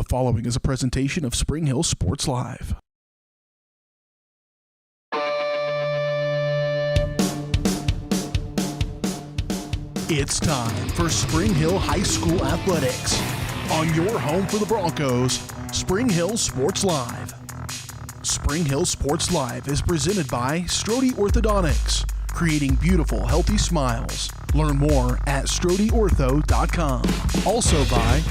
The following is a presentation of Spring Hill Sports Live. It's time for Spring Hill High School Athletics. On your home for the Broncos, Spring Hill Sports Live. Spring Hill Sports Live is presented by Strode Orthodontics, creating beautiful, healthy smiles. Learn more at StrodeOrtho.com. Also by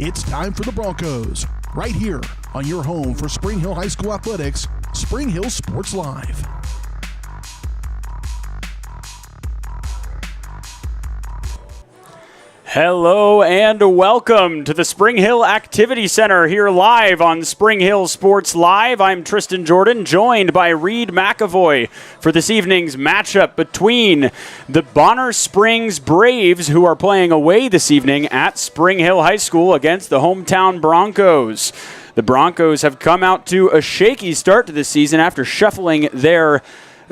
It's time for the Broncos, right here on your home for Spring Hill High School Athletics, Spring Hill Sports Live. Hello and welcome to the Spring Hill Activity Center here live on Spring Hill Sports Live. I'm Tristan Jordan, joined by Reed McAvoy for this evening's matchup between the Bonner Springs Braves, who are playing away this evening at Spring Hill High School against the hometown Broncos. The Broncos have come out to a shaky start to the season after shuffling their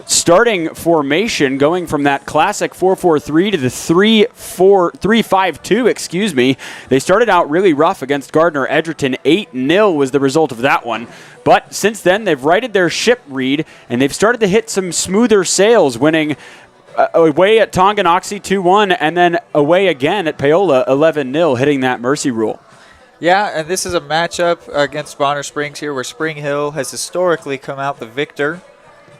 starting formation, going from that classic 4-4-3 to the 3-5-2, They started out really rough against Gardner Edgerton. 8-0 was the result of that one. But since then, they've righted their ship, Reed, and they've started to hit some smoother sails, winning away at Tonganoxie 2-1 and then away again at Paola 11-0, hitting that mercy rule. Yeah, and this is a matchup against Bonner Springs here where Spring Hill has historically come out the victor.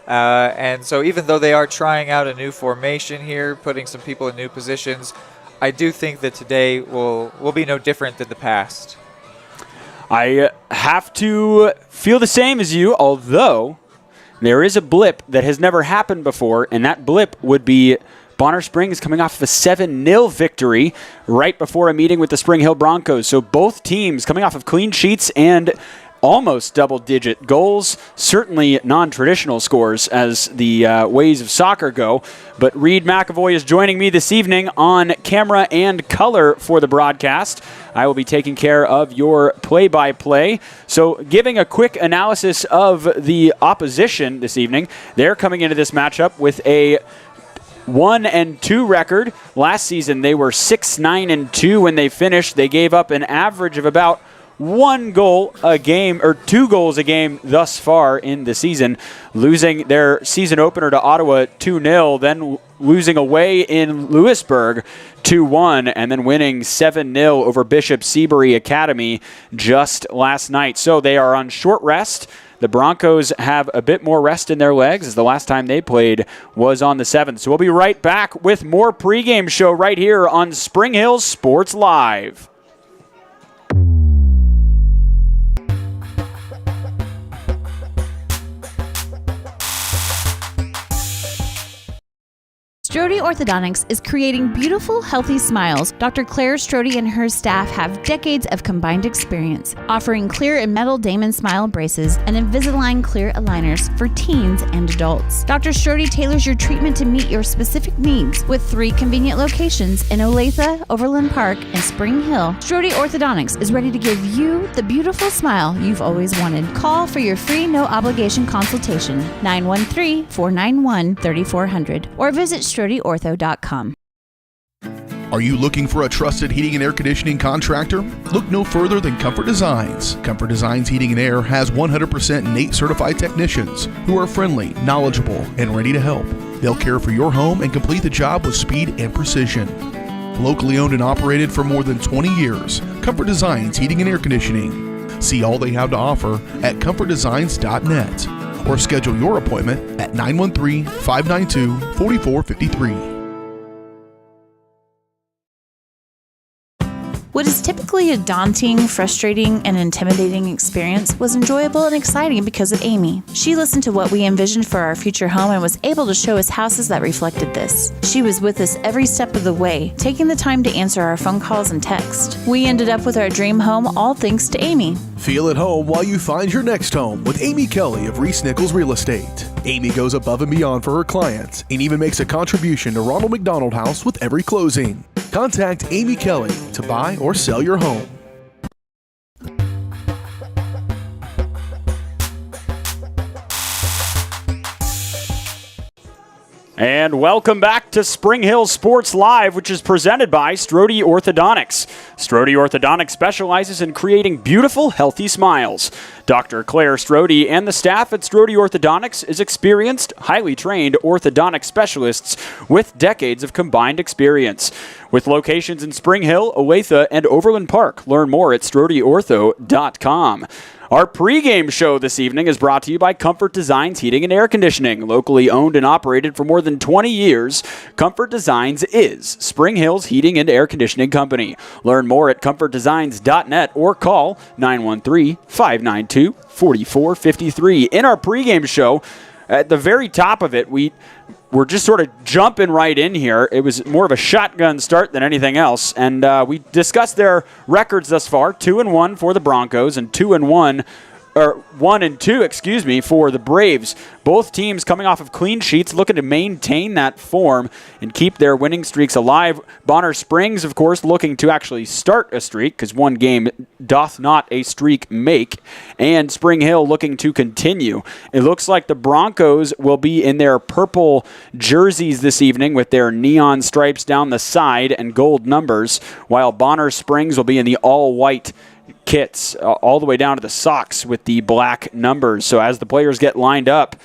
And so even though they are trying out a new formation here, putting some people in new positions, I do think that today will be no different than the past. I have to feel the same as you, although there is a blip that has never happened before, and that blip would be Bonner Springs coming off of a 7-0 victory right before a meeting with the Spring Hill Broncos. So both teams coming off of clean sheets and almost double-digit goals, certainly non-traditional scores as the ways of soccer go. But Reed McAvoy is joining me this evening on camera and color for the broadcast. I will be taking care of your play-by-play. So giving a quick analysis of the opposition this evening, they're coming into this matchup with a 1-2 record. Last season, they were 6-9-2 when they finished. They gave up an average of about 1 goal a game, or 2 goals a game thus far in the season, losing their season opener to Ottawa 2-0, then losing away in Lewisburg 2-1, and then winning 7-0 over Bishop Seabury Academy just last night. So they are on short rest. The Broncos have a bit more rest in their legs, as the last time they played was on the 7th. So we'll be right back with more pregame show right here on Spring Hill Sports Live. Strode Orthodontics is creating beautiful, healthy smiles. Dr. Claire Strode and her staff have decades of combined experience, offering clear and metal Damon smile braces and Invisalign clear aligners for teens and adults. Dr. Strode tailors your treatment to meet your specific needs with 3 convenient locations in Olathe, Overland Park, and Spring Hill. Strode Orthodontics is ready to give you the beautiful smile you've always wanted. Call for your free no-obligation consultation, 913-491-3400, or visit StrodeOrtho.com. Are you looking for a trusted heating and air conditioning contractor? Look no further than Comfort Designs. Comfort Designs Heating and Air has 100% NATE certified technicians who are friendly, knowledgeable, and ready to help. They'll care for your home and complete the job with speed and precision. Locally owned and operated for more than 20 years, Comfort Designs Heating and Air Conditioning. See all they have to offer at comfortdesigns.net or schedule your appointment at 913-592-4453. What is typically a daunting, frustrating, and intimidating experience was enjoyable and exciting because of Amy. She listened to what we envisioned for our future home and was able to show us houses that reflected this. She was with us every step of the way, taking the time to answer our phone calls and text. We ended up with our dream home all thanks to Amy. Feel at home while you find your next home with Amy Kelly of Reese Nichols Real Estate. Amy goes above and beyond for her clients and even makes a contribution to Ronald McDonald House with every closing. Contact Amy Kelly to buy or sell your home. And welcome back to Spring Hill Sports Live, which is presented by Strode Orthodontics. Strode Orthodontics specializes in creating beautiful, healthy smiles. Dr. Claire Strode and the staff at Strode Orthodontics is experienced, highly trained orthodontic specialists with decades of combined experience. With locations in Spring Hill, Olathe, and Overland Park, learn more at StrodeOrtho.com. Our pregame show this evening is brought to you by Comfort Designs Heating and Air Conditioning. Locally owned and operated for more than 20 years, Comfort Designs is Spring Hill's heating and air conditioning company. Learn more at comfortdesigns.net or call 913-592-4453. In our pregame show, at the very top of it, we're just sort of jumping right in here. It was more of a shotgun start than anything else, and we discussed their records thus far: 2-1 for the Broncos and 1-2 for the Braves. Both teams coming off of clean sheets, looking to maintain that form and keep their winning streaks alive. Bonner Springs, of course, looking to actually start a streak, because one game doth not a streak make, and Spring Hill looking to continue. It looks like the Broncos will be in their purple jerseys this evening with their neon stripes down the side and gold numbers, while Bonner Springs will be in the all-white kits all the way down to the socks with the black numbers. So as the players get lined up,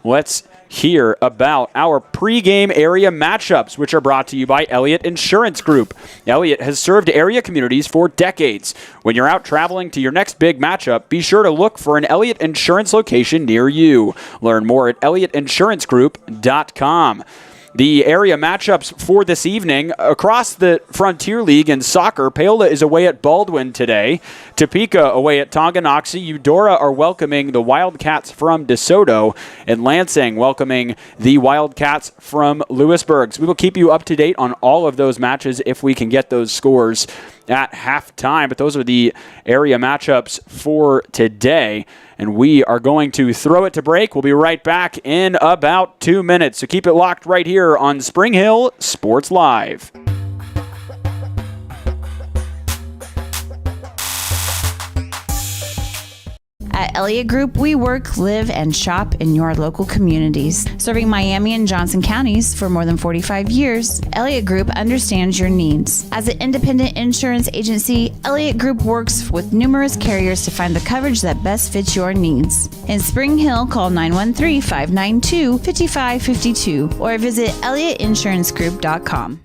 let's hear about our pregame area matchups, which are brought to you by Elliott Insurance Group. Elliott has served area communities for decades. When you're out traveling to your next big matchup, be sure to look for an Elliott Insurance location near you. Learn more at ElliottInsuranceGroup.com. The area matchups for this evening across the Frontier League in soccer: Paola is away at Baldwin today. Topeka away at Tonganoxie. Eudora are welcoming the Wildcats from DeSoto. And Lansing welcoming the Wildcats from Lewisburg. So we will keep you up to date on all of those matches if we can get those scores at halftime. But those are the area matchups for today. And we are going to throw it to break. We'll be right back in about 2 minutes. So keep it locked right here on Spring Hill Sports Live. At Elliott Group, we work, live, and shop in your local communities. Serving Miami and Johnson counties for more than 45 years, Elliott Group understands your needs. As an independent insurance agency, Elliott Group works with numerous carriers to find the coverage that best fits your needs. In Spring Hill, call 913-592-5552 or visit ElliottInsuranceGroup.com.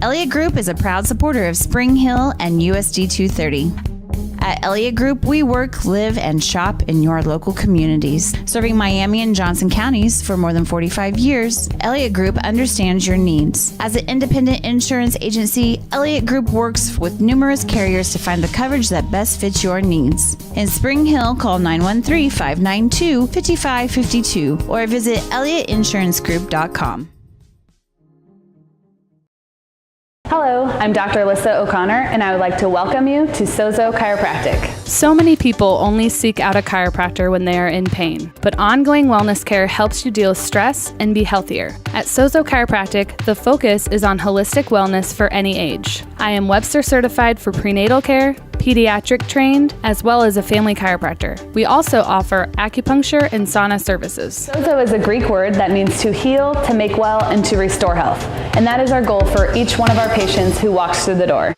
Elliott Group is a proud supporter of Spring Hill and USD 230. At Elliott Group, we work, live, and shop in your local communities. Serving Miami and Johnson counties for more than 45 years, Elliott Group understands your needs. As an independent insurance agency, Elliott Group works with numerous carriers to find the coverage that best fits your needs. In Spring Hill, call 913-592-5552 or visit ElliottInsuranceGroup.com. Hello, I'm Dr. Alyssa O'Connor, and I would like to welcome you to Sozo Chiropractic. So many people only seek out a chiropractor when they are in pain, but ongoing wellness care helps you deal with stress and be healthier. At Sozo Chiropractic, the focus is on holistic wellness for any age. I am Webster certified for prenatal care, pediatric trained, as well as a family chiropractor. We also offer acupuncture and sauna services. Sozo is a Greek word that means to heal, to make well, and to restore health. And that is our goal for each one of our patients who walks through the door.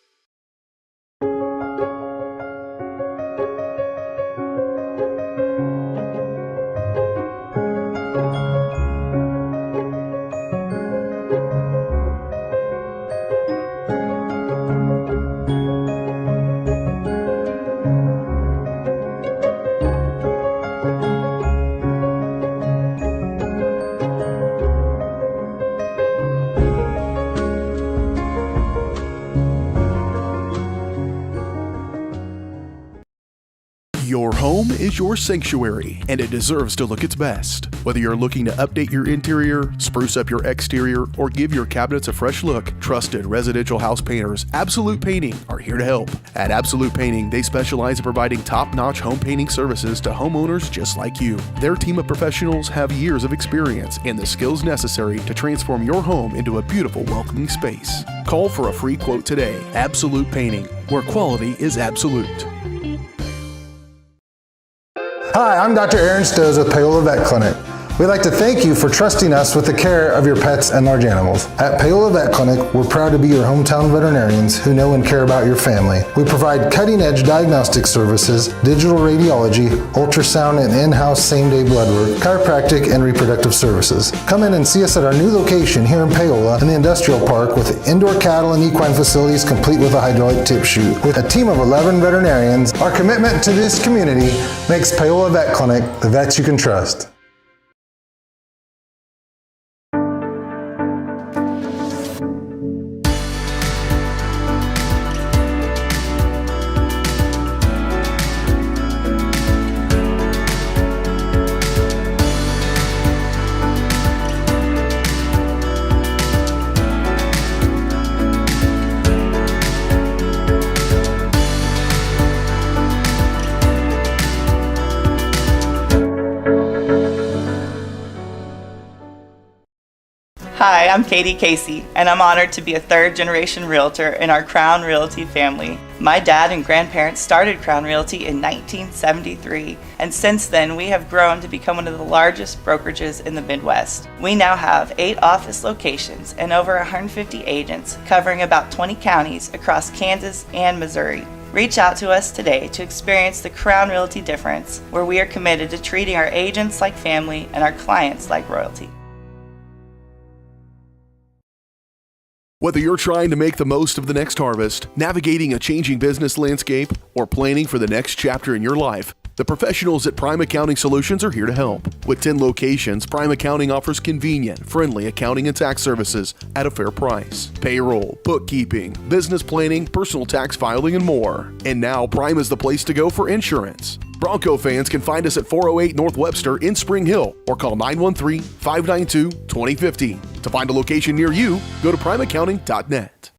Your home is your sanctuary, and it deserves to look its best. Whether you're looking to update your interior, spruce up your exterior, or give your cabinets a fresh look, trusted residential house painters Absolute Painting are here to help. At Absolute Painting, they specialize in providing top-notch home painting services to homeowners just like you. Their team of professionals have years of experience and the skills necessary to transform your home into a beautiful, welcoming space. Call for a free quote today. Absolute Painting, where quality is absolute. Hi, I'm Dr. Aaron Stoes with Paola Vet Clinic. We'd like to thank you for trusting us with the care of your pets and large animals. At Paola Vet Clinic, we're proud to be your hometown veterinarians who know and care about your family. We provide cutting-edge diagnostic services, digital radiology, ultrasound, and in-house same-day blood work, chiropractic, and reproductive services. Come in and see us at our new location here in Paola in the Industrial Park with indoor cattle and equine facilities complete with a hydraulic tip chute. With a team of 11 veterinarians, our commitment to this community makes Paola Vet Clinic the vets you can trust. Hi, I'm Katie Casey, and I'm honored to be a third-generation realtor in our Crown Realty family. My dad and grandparents started Crown Realty in 1973, and since then we have grown to become one of the largest brokerages in the Midwest. We now have 8 office locations and over 150 agents covering about 20 counties across Kansas and Missouri. Reach out to us today to experience the Crown Realty difference, where we are committed to treating our agents like family and our clients like royalty. Whether you're trying to make the most of the next harvest, navigating a changing business landscape, or planning for the next chapter in your life, the professionals at Prime Accounting Solutions are here to help. With 10 locations, Prime Accounting offers convenient, friendly accounting and tax services at a fair price. Payroll, bookkeeping, business planning, personal tax filing, and more. And now Prime is the place to go for insurance. Bronco fans can find us at 408 North Webster in Spring Hill or call 913-592-2015. To find a location near you, go to primeaccounting.net.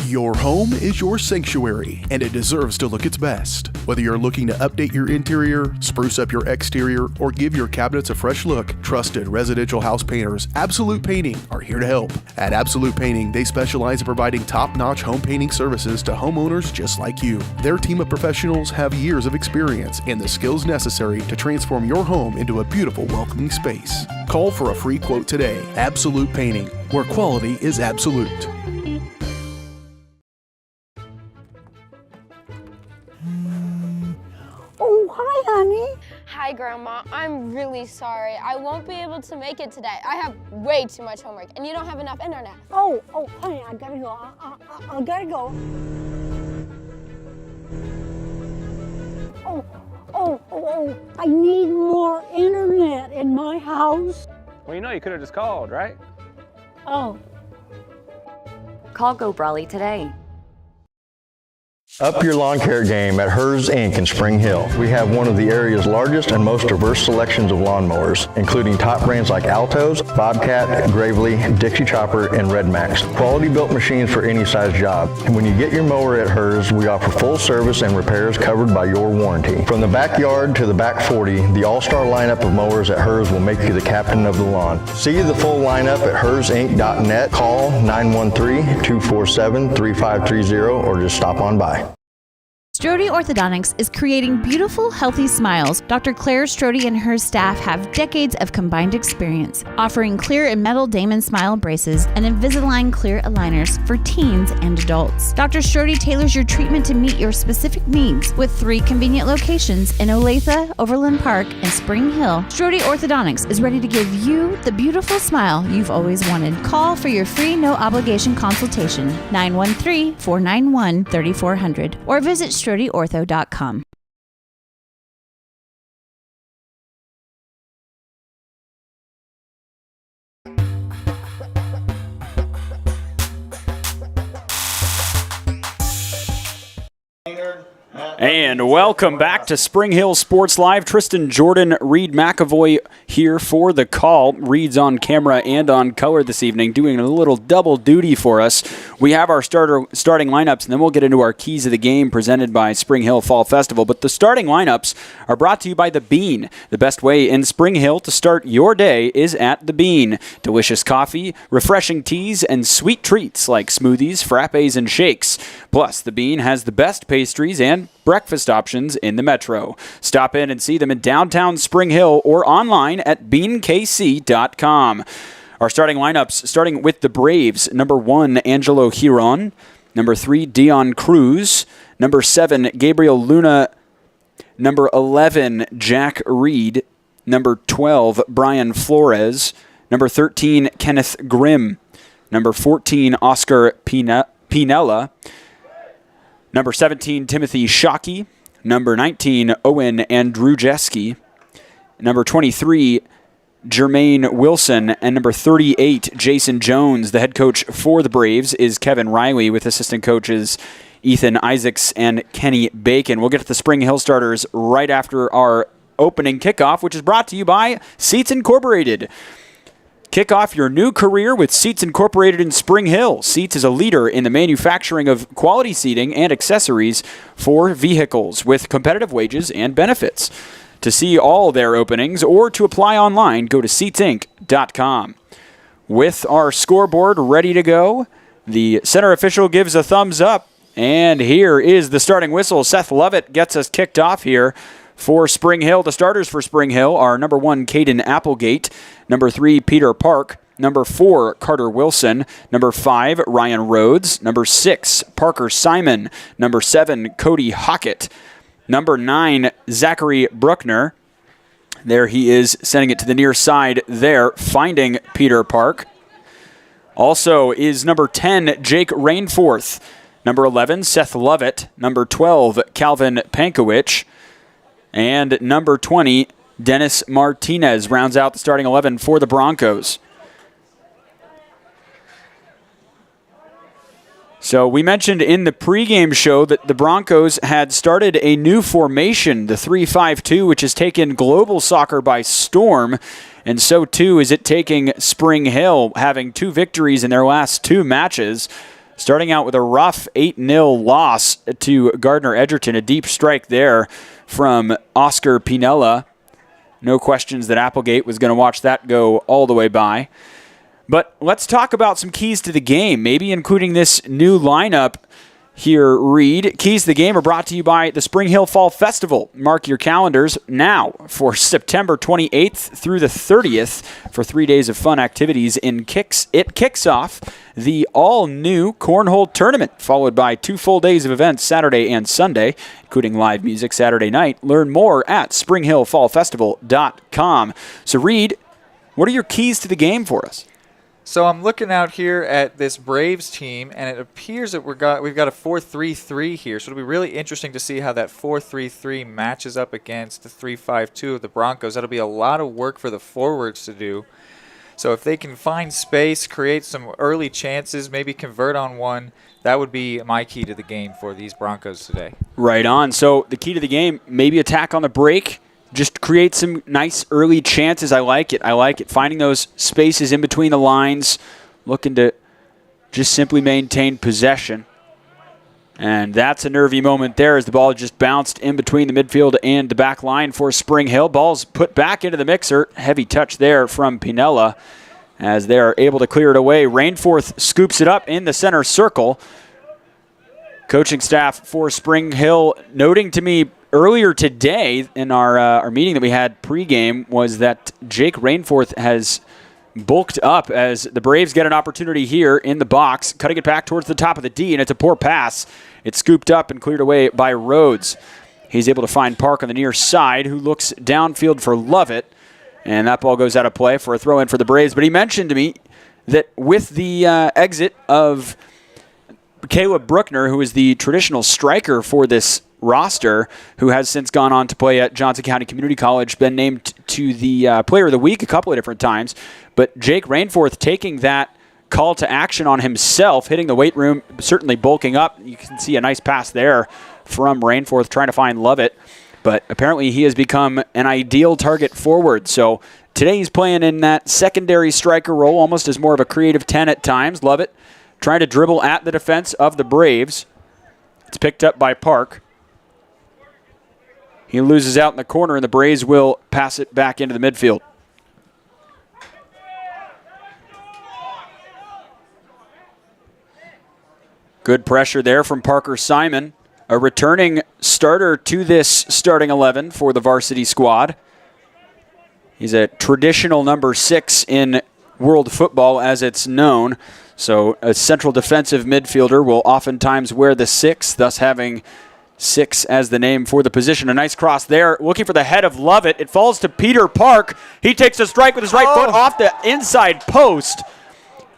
Your home is your sanctuary, and it deserves to look its best. Whether you're looking to update your interior, spruce up your exterior, or give your cabinets a fresh look, trusted residential house painters Absolute Painting are here to help. At Absolute Painting, they specialize in providing top-notch home painting services to homeowners just like you. Their team of professionals have years of experience and the skills necessary to transform your home into a beautiful, welcoming space. Call for a free quote today. Absolute Painting, where quality is absolute. Oh, hi, honey. Hi, Grandma. I'm really sorry. I won't be able to make it today. I have way too much homework, and you don't have enough internet. Oh, honey, I gotta go. I gotta go. Oh, I need more internet in my house. Well, you know, you could have just called, right? Oh, Call Go Brawley today. Up your lawn care game at Hers Inc. in Spring Hill. We have one of the area's largest and most diverse selections of lawnmowers, including top brands like Altos, Bobcat, Gravely, Dixie Chopper, and Red Max. Quality built machines for any size job. And when you get your mower at Hers, we offer full service and repairs covered by your warranty. From the backyard to the back 40, the all-star lineup of mowers at Hers will make you the captain of the lawn. See the full lineup at hersinc.net. Call 913-247-3530 or just stop on by. Strode Orthodontics is creating beautiful, healthy smiles. Dr. Claire Strode and her staff have decades of combined experience, offering clear and metal Damon smile braces and Invisalign clear aligners for teens and adults. Dr. Strode tailors your treatment to meet your specific needs with 3 convenient locations in Olathe, Overland Park, and Spring Hill. Strode Orthodontics is ready to give you the beautiful smile you've always wanted. Call for your free no-obligation consultation, 913-491-3400, or visit StrodeOrtho.com. And welcome back to Spring Hill Sports Live. Tristan Jordan, Reed McAvoy here for the call. Reed's on camera and on color this evening, doing a little double duty for us. We have our starting lineups, and then we'll get into our keys of the game presented by Spring Hill Fall Festival. But the starting lineups are brought to you by The Bean. The best way in Spring Hill to start your day is at The Bean. Delicious coffee, refreshing teas, and sweet treats like smoothies, frappes, and shakes. Plus, The Bean has the best pastries and breakfast options in the metro. Stop in and see them in downtown Spring Hill or online at beankc.com. Our starting lineups, starting with the Braves. Number 1, Angelo Giron. Number 3, Dion Cruz. Number 7, Gabriel Luna. Number 11, Jack Reed. Number 12, Brian Flores. Number 13, Kenneth Grimm. Number 14, Oscar Pinella. Number 17, Timothy Shockey. Number 19, Owen Andrzejewski. Number 23, Jermaine Wilson. And number 38, Jason Jones. The head coach for the Braves is Kevin Riley, with assistant coaches Ethan Isaacs and Kenny Bacon. We'll get to the Spring Hill starters right after our opening kickoff, which is brought to you by Seats Incorporated. Kick off your new career with Seats Incorporated in Spring Hill. Seats is a leader in the manufacturing of quality seating and accessories for vehicles with competitive wages and benefits. To see all their openings or to apply online, go to seatsinc.com. With our scoreboard ready to go, the center official gives a thumbs up, and here is the starting whistle. Seth Lovett gets us kicked off here for Spring Hill. The starters for Spring Hill are number 1, Caden Applegate, number 3, Peter Park, number 4, Carter Wilson, number 5, Ryan Rhodes, number 6, Parker Simon, number 7, Cody Hockett, number 9, Zachary Bruckner. There he is, sending it to the near side there, finding Peter Park. Also is number 10, Jake Rainforth, number 11, Seth Lovett, number 12, Calvin Pankowicz, and number 20, Dennis Martinez rounds out the starting 11 for the Broncos. So we mentioned in the pregame show that the Broncos had started a new formation, the 3-5-2, which has taken global soccer by storm. And so, too, is it taking Spring Hill, having 2 victories in their last 2 matches. Starting out with a rough 8-0 loss to Gardner Edgerton, a deep strike there from Oscar Pinella. No questions that Applegate was going to watch that go all the way by. But let's talk about some keys to the game, maybe including this new lineup here, Reed. Keys to the game are brought to you by the Spring Hill Fall Festival. Mark your calendars now for September 28th through the 30th for 3 days of fun activities. It kicks off the all-new Cornhole Tournament, followed by 2 full days of events Saturday and Sunday, including live music Saturday night. Learn more at springhillfallfestival.com. So, Reed, what are your keys to the game for us? So I'm looking out here at this Braves team, and it appears that we've got a 4-3-3 here. So it'll be really interesting to see how that 4-3-3 matches up against the 3-5-2 of the Broncos. That'll be a lot of work for the forwards to do. So if they can find space, create some early chances, maybe convert on one, that would be my key to the game for these Broncos today. Right on. So the key to the game, maybe attack on the break. Just create some nice early chances. I like it. Finding those spaces in between the lines, looking to just simply maintain possession. And that's a nervy moment there as the ball just bounced in between the midfield and the back line for Spring Hill. Ball's put back into the mixer. Heavy touch there from Pinella as they are able to clear it away. Rainforth scoops it up in the center circle. Coaching staff for Spring Hill noting to me earlier today in our meeting that we had pregame was that Jake Rainforth has bulked up as the Braves get an opportunity here in the box, cutting it back towards the top of the D, and it's a poor pass. It's scooped up and cleared away by Rhodes. He's able to find Park on the near side, who looks downfield for Lovett, and that ball goes out of play for a throw-in for the Braves. But he mentioned to me that with the exit of Caleb Bruckner, who is the traditional striker for this roster, who has since gone on to play at Johnson County Community College, been named to the Player of the Week a couple of different times. But Jake Rainforth taking that call to action on himself, hitting the weight room, certainly bulking up. You can see a nice pass there from Rainforth trying to find Lovett. But apparently he has become an ideal target forward. So today he's playing in that secondary striker role, almost as more of a creative 10 at times. Lovett trying to dribble at the defense of the Braves. It's picked up by Park. He loses out in the corner, and the Braves will pass it back into the midfield. Good pressure there from Parker Simon, a returning starter to this starting 11 for the varsity squad. He's a traditional number 6 in world football as it's known. So a central defensive midfielder will oftentimes wear the 6, thus having 6 as the name for the position. A nice cross there, looking for the head of Lovett. It falls to Peter Park. He takes a strike with his right foot off the inside post,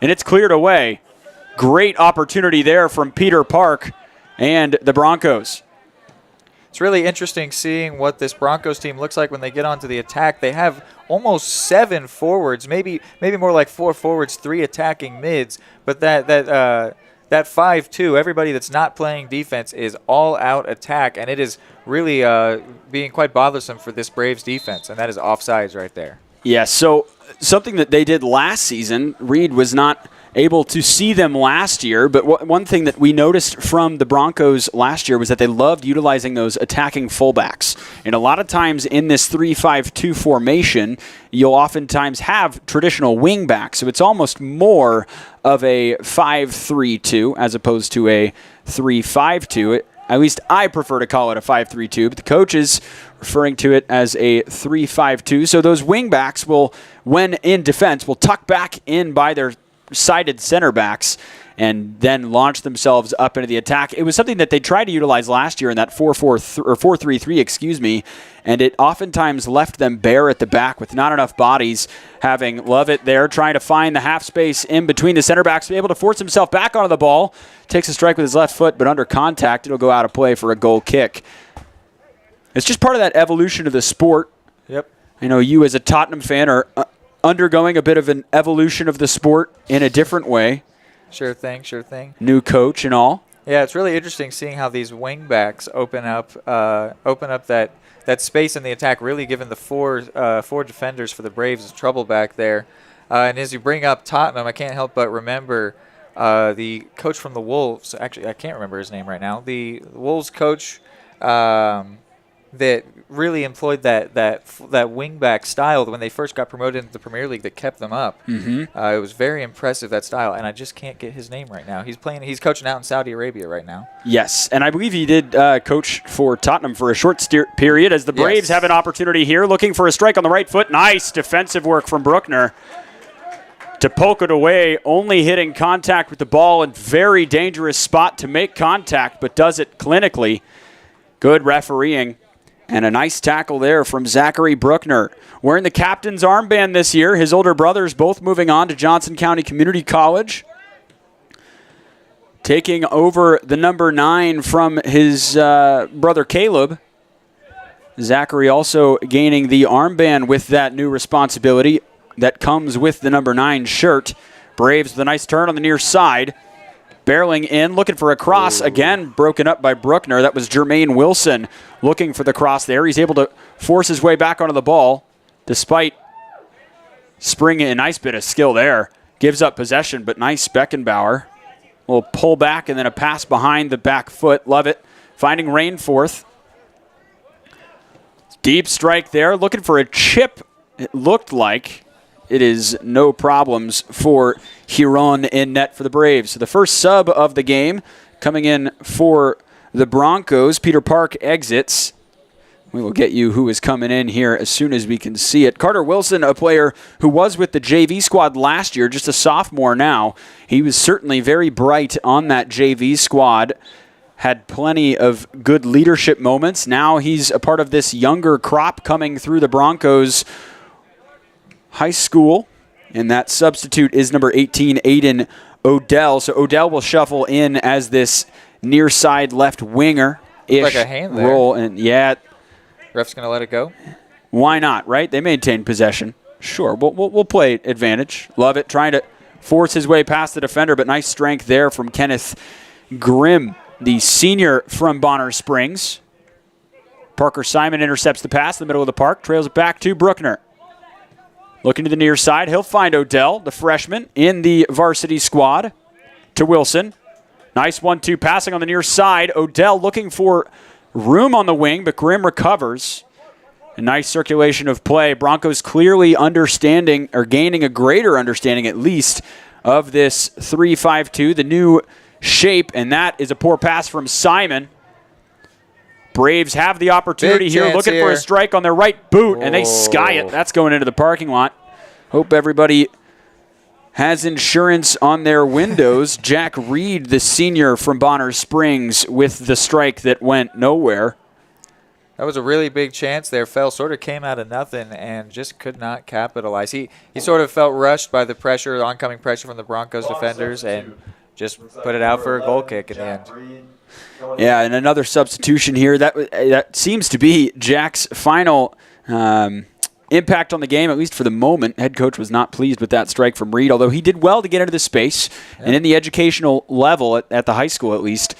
and it's cleared away. Great opportunity there from Peter Park and the Broncos. It's really interesting seeing what this Broncos team looks like when they get onto the attack. They have almost 7 forwards, maybe more like 4 forwards, 3 attacking mids, but that 5-2, everybody that's not playing defense is all out attack, and it is really being quite bothersome for this Braves defense, and that is offsides right there. Yeah, so something that they did last season, Reed was not able to see them last year, but one thing that we noticed from the Broncos last year was that they loved utilizing those attacking fullbacks. And a lot of times in this 3-5-2 formation, you'll oftentimes have traditional wingbacks, so it's almost more of a 5-3-2 as opposed to a 3-5-2. At least I prefer to call it a 5-3-2, but the coach is referring to it as a 3-5-2. So those wingbacks will, when in defense, will tuck back in by their sided center backs and then launch themselves up into the attack. It was something that they tried to utilize last year in that 4-3-3, and it oftentimes left them bare at the back with not enough bodies. Having Lovett there trying to find the half space in between the center backs, be able to force himself back onto the ball, takes a strike with his left foot, but under contact, it'll go out of play for a goal kick. It's just part of that evolution of the sport. Yep. I know you as a Tottenham fan are undergoing a bit of an evolution of the sport in a different way. Sure thing. New coach and all. Yeah, it's really interesting seeing how these wingbacks open up that space in the attack, really giving the four defenders for the Braves trouble back there. And as you bring up Tottenham, I can't help but remember the coach from the Wolves. Actually, I can't remember his name right now. The Wolves coach that really employed that wingback style when they first got promoted into the Premier League that kept them up. Mm-hmm. It was very impressive, that style, and I just can't get his name right now. He's coaching out in Saudi Arabia right now. Yes, and I believe he did coach for Tottenham for a short period as the Braves have an opportunity here, looking for a strike on the right foot. Nice defensive work from Bruckner to poke it away, only hitting contact with the ball in very dangerous spot to make contact, but does it clinically. Good refereeing. And a nice tackle there from Zachary Bruckner. Wearing the captain's armband this year. His older brothers both moving on to Johnson County Community College. Taking over the number 9 from his brother Caleb. Zachary also gaining the armband with that new responsibility. that comes with the number 9 shirt. Braves with a nice turn on the near side. Barreling in, looking for a cross. Again, broken up by Bruckner. That was Jermaine Wilson looking for the cross there. He's able to force his way back onto the ball, despite springing a nice bit of skill there. Gives up possession, but nice Beckenbauer. Will pull back and then a pass behind the back foot. Love it. Finding Rainforth. Deep strike there. Looking for a chip, it looked like. It is no problems for Huron in net for the Braves. So the first sub of the game coming in for the Broncos. Peter Park exits. We will get you who is coming in here as soon as we can see it. Carter Wilson, a player who was with the JV squad last year, just a sophomore now. He was certainly very bright on that JV squad. Had plenty of good leadership moments. Now he's a part of this younger crop coming through the Broncos high school, and that substitute is number 18, Aiden Odell. So Odell will shuffle in as this near side left winger-ish like a hand there. role. And yeah, ref's going to let it go? Why not, right? They maintain possession. Sure, we'll play advantage. Love it, trying to force his way past the defender, but nice strength there from Kenneth Grimm, the senior from Bonner Springs. Parker Simon intercepts the pass in the middle of the park, trails it back to Bruckner. Looking to the near side, he'll find Odell, the freshman, in the varsity squad, to Wilson. Nice 1-2 passing on the near side. Odell looking for room on the wing, but Grimm recovers. A nice circulation of play. Broncos clearly understanding, or gaining a greater understanding at least, of this 3-5-2, the new shape, and that is a poor pass from Simon. Braves have the opportunity here, looking for a strike on their right boot, and they sky it. That's going into the parking lot. Hope everybody has insurance on their windows. Jack Reed, the senior from Bonner Springs, with the strike that went nowhere. That was a really big chance there. Fell sort of came out of nothing and just could not capitalize. He sort of felt rushed by the pressure, the oncoming pressure from the Broncos defenders, and just put it out for a goal kick in the end. Yeah, and another substitution here. That seems to be Jack's final impact on the game, at least for the moment. Head coach was not pleased with that strike from Reed, although he did well to get into the space. Yeah. And in the educational level, at the high school at least,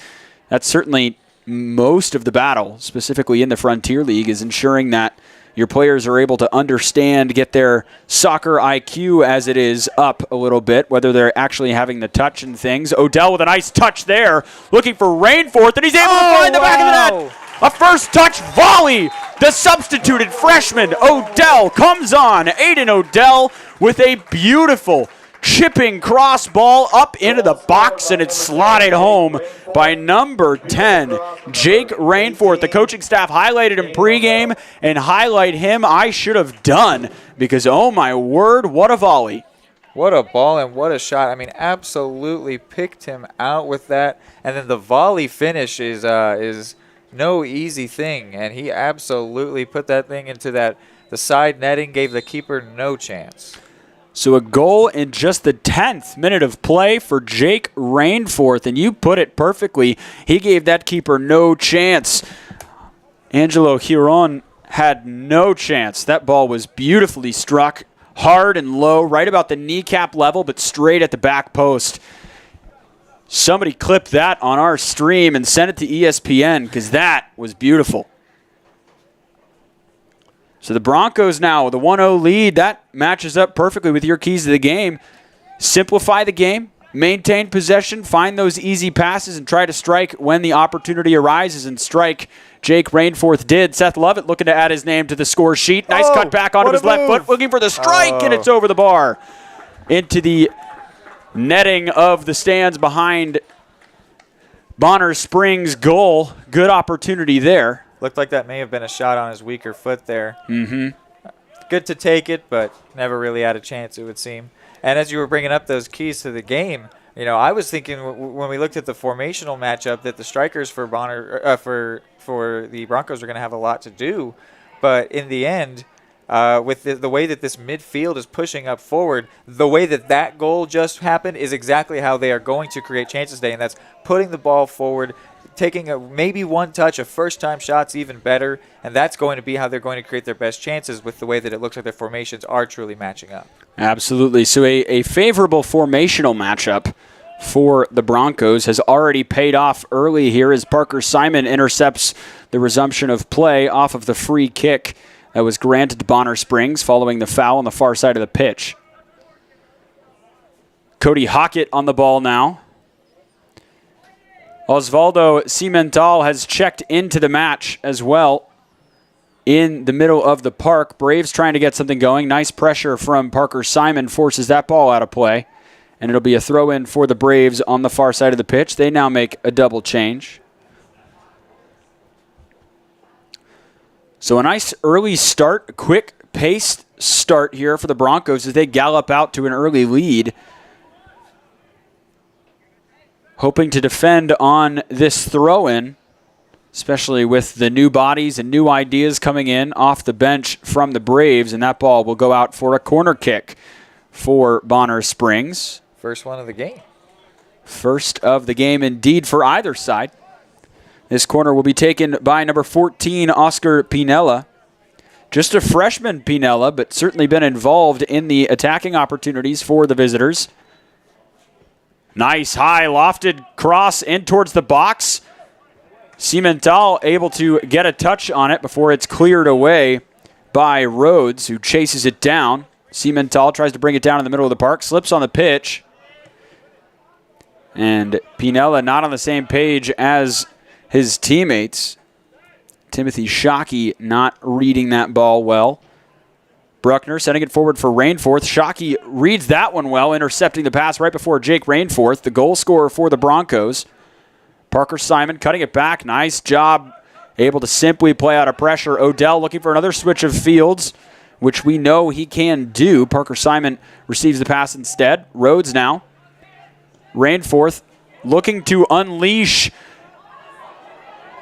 that's certainly most of the battle, specifically in the Frontier League, is ensuring that your players are able to understand, get their soccer IQ as it is up a little bit, whether they're actually having the touch and things. Odell with a nice touch there, looking for Rainforth, and he's able to find the back of the net. A first touch volley. The substituted freshman, Odell, comes on. Aiden Odell with a beautiful chipping cross ball up into the box, and it's slotted home by number 10, Jake Rainforth. The coaching staff highlighted him pregame, and highlight him I should have done, because oh my word, what a volley. What a ball and what a shot. I mean, absolutely picked him out with that. And then the volley finish is no easy thing, and he absolutely put that thing into the side netting, gave the keeper no chance. So a goal in just the 10th minute of play for Jake Rainforth, and you put it perfectly. He gave that keeper no chance. Angelo Huron had no chance. That ball was beautifully struck, hard and low, right about the kneecap level, but straight at the back post. Somebody clip that on our stream and send it to ESPN, because that was beautiful. So the Broncos now with a 1-0 lead. That matches up perfectly with your keys to the game. Simplify the game, maintain possession, find those easy passes, and try to strike when the opportunity arises. And strike, Jake Rainforth did. Seth Lovett looking to add his name to the score sheet. Nice cut back onto his left foot, looking for the strike, and it's over the bar. Into the netting of the stands behind Bonner Springs' goal. Good opportunity there. Looked like that may have been a shot on his weaker foot there. Mm-hmm. Good to take it, but never really had a chance, it would seem. And as you were bringing up those keys to the game, you know, I was thinking when we looked at the formational matchup that the strikers for for the Broncos are going to have a lot to do. But in the end, with the way that this midfield is pushing up forward, the way that goal just happened is exactly how they are going to create chances today, and that's putting the ball forward, taking maybe one touch of first-time shots even better, and that's going to be how they're going to create their best chances with the way that it looks like their formations are truly matching up. Absolutely. So a favorable formational matchup for the Broncos has already paid off early here as Parker Simon intercepts the resumption of play off of the free kick that was granted to Bonner Springs following the foul on the far side of the pitch. Cody Hockett on the ball now. Osvaldo Cimental has checked into the match as well in the middle of the park. Braves trying to get something going. Nice pressure from Parker Simon forces that ball out of play. And it'll be a throw-in for the Braves on the far side of the pitch. They now make a double change. So a nice early start, quick-paced start here for the Broncos as they gallop out to an early lead. Hoping to defend on this throw-in, especially with the new bodies and new ideas coming in off the bench from the Braves, and that ball will go out for a corner kick for Bonner Springs. First one of the game. First of the game indeed for either side. This corner will be taken by number 14, Oscar Pinella. Just a freshman Pinella, but certainly been involved in the attacking opportunities for the visitors. Nice high lofted cross in towards the box. Cimental able to get a touch on it before it's cleared away by Rhodes, who chases it down. Cimental tries to bring it down in the middle of the park, slips on the pitch. And Pinella not on the same page as his teammates. Timothy Shockey not reading that ball well. Bruckner sending it forward for Rainforth. Shockey reads that one well, intercepting the pass right before Jake Rainforth, the goal scorer for the Broncos. Parker Simon cutting it back. Nice job. Able to simply play out of pressure. Odell looking for another switch of fields, which we know he can do. Parker Simon receives the pass instead. Rhodes now. Rainforth looking to unleash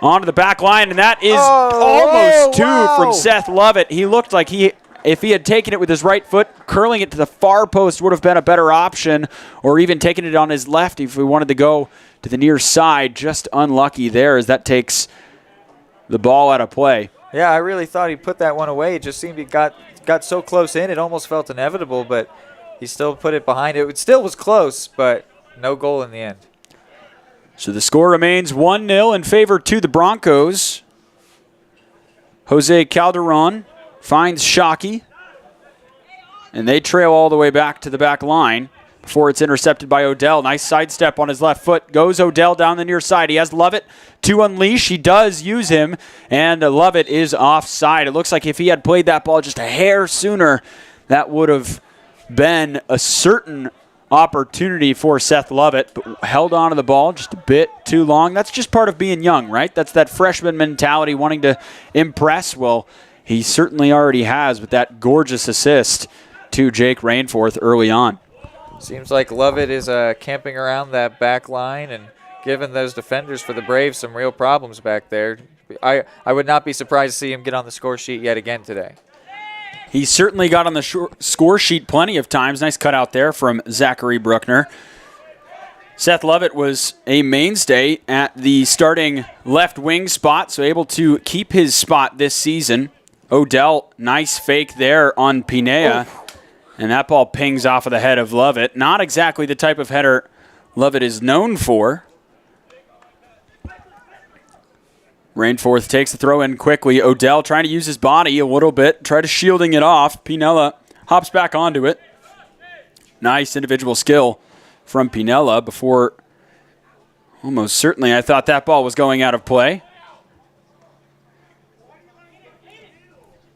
onto the back line, and that is almost two from Seth Lovett. He looked like if he had taken it with his right foot, curling it to the far post would have been a better option, or even taking it on his left if we wanted to go to the near side. Just unlucky there as that takes the ball out of play. Yeah, I really thought he put that one away. It just seemed he got so close in, it almost felt inevitable, but he still put it behind it. It still was close, but no goal in the end. So the score remains 1-0 in favor to the Broncos. Jose Calderon finds Shockey, and they trail all the way back to the back line before it's intercepted by Odell. Nice sidestep on his left foot. Goes Odell down the near side. He has Lovett to unleash. He does use him, and Lovett is offside. It looks like if he had played that ball just a hair sooner, that would have been a certain opportunity for Seth Lovett, but held on to the ball just a bit too long. That's just part of being young, right? That's that freshman mentality, wanting to impress. Well, he certainly already has with that gorgeous assist to Jake Rainforth early on. Seems like Lovett is camping around that back line and giving those defenders for the Braves some real problems back there. I would not be surprised to see him get on the score sheet yet again today. He certainly got on the score sheet plenty of times. Nice cutout there from Zachary Bruckner. Seth Lovett was a mainstay at the starting left wing spot, so able to keep his spot this season. Odell, nice fake there on Pinea. And that ball pings off of the head of Lovett. Not exactly the type of header Lovett is known for. Rainforth takes the throw in quickly. Odell trying to use his body a little bit, try to shielding it off. Pinella hops back onto it. Nice individual skill from Pinella before almost certainly I thought that ball was going out of play.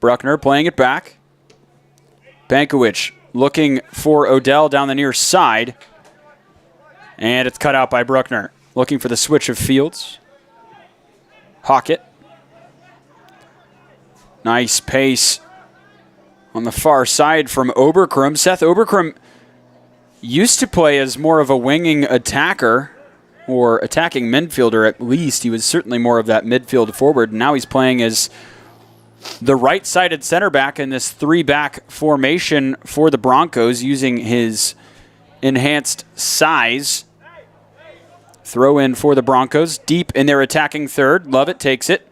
Bruckner playing it back. Bankiewicz looking for Odell down the near side. And it's cut out by Bruckner. Looking for the switch of fields. Hockett. Nice pace on the far side from Oberkrum. Seth Oberkrum used to play as more of a winging attacker or attacking midfielder at least. He was certainly more of that midfield forward. Now he's playing as the right-sided center back in this three-back formation for the Broncos using his enhanced size. Throw in for the Broncos, deep in their attacking third. Lovett takes it,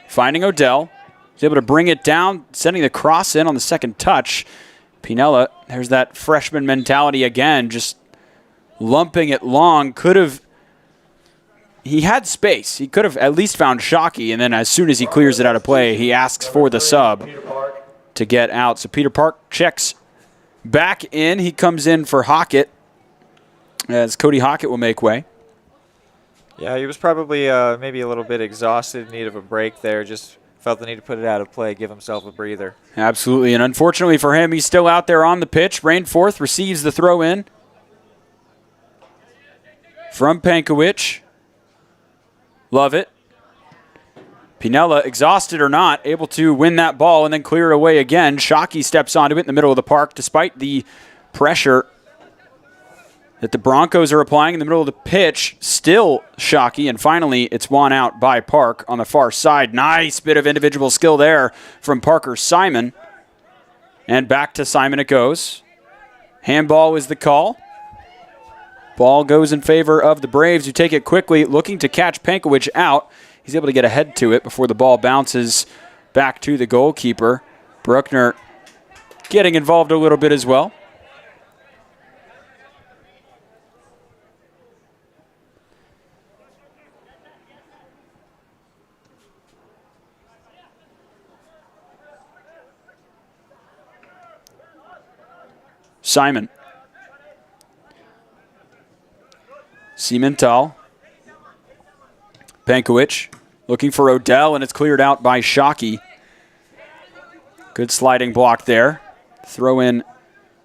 finding Odell. He's able to bring it down, sending the cross in on the second touch. Pinella, there's that freshman mentality again, just lumping it long. He had space. He could have at least found Shockey, and then as soon as he clears it out of play, he asks for the sub to get out. So Peter Park checks back in. He comes in for Hockett, as Cody Hockett will make way. Yeah, he was probably maybe a little bit exhausted, in need of a break there. Just felt the need to put it out of play, give himself a breather. Absolutely, and unfortunately for him, he's still out there on the pitch. Rainforth receives the throw in from Pankowicz. Love it. Pinella, exhausted or not, able to win that ball and then clear it away again. Shockey steps onto it in the middle of the park despite the pressure that the Broncos are applying in the middle of the pitch. Still Shockey, and finally it's won out by Park on the far side. Nice bit of individual skill there from Parker Simon. And back to Simon it goes. Handball is the call. Ball goes in favor of the Braves, who take it quickly, looking to catch Pankowicz out. He's able to get ahead to it before the ball bounces back to the goalkeeper. Bruckner getting involved a little bit as well. Simon. Siementhal. Pankowicz looking for Odell, and it's cleared out by Shockey. Good sliding block there. Throw in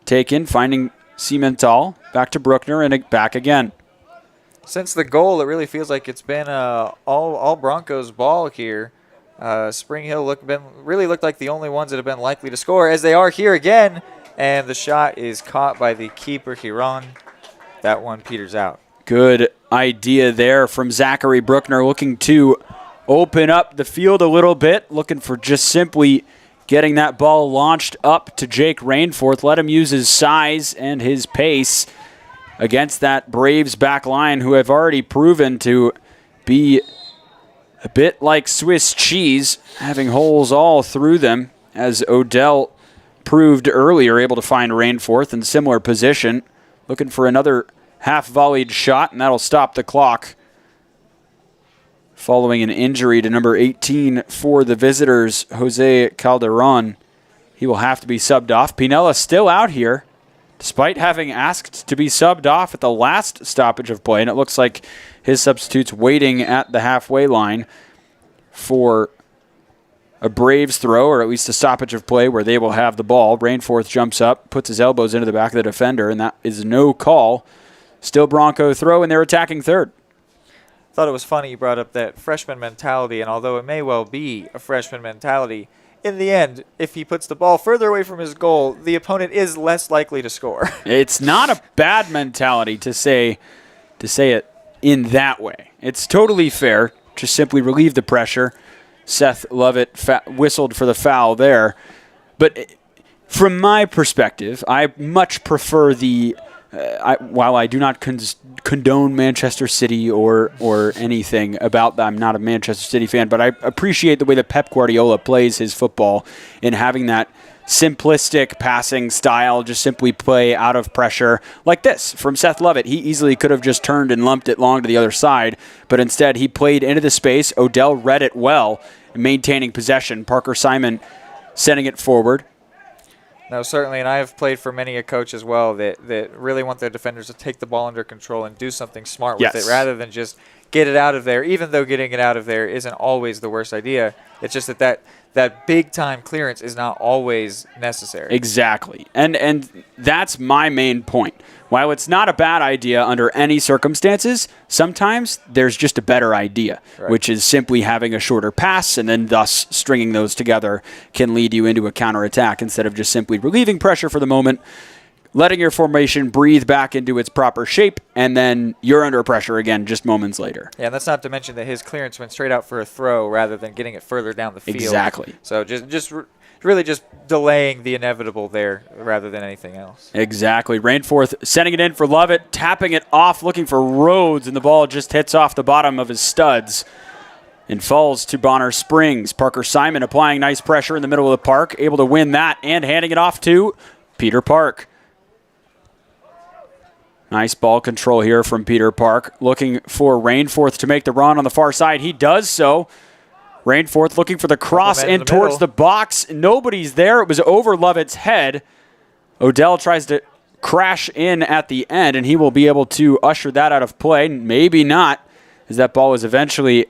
taken, finding Siementhal. Back to Bruckner and back again. Since the goal, it really feels like it's been all Broncos ball here. Spring Hill really looked like the only ones that have been likely to score, as they are here again. And the shot is caught by the keeper, Hiron. That one peters out. Good idea there from Zachary Bruckner, looking to open up the field a little bit, looking for just simply getting that ball launched up to Jake Rainforth. Let him use his size and his pace against that Braves back line, who have already proven to be a bit like Swiss cheese, having holes all through them, as Odell proved earlier, able to find Rainforth in similar position, looking for another half-volleyed shot, and that'll stop the clock. Following an injury to number 18 for the visitors, Jose Calderon, he will have to be subbed off. Pinella still out here, despite having asked to be subbed off at the last stoppage of play, and it looks like his substitute's waiting at the halfway line for a Braves throw, or at least a stoppage of play where they will have the ball. Rainforth jumps up, puts his elbows into the back of the defender, and that is no call. Still Bronco throw, and they're attacking third. Thought it was funny you brought up that freshman mentality, and although it may well be a freshman mentality, in the end, if he puts the ball further away from his goal, the opponent is less likely to score. It's not a bad mentality to say it in that way. It's totally fair. Just simply relieve the pressure. Seth Lovett whistled for the foul there. But from my perspective, I much prefer while I do not condone Manchester City or anything about that, I'm not a Manchester City fan, but I appreciate the way that Pep Guardiola plays his football in having that simplistic passing style, just simply play out of pressure like this from Seth Lovett. He easily could have just turned and lumped it long to the other side, but instead he played into the space. Odell read it well, maintaining possession. Parker Simon sending it forward. No, certainly, and I have played for many a coach as well that really want their defenders to take the ball under control and do something smart with it rather than just get it out of there, even though getting it out of there isn't always the worst idea. It's just that big-time clearance is not always necessary. Exactly, and that's my main point. While it's not a bad idea under any circumstances, sometimes there's just a better idea, which is simply having a shorter pass, and then thus stringing those together can lead you into a counterattack instead of just simply relieving pressure for the moment, letting your formation breathe back into its proper shape, and then you're under pressure again just moments later. Yeah, and that's not to mention that his clearance went straight out for a throw rather than getting it further down the field. Exactly. So just really just delaying the inevitable there rather than anything else. Exactly. Rainforth sending it in for Lovett, tapping it off, looking for Rhodes, and the ball just hits off the bottom of his studs and falls to Bonner Springs. Parker Simon applying nice pressure in the middle of the park, able to win that and handing it off to Peter Park. Nice ball control here from Peter Park, looking for Rainforth to make the run on the far side. He does so. Rainforth looking for the cross in towards the box. Nobody's there. It was over Lovett's head. Odell tries to crash in at the end, and he will be able to usher that out of play. Maybe not, as that ball was eventually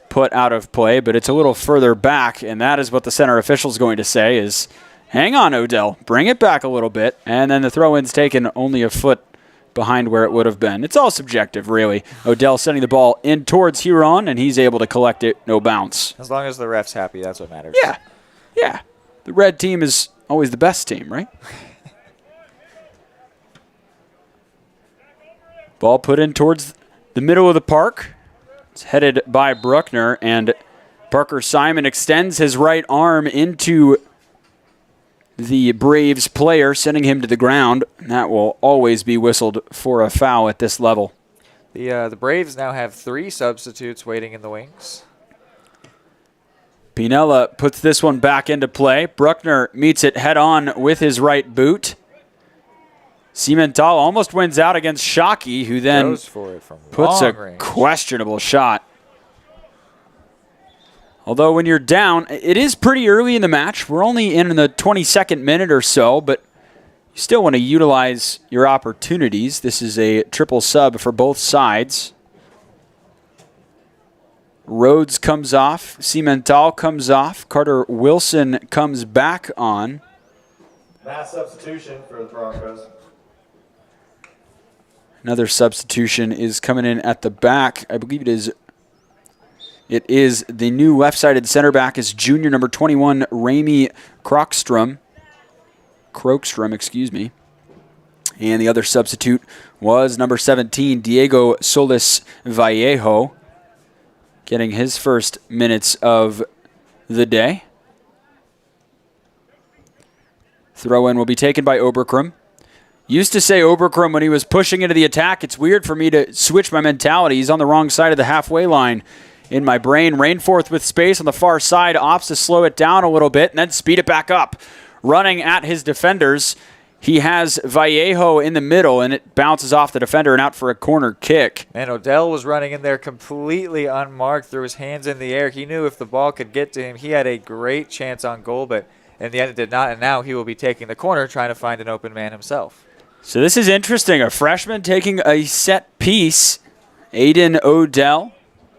put out of play, but it's a little further back, and that is what the center official is going to say is, hang on, Odell, bring it back a little bit, and then the throw-in's taken only a foot behind where it would have been. It's all subjective, really. Odell sending the ball in towards Huron, and he's able to collect it, no bounce. As long as the ref's happy, that's what matters. Yeah. The red team is always the best team, right? Ball put in towards the middle of the park. It's headed by Bruckner, and Parker Simon extends his right arm into the Braves player, sending him to the ground. And that will always be whistled for a foul at this level. The Braves now have 3 substitutes waiting in the wings. Pinella puts this one back into play. Bruckner meets it head-on with his right boot. Cimental almost wins out against Shockey, who then goes for it from puts a range. questionable shot. Although when you're down, it is pretty early in the match. We're only in the 22nd minute or so, but you still want to utilize your opportunities. This is a triple sub for both sides. Rhodes comes off. Cimental comes off. Carter Wilson comes back on. Mass substitution for the Broncos. Another substitution is coming in at the back. I believe it is the new left-sided center back is junior number 21, Rami Krokstrom, excuse me. And the other substitute was number 17, Diego Solis Vallejo, getting his first minutes of the day. Throw-in will be taken by Oberkrum. Used to say Oberkrum when he was pushing into the attack. It's weird for me to switch my mentality. He's on the wrong side of the halfway line in my brain. Rainforth with space on the far side opts to slow it down a little bit and then speed it back up. Running at his defenders, he has Vallejo in the middle, and it bounces off the defender and out for a corner kick. And Odell was running in there completely unmarked, threw his hands in the air. He knew if the ball could get to him, he had a great chance on goal, but in the end it did not, and now he will be taking the corner trying to find an open man himself. So this is interesting. A freshman taking a set piece. Aiden Odell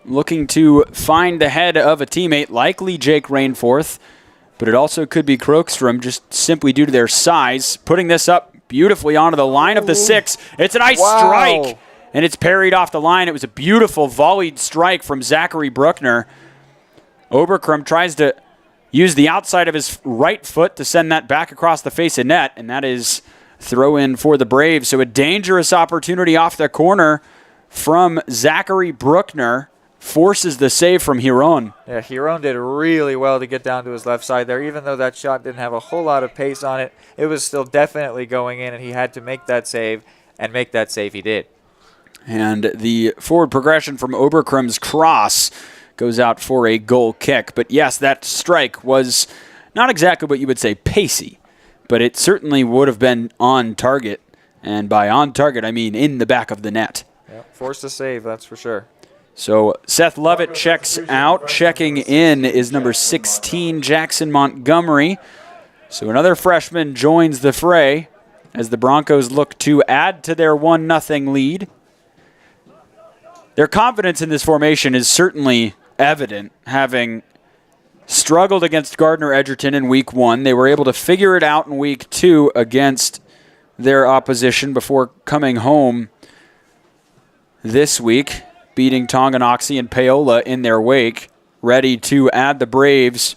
looking to find the head of a teammate, likely Jake Rainforth, but it also could be Krokstrom, just simply due to their size. Putting this up beautifully onto the line of the 6. It's a nice strike, and it's parried off the line. It was a beautiful volleyed strike from Zachary Bruckner. Oberkrum tries to use the outside of his right foot to send that back across the face of net, and that is throw in for the Braves. So a dangerous opportunity off the corner from Zachary Bruckner forces the save from Huron. Yeah, Huron did really well to get down to his left side there. Even though that shot didn't have a whole lot of pace on it, it was still definitely going in, and he had to make that save, and make that save he did. And the forward progression from Oberkrum's cross goes out for a goal kick. But yes, that strike was not exactly what you would say pacey, but it certainly would have been on target. And by on target, I mean in the back of the net. Yep, forced to save, that's for sure. So Seth Lovett checks out. Checking in is number 16, Jackson Montgomery. So another freshman joins the fray as the Broncos look to add to their 1-0 lead. Their confidence in this formation is certainly evident, having struggled against Gardner Edgerton in week 1. They were able to figure it out in week 2 against their opposition before coming home this week, beating Tonganoxie and Paola in their wake, ready to add the Braves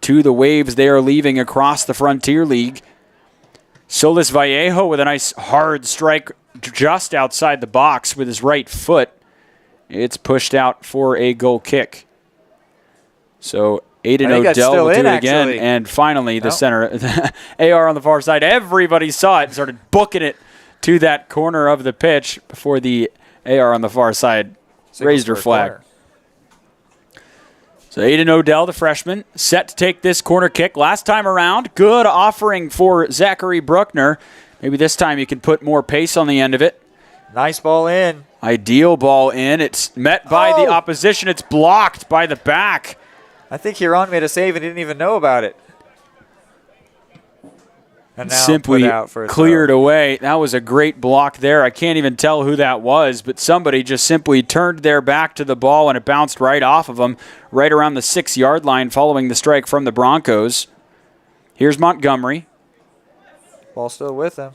to the waves they are leaving across the Frontier League. Solis Vallejo with a nice hard strike just outside the box with his right foot. It's pushed out for a goal kick. So Aiden Odell will do it again. And finally, the center, AR on the far side. Everybody saw it and started booking it to that corner of the pitch before the AR on the far side raised her flag. So Aiden Odell, the freshman, set to take this corner kick. Last time around, good offering for Zachary Bruckner. Maybe this time you can put more pace on the end of it. Nice ball in. Ideal ball in. It's met by the opposition. It's blocked by the back. I think Huron made a save and didn't even know about it. And now simply put out for a cleared throw. away. That was a great block there. I can't even tell who that was, but somebody just simply turned their back to the ball and it bounced right off of them, right around the 6-yard line following the strike from the Broncos. Here's Montgomery. Ball still with him.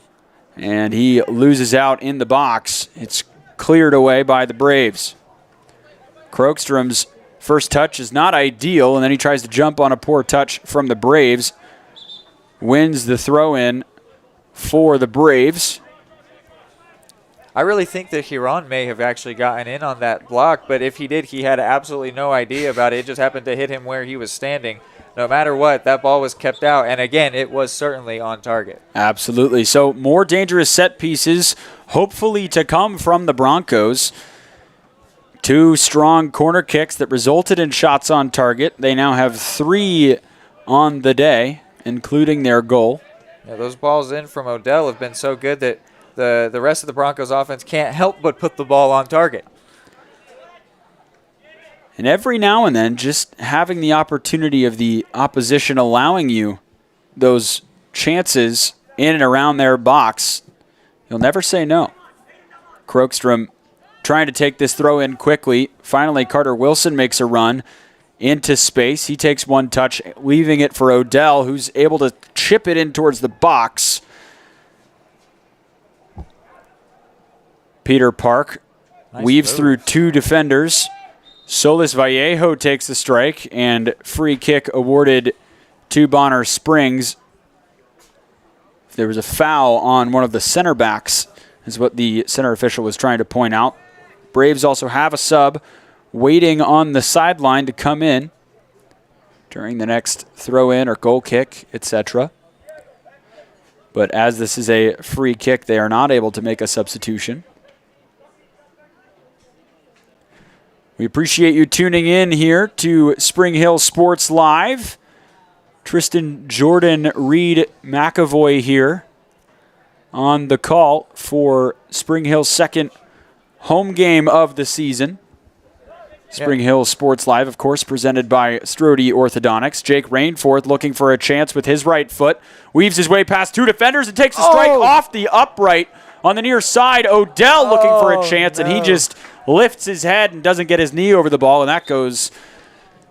And he loses out in the box. It's cleared away by the Braves. Krogstrom's first touch is not ideal, and then he tries to jump on a poor touch from the Braves. Wins the throw-in for the Braves. I really think that Huron may have actually gotten in on that block, but if he did, he had absolutely no idea about it. It just happened to hit him where he was standing. No matter what, that ball was kept out, and again, it was certainly on target. Absolutely. So more dangerous set pieces, hopefully to come from the Broncos. 2 strong corner kicks that resulted in shots on target. They now have 3 on the day, including their goal. Yeah, those balls in from Odell have been so good that the rest of the Broncos offense can't help but put the ball on target. And every now and then, just having the opportunity of the opposition allowing you those chances in and around their box, you'll never say no. Krogstrom trying to take this throw in quickly. Finally, Carter Wilson makes a run into space. He takes one touch, leaving it for Odell, who's able to chip it in towards the box. Peter Park weaves through 2 defenders. Solis Vallejo takes the strike, and free kick awarded to Bonner Springs. There was a foul on one of the center backs, is what the center official was trying to point out. Braves also have a sub waiting on the sideline to come in during the next throw-in or goal kick, etc. But as this is a free kick, they are not able to make a substitution. We appreciate you tuning in here to Spring Hill Sports Live. Tristan Jordan Reed McAvoy here on the call for Spring Hill's second home game of the season. Spring Hill Sports Live, of course, presented by Strode Orthodontics. Jake Rainforth looking for a chance with his right foot. Weaves his way past 2 defenders and takes the strike off the upright on the near side. Odell looking for a chance, and he just lifts his head and doesn't get his knee over the ball, and that goes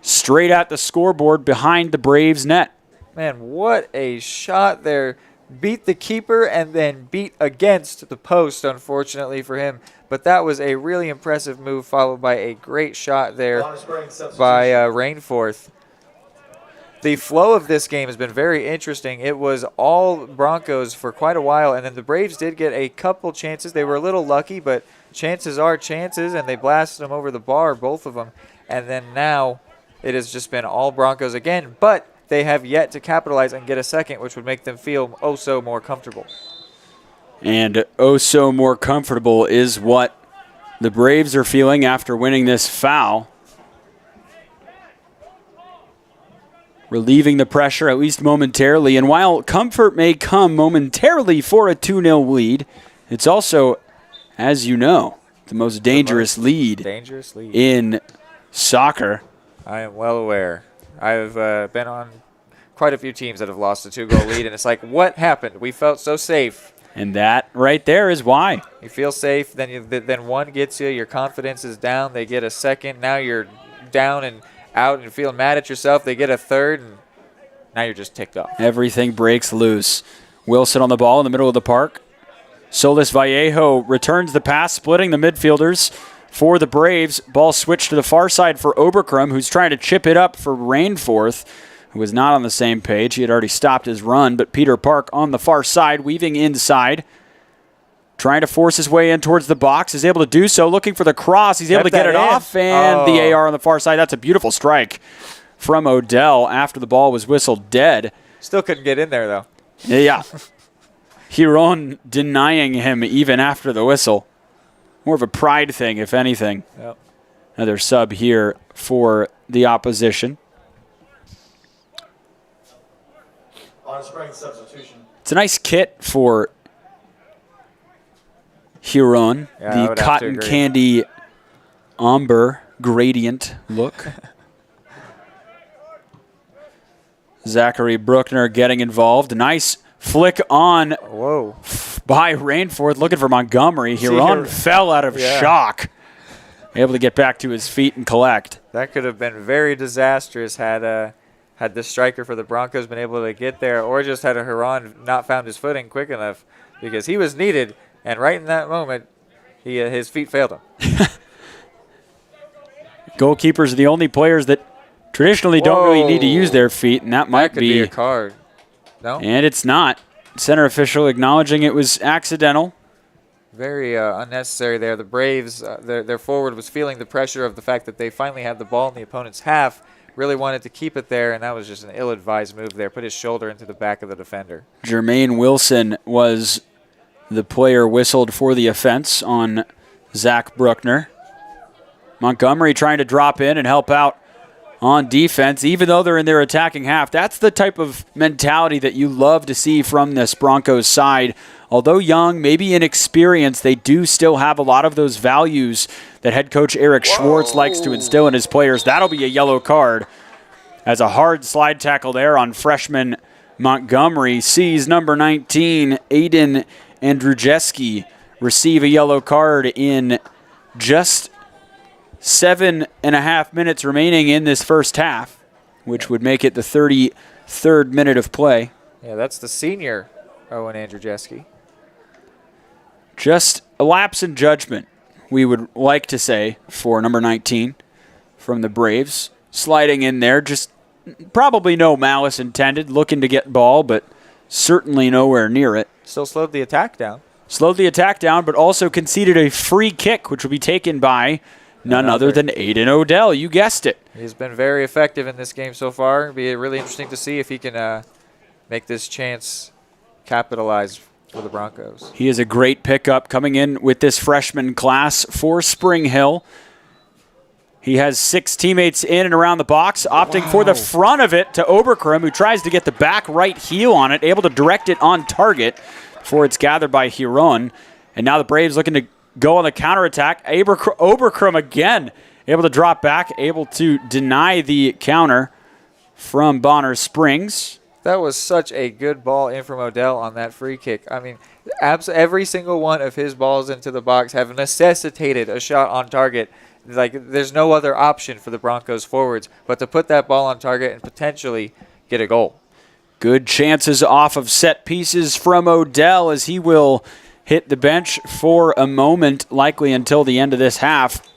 straight at the scoreboard behind the Braves' net. Man, what a shot there. Beat the keeper and then beat against the post, unfortunately for him. But that was a really impressive move, followed by a great shot there by Rainforth. The flow of this game has been very interesting. It was all Broncos for quite a while, and then the Braves did get a couple chances. They were a little lucky, but chances are chances, and they blasted them over the bar, both of them. And then now it has just been all Broncos again, but they have yet to capitalize and get a second, which would make them feel oh so more comfortable. And oh so more comfortable is what the Braves are feeling after winning this foul. Relieving the pressure, at least momentarily. And while comfort may come momentarily for a 2-0 lead, it's also, as you know, the most dangerous lead in soccer. I am well aware. I've been on quite a few teams that have lost a 2-goal lead, and it's like, what happened? We felt so safe. And that right there is why. You feel safe, then one gets you, your confidence is down, they get a second, now you're down and out and feeling mad at yourself, they get a third, and now you're just ticked off. Everything breaks loose. Wilson on the ball in the middle of the park. Solis Vallejo returns the pass, splitting the midfielders for the Braves. Ball switched to the far side for Oberkrum, who's trying to chip it up for Rainforth, who was not on the same page. He had already stopped his run, but Peter Park on the far side, weaving inside, trying to force his way in towards the box, is able to do so, looking for the cross. He's able to get it off, and the AR on the far side. That's a beautiful strike from Odell after the ball was whistled dead. Still couldn't get in there, though. Yeah. Huron denying him even after the whistle. More of a pride thing, if anything. Yep. Another sub here for the opposition. On spring substitution. It's a nice kit for Huron. Yeah, the cotton candy amber gradient look. Zachary Bruckner getting involved. Nice flick on by Rainforth, looking for Montgomery. Huron fell out of shock. Able to get back to his feet and collect. That could have been very disastrous had the striker for the Broncos been able to get there, or just had a Huron not found his footing quick enough, because he was needed, and right in that moment, his feet failed him. Goalkeepers are the only players that traditionally don't really need to use their feet, and that might could be a card. No? And it's not. Center official acknowledging it was accidental. Very unnecessary there. The Braves, their forward was feeling the pressure of the fact that they finally had the ball in the opponent's half, really wanted to keep it there, and that was just an ill-advised move there. Put his shoulder into the back of the defender. Jermaine Wilson was the player whistled for the offense on Zach Bruckner. Montgomery trying to drop in and help out on defense, even though they're in their attacking half. That's the type of mentality that you love to see from this Broncos side. Although young, maybe inexperienced, they do still have a lot of those values that head coach Eric Schwartz likes to instill in his players. That'll be a yellow card, as a hard slide tackle there on freshman Montgomery sees number 19, Aiden Andrzejewski, receive a yellow card in just 7.5 minutes remaining in this first half, which would make it the 33rd minute of play. Yeah, that's the senior Owen Andrzejewski. Just a lapse in judgment, we would like to say, for number 19 from the Braves. Sliding in there, just probably no malice intended, looking to get ball, but certainly nowhere near it. Still slowed the attack down. Slowed the attack down, but also conceded a free kick, which will be taken by none other than Aiden Odell. You guessed it. He's been very effective in this game so far. It'll be really interesting to see if he can make this chance capitalize for the Broncos. He is a great pickup coming in with this freshman class for Spring Hill. He has 6 teammates in and around the box, opting for the front of it to Oberkrum, who tries to get the back right heel on it, able to direct it on target before it's gathered by Huron. And now the Braves looking to go on the counterattack. Oberkrum again able to drop back, able to deny the counter from Bonner Springs. That was such a good ball in from Odell on that free kick. I mean, every single one of his balls into the box have necessitated a shot on target. Like, there's no other option for the Broncos forwards but to put that ball on target and potentially get a goal. Good chances off of set pieces from Odell, as he will hit the bench for a moment, likely until the end of this half.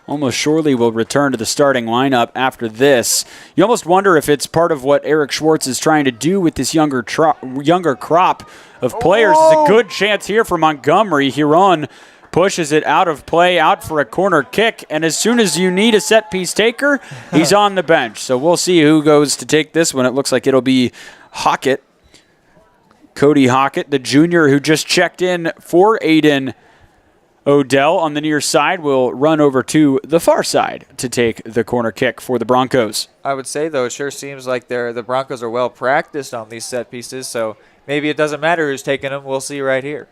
Almost surely will return to the starting lineup after this. You almost wonder if it's part of what Eric Schwartz is trying to do with this younger crop of players. It's a good chance here for Montgomery. Huron pushes it out of play, out for a corner kick, and as soon as you need a set-piece taker, he's on the bench. So we'll see who goes to take this one. It looks like it'll be Hockett. Cody Hockett, the junior who just checked in for Aiden Odell on the near side, will run over to the far side to take the corner kick for the Broncos. I would say, though, it sure seems like the Broncos are well practiced on these set pieces, so maybe it doesn't matter who's taking them. We'll see right here.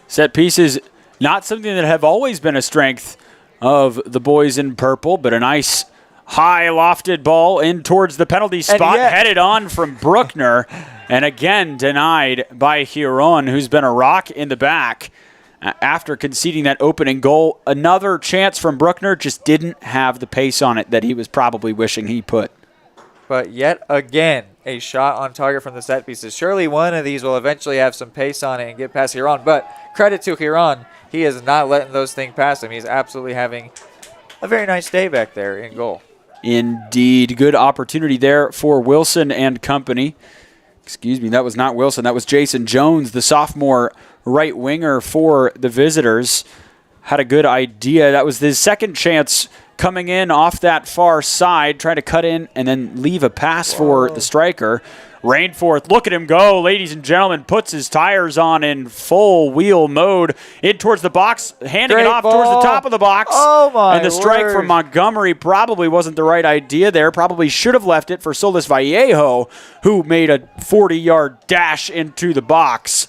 Set pieces, not something that have always been a strength of the boys in purple, but a nice high lofted ball in towards the penalty spot, headed on from Bruckner, and again denied by Huron, who's been a rock in the back after conceding that opening goal. Another chance from Bruckner, just didn't have the pace on it that he was probably wishing he put. But yet again, a shot on target from the set pieces. Surely one of these will eventually have some pace on it and get past Huron, but credit to Huron, he is not letting those things pass him. He's absolutely having a very nice day back there in goal. Indeed. Good opportunity there for Wilson and company. Excuse me, that was not Wilson. That was Jason Jones, the sophomore right winger for the visitors. Had a good idea. That was his second chance coming in off that far side, trying to cut in and then leave a pass for the striker. Rainforth, look at him go, ladies and gentlemen, puts his tires on in full wheel mode in towards the box, handing it off towards the top of the box. Oh my And the strike word. from Montgomery probably wasn't the right idea there. Probably should have left it for Solis Vallejo, who made a 40-yard dash into the box.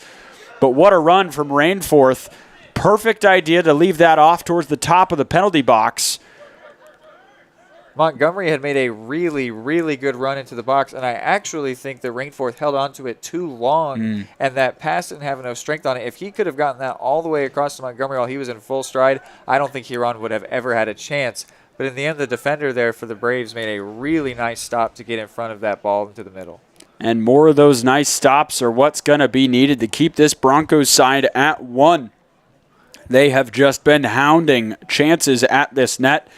But what a run from Rainforth. Perfect idea to leave that off towards the top of the penalty box. Montgomery had made a really, really good run into the box, and I actually think that Rainforth held on to it too long, and that pass didn't have enough strength on it. If he could have gotten that all the way across to Montgomery while he was in full stride, I don't think Huron would have ever had a chance. But in the end, the defender there for the Braves made a really nice stop to get in front of that ball into the middle. And more of those nice stops are what's going to be needed to keep this Broncos side at 1. They have just been hounding chances at this net.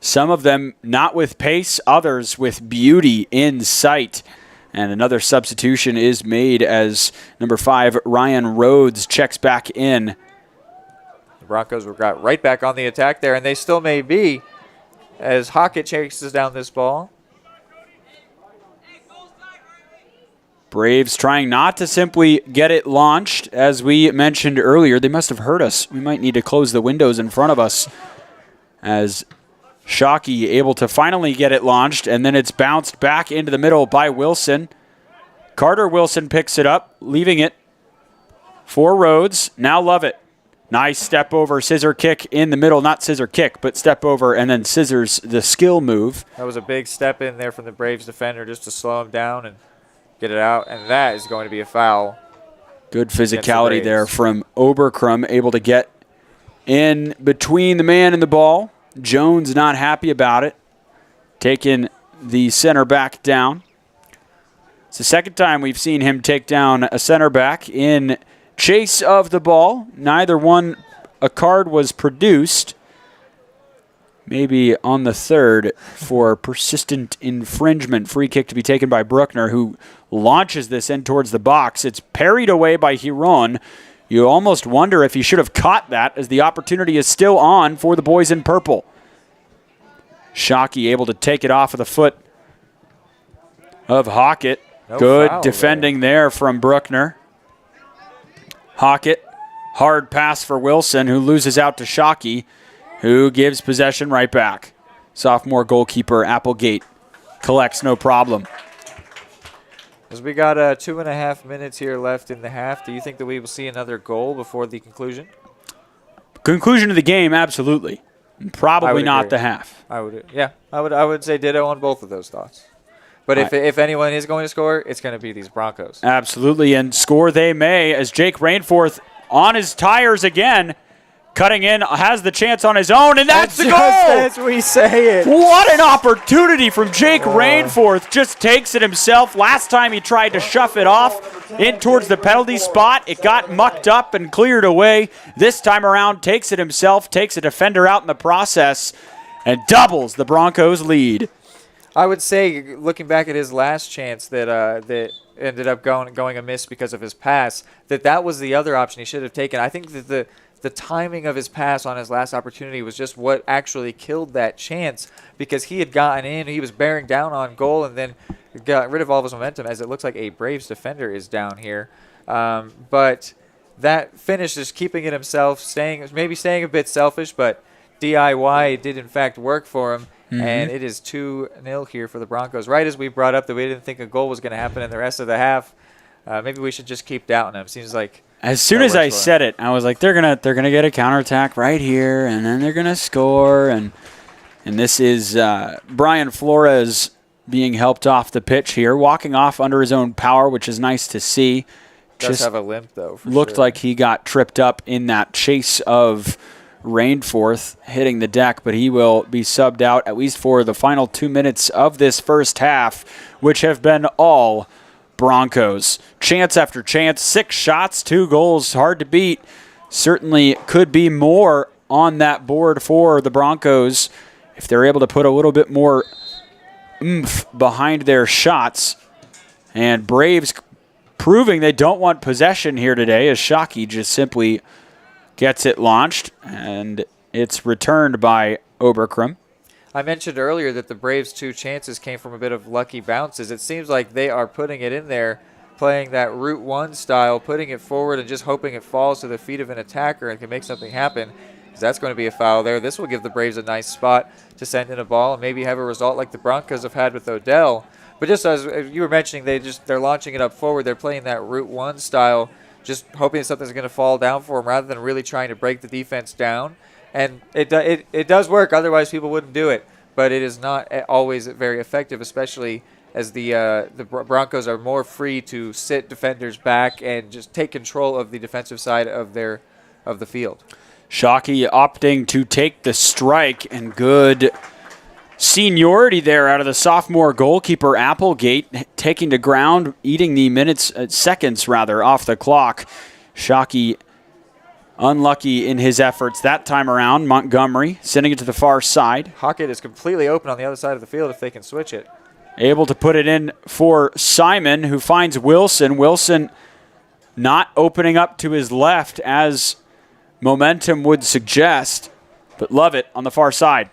Some of them not with pace, others with beauty in sight. And another substitution is made as number 5, Ryan Rhodes, checks back in. The Broncos got right back on the attack there, and they still may be as Hockett chases down this ball. Braves trying not to simply get it launched. As we mentioned earlier, they must have heard us. We might need to close the windows in front of us as Shockey able to finally get it launched, and then it's bounced back into the middle by Wilson. Carter Wilson picks it up, leaving it for Rhodes. Now Lovett. Nice step over, scissor kick in the middle. Not scissor kick, but step over and then scissors the skill move. That was a big step in there from the Braves defender just to slow him down and get it out, and that is going to be a foul. Good physicality there from Oberkrum, able to get in between the man and the ball. Jones not happy about it, taking the center back down. It's the second time we've seen him take down a center back in chase of the ball. Neither one, a card was produced. Maybe on the third for persistent infringement. Free kick to be taken by Bruckner, who launches this in towards the box. It's parried away by Huron. You almost wonder if he should have caught that, as the opportunity is still on for the boys in purple. Shockey able to take it off of the foot of Hockett. Good defending there from Bruckner. Hockett, hard pass for Wilson, who loses out to Shockey, who gives possession right back. Sophomore goalkeeper Applegate collects no problem. As we got 2.5 minutes here left in the half, do you think that we will see another goal before the conclusion? Conclusion of the game, absolutely. Probably not the half. I would say ditto on both of those thoughts. But if anyone is going to score, it's going to be these Broncos. Absolutely, and score they may, as Jake Rainforth on his tires again, cutting in, has the chance on his own, and that's the goal! As we say it. What an opportunity from Jake Rainforth. Just takes it himself. Last time he tried to shove it off in towards the penalty spot. It got mucked up and cleared away. This time around, takes it himself, takes a defender out in the process, and doubles the Broncos' lead. I would say, looking back at his last chance that ended up going amiss because of his pass, that was the other option he should have taken. I think that the timing of his pass on his last opportunity was just what actually killed that chance, because he had gotten in, he was bearing down on goal, and then got rid of all of his momentum, as it looks like a Braves defender is down here. But that finish is keeping it himself, maybe staying a bit selfish, but DIY did in fact work for him. And it is 2-0 here for the Broncos. Right as we brought up that we didn't think a goal was going to happen in the rest of the half, maybe we should just keep doubting him. Seems like as soon as I said it, I was like, they're gonna get a counterattack right here, and then they're gonna score. And this is Brian Flores being helped off the pitch here, walking off under his own power, which is nice to see. Does have a limp though. Looked like he got tripped up in that chase of Rainforth hitting the deck, but he will be subbed out at least for the final 2 minutes of this first half, which have been all Broncos. Chance after chance, 6 shots, 2 goals, hard to beat. Certainly could be more on that board for the Broncos if they're able to put a little bit more oomph behind their shots. And Braves proving they don't want possession here today, as Shockey just simply gets it launched, and it's returned by Oberkrum. I mentioned earlier that the Braves' 2 chances came from a bit of lucky bounces. It seems like they are putting it in there, playing that Route 1 style, putting it forward and just hoping it falls to the feet of an attacker and can make something happen. Because that's going to be a foul there. This will give the Braves a nice spot to send in a ball and maybe have a result like the Broncos have had with Odell. But just as you were mentioning, they're launching it up forward. They're playing that Route 1 style, just hoping something's going to fall down for them rather than really trying to break the defense down. And it does work. Otherwise, people wouldn't do it. But it is not always very effective, especially as the Broncos are more free to sit defenders back and just take control of the defensive side of the field. Shockey opting to take the strike, and good seniority there out of the sophomore goalkeeper Applegate, taking to ground, eating the seconds off the clock. Shockey unlucky in his efforts that time around. Montgomery sending it to the far side. Hockett is completely open on the other side of the field if they can switch it. Able to put it in for Simon, who finds Wilson. Wilson not opening up to his left as momentum would suggest, but Lovett on the far side.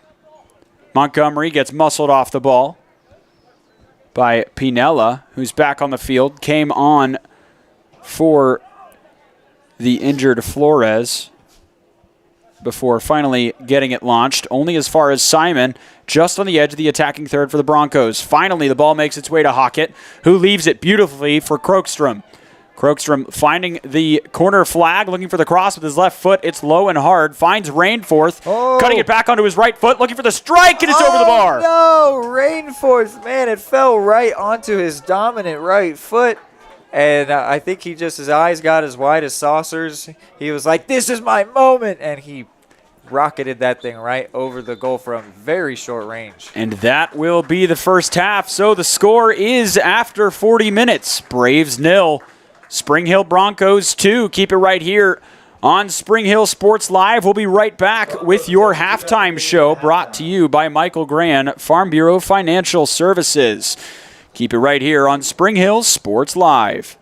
Montgomery gets muscled off the ball by Pinella, who's back on the field. Came on for the injured Flores before finally getting it launched. Only as far as Simon, just on the edge of the attacking third for the Broncos. Finally, the ball makes its way to Hockett, who leaves it beautifully for Krogstrom. Krogstrom finding the corner flag, looking for the cross with his left foot. It's low and hard. Finds Rainforth, cutting it back onto his right foot, looking for the strike, and it's over the bar. No, Rainforth, man, it fell right onto his dominant right foot. And I think his eyes got as wide as saucers. He was like, this is my moment. And he rocketed that thing right over the goal from very short range. And that will be the first half. So the score is after 40 minutes. Braves 0. Spring Hill Broncos 2. Keep it right here on Spring Hill Sports Live. We'll be right back with your halftime show brought to you by Michael Gran, Farm Bureau Financial Services. Keep it right here on Spring Hill Sports Live.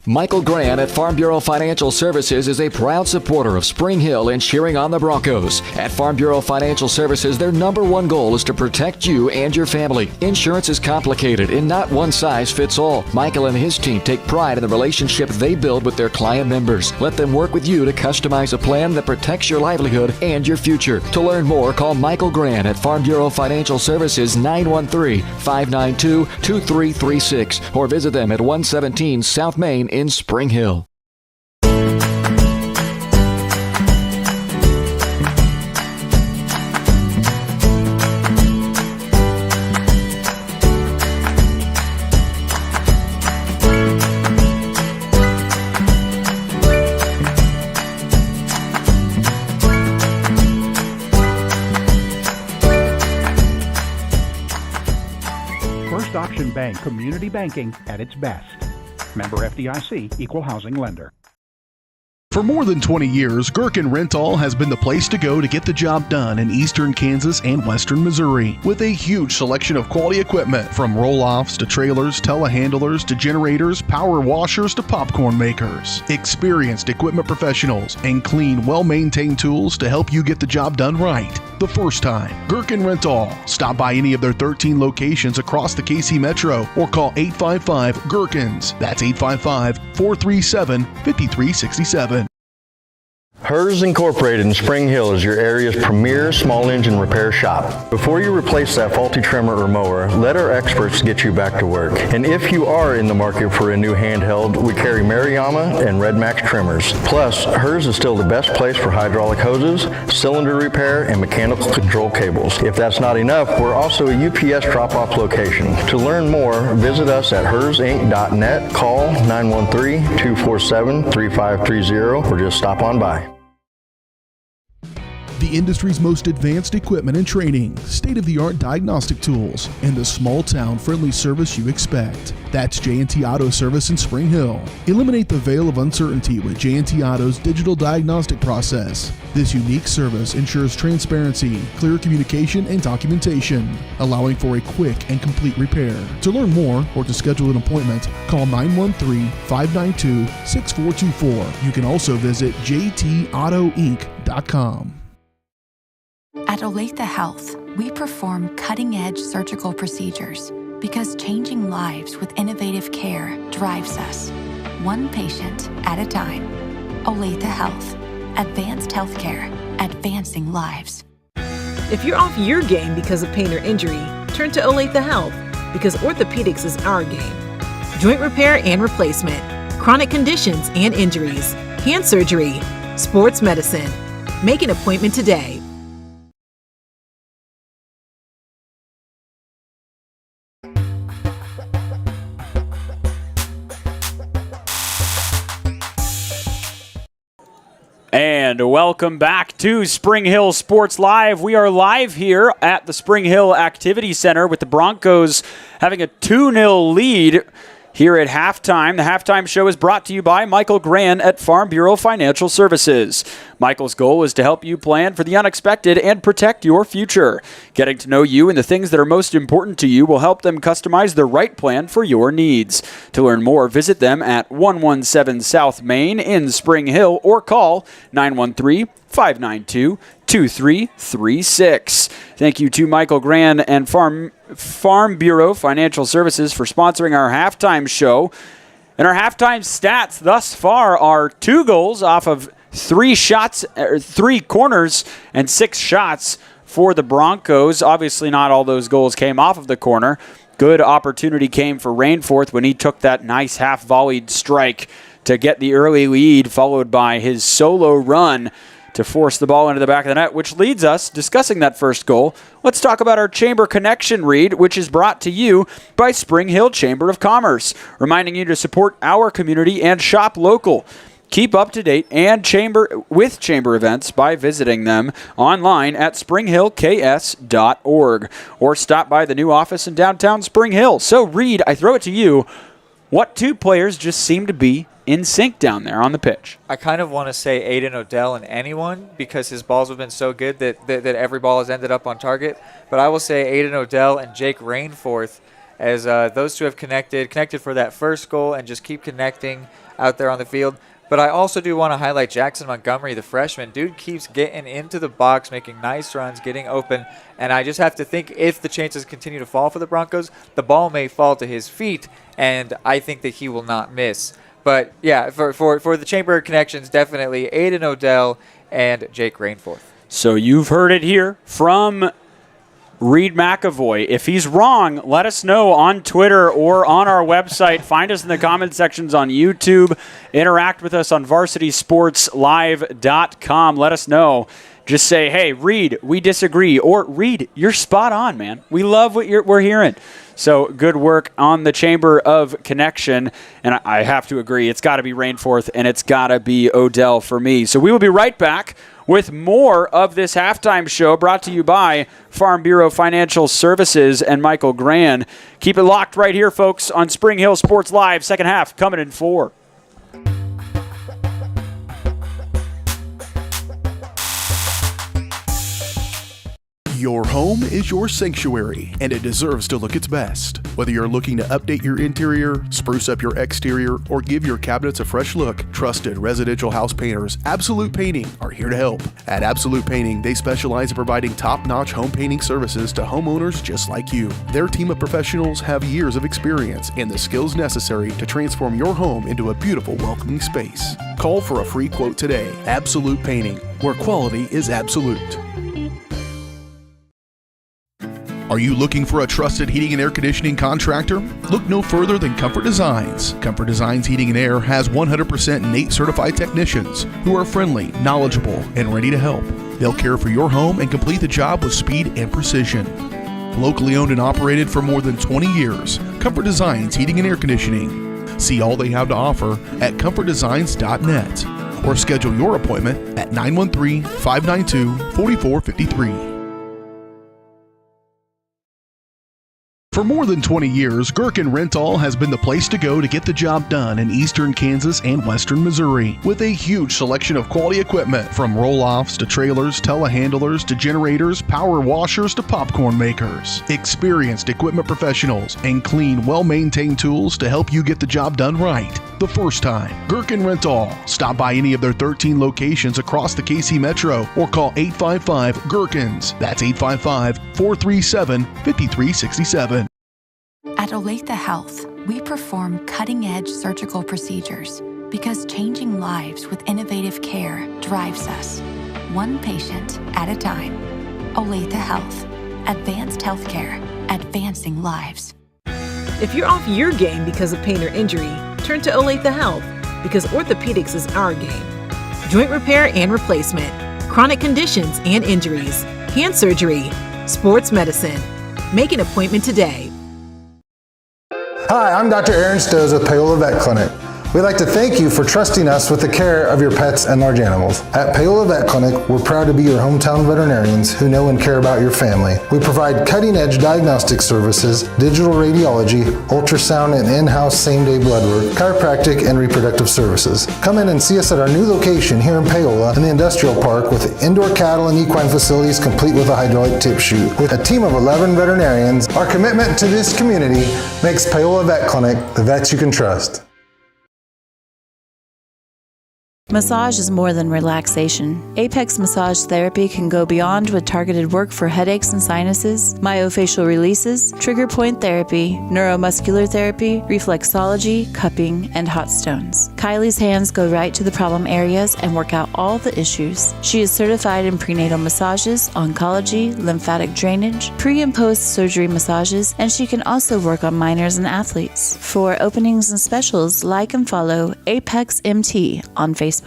Michael Gran at Farm Bureau Financial Services is a proud supporter of Spring Hill and cheering on the Broncos. At Farm Bureau Financial Services, their number one goal is to protect you and your family. Insurance is complicated and not one size fits all. Michael and his team take pride in the relationship they build with their client members. Let them work with you to customize a plan that protects your livelihood and your future. To learn more, call Michael Gran at Farm Bureau Financial Services 913-592-2336 or visit them at 117 South Main in Spring Hill. First Option Bank, community banking at its best. Member FDIC, Equal Housing Lender. For more than 20 years, Gherkin Rental has been the place to go to get the job done in eastern Kansas and western Missouri. With a huge selection of quality equipment, from roll-offs to trailers, telehandlers to generators, power washers to popcorn makers. Experienced equipment professionals and clean, well-maintained tools to help you get the job done right the first time. Gherkin Rental. Stop by any of their 13 locations across the KC Metro or call 855-GHERKINS. That's 855-437-5367. Hers Incorporated in Spring Hill is your area's premier small engine repair shop. Before you replace that faulty trimmer or mower, let our experts get you back to work. And if you are in the market for a new handheld, we carry Maruyama and Red Max trimmers. Plus, Hers is still the best place for hydraulic hoses, cylinder repair, and mechanical control cables. If that's not enough, we're also a UPS drop-off location. To learn more, visit us at hersinc.net, call 913-247-3530, or just stop on by. The industry's most advanced equipment and training, state-of-the-art diagnostic tools, and the small-town friendly service you expect. That's J&T Auto Service in Spring Hill. Eliminate the veil of uncertainty with J&T Auto's digital diagnostic process. This unique service ensures transparency, clear communication, and documentation, allowing for a quick and complete repair. To learn more or to schedule an appointment, call 913-592-6424. You can also visit jtautoinc.com. At Olathe Health, we perform cutting-edge surgical procedures because changing lives with innovative care drives us, one patient at a time. Olathe Health. Advanced healthcare. Advancing lives. If you're off your game because of pain or injury, turn to Olathe Health because orthopedics is our game. Joint repair and replacement, chronic conditions and injuries, hand surgery, sports medicine. Make an appointment today. And welcome back to Spring Hill Sports Live. We are live here at the Spring Hill Activity Center with the Broncos having a 2-0 lead here at halftime. The halftime show is brought to you by Michael Gran at Farm Bureau Financial Services. Michael's goal is to help you plan for the unexpected and protect your future. Getting to know you and the things that are most important to you will help them customize the right plan for your needs. To learn more, visit them at 117 South Main in Spring Hill or call 913-592-2336. Thank you to Michael Gran and Farm Bureau Financial Services for sponsoring our halftime show. And our halftime stats thus far are 2 goals off of 3 corners and 6 shots for the Broncos. Obviously, not all those goals came off of the corner. Good opportunity came for Rainforth when he took that nice half-volleyed strike to get the early lead, followed by his solo run to force the ball into the back of the net, which leads us, discussing that first goal, let's talk about our Chamber Connection read, which is brought to you by Spring Hill Chamber of Commerce, reminding you to support our community and shop local. Keep up to date and chamber events by visiting them online at springhillks.org or stop by the new office in downtown Spring Hill. So, Reed, I throw it to you. What 2 players just seem to be in sync down there on the pitch? I kind of want to say Aiden Odell and anyone because his balls have been so good that every ball has ended up on target. But I will say Aiden Odell and Jake Rainforth, as those 2 have connected for that first goal and just keep connecting out there on the field. But I also do want to highlight Jackson Montgomery, the freshman. Dude keeps getting into the box, making nice runs, getting open. And I just have to think if the chances continue to fall for the Broncos, the ball may fall to his feet, and I think that he will not miss. But, yeah, for the Chamber connections, definitely Aiden Odell and Jake Rainforth. So you've heard it here from Reed McAvoy. If he's wrong, let us know on Twitter or on our website. Find us in the comment sections on YouTube. Interact with us on varsitysportslive.com. Let us know. Just say, hey, Reed, we disagree. Or, Reed, you're spot on, man. We love what we're hearing. So good work on the Chamber of Connection. And I have to agree, it's got to be Rainforth and it's got to be Odell for me. So we will be right back with more of this halftime show brought to you by Farm Bureau Financial Services and Michael Gran. Keep it locked right here, folks, on Spring Hill Sports Live. Second half coming in 4. Your home is your sanctuary, and it deserves to look its best. Whether you're looking to update your interior, spruce up your exterior, or give your cabinets a fresh look, trusted residential house painters Absolute Painting are here to help. At Absolute Painting, they specialize in providing top-notch home painting services to homeowners just like you. Their team of professionals have years of experience and the skills necessary to transform your home into a beautiful, welcoming space. Call for a free quote today. Absolute Painting, where quality is absolute. Are you looking for a trusted heating and air conditioning contractor? Look no further than Comfort Designs. Comfort Designs Heating and Air has 100% NATE certified technicians who are friendly, knowledgeable, and ready to help. They'll care for your home and complete the job with speed and precision. Locally owned and operated for more than 20 years, Comfort Designs Heating and Air Conditioning. See all they have to offer at comfortdesigns.net or schedule your appointment at 913-592-4453. For more than 20 years, Gherkin Rental has been the place to go to get the job done in eastern Kansas and western Missouri. With a huge selection of quality equipment, from roll-offs to trailers, telehandlers to generators, power washers to popcorn makers. Experienced equipment professionals and clean, well-maintained tools to help you get the job done right the first time. Gherkin Rental. Stop by any of their 13 locations across the KC Metro or call 855-GHERKINS. That's 855-437-5367. At Olathe Health, we perform cutting-edge surgical procedures because changing lives with innovative care drives us, one patient at a time. Olathe Health. Advanced healthcare. Advancing lives. If you're off your game because of pain or injury, turn to Olathe Health because orthopedics is our game. Joint repair and replacement, chronic conditions and injuries, hand surgery, sports medicine. Make an appointment today. Hi, I'm Dr. Aaron Stoes with Paola Vet Clinic. We'd like to thank you for trusting us with the care of your pets and large animals. At Paola Vet Clinic, we're proud to be your hometown veterinarians who know and care about your family. We provide cutting-edge diagnostic services, digital radiology, ultrasound, and in-house same-day blood work, chiropractic, and reproductive services. Come in and see us at our new location here in Paola in the Industrial Park with indoor cattle and equine facilities complete with a hydraulic tip chute. With a team of 11 veterinarians, our commitment to this community makes Paola Vet Clinic the vets you can trust. Massage is more than relaxation. Apex Massage Therapy can go beyond with targeted work for headaches and sinuses, myofascial releases, trigger point therapy, neuromuscular therapy, reflexology, cupping, and hot stones. Kylie's hands go right to the problem areas and work out all the issues. She is certified in prenatal massages, oncology, lymphatic drainage, pre- and post-surgery massages, and she can also work on minors and athletes. For openings and specials, like and follow Apex MT on Facebook.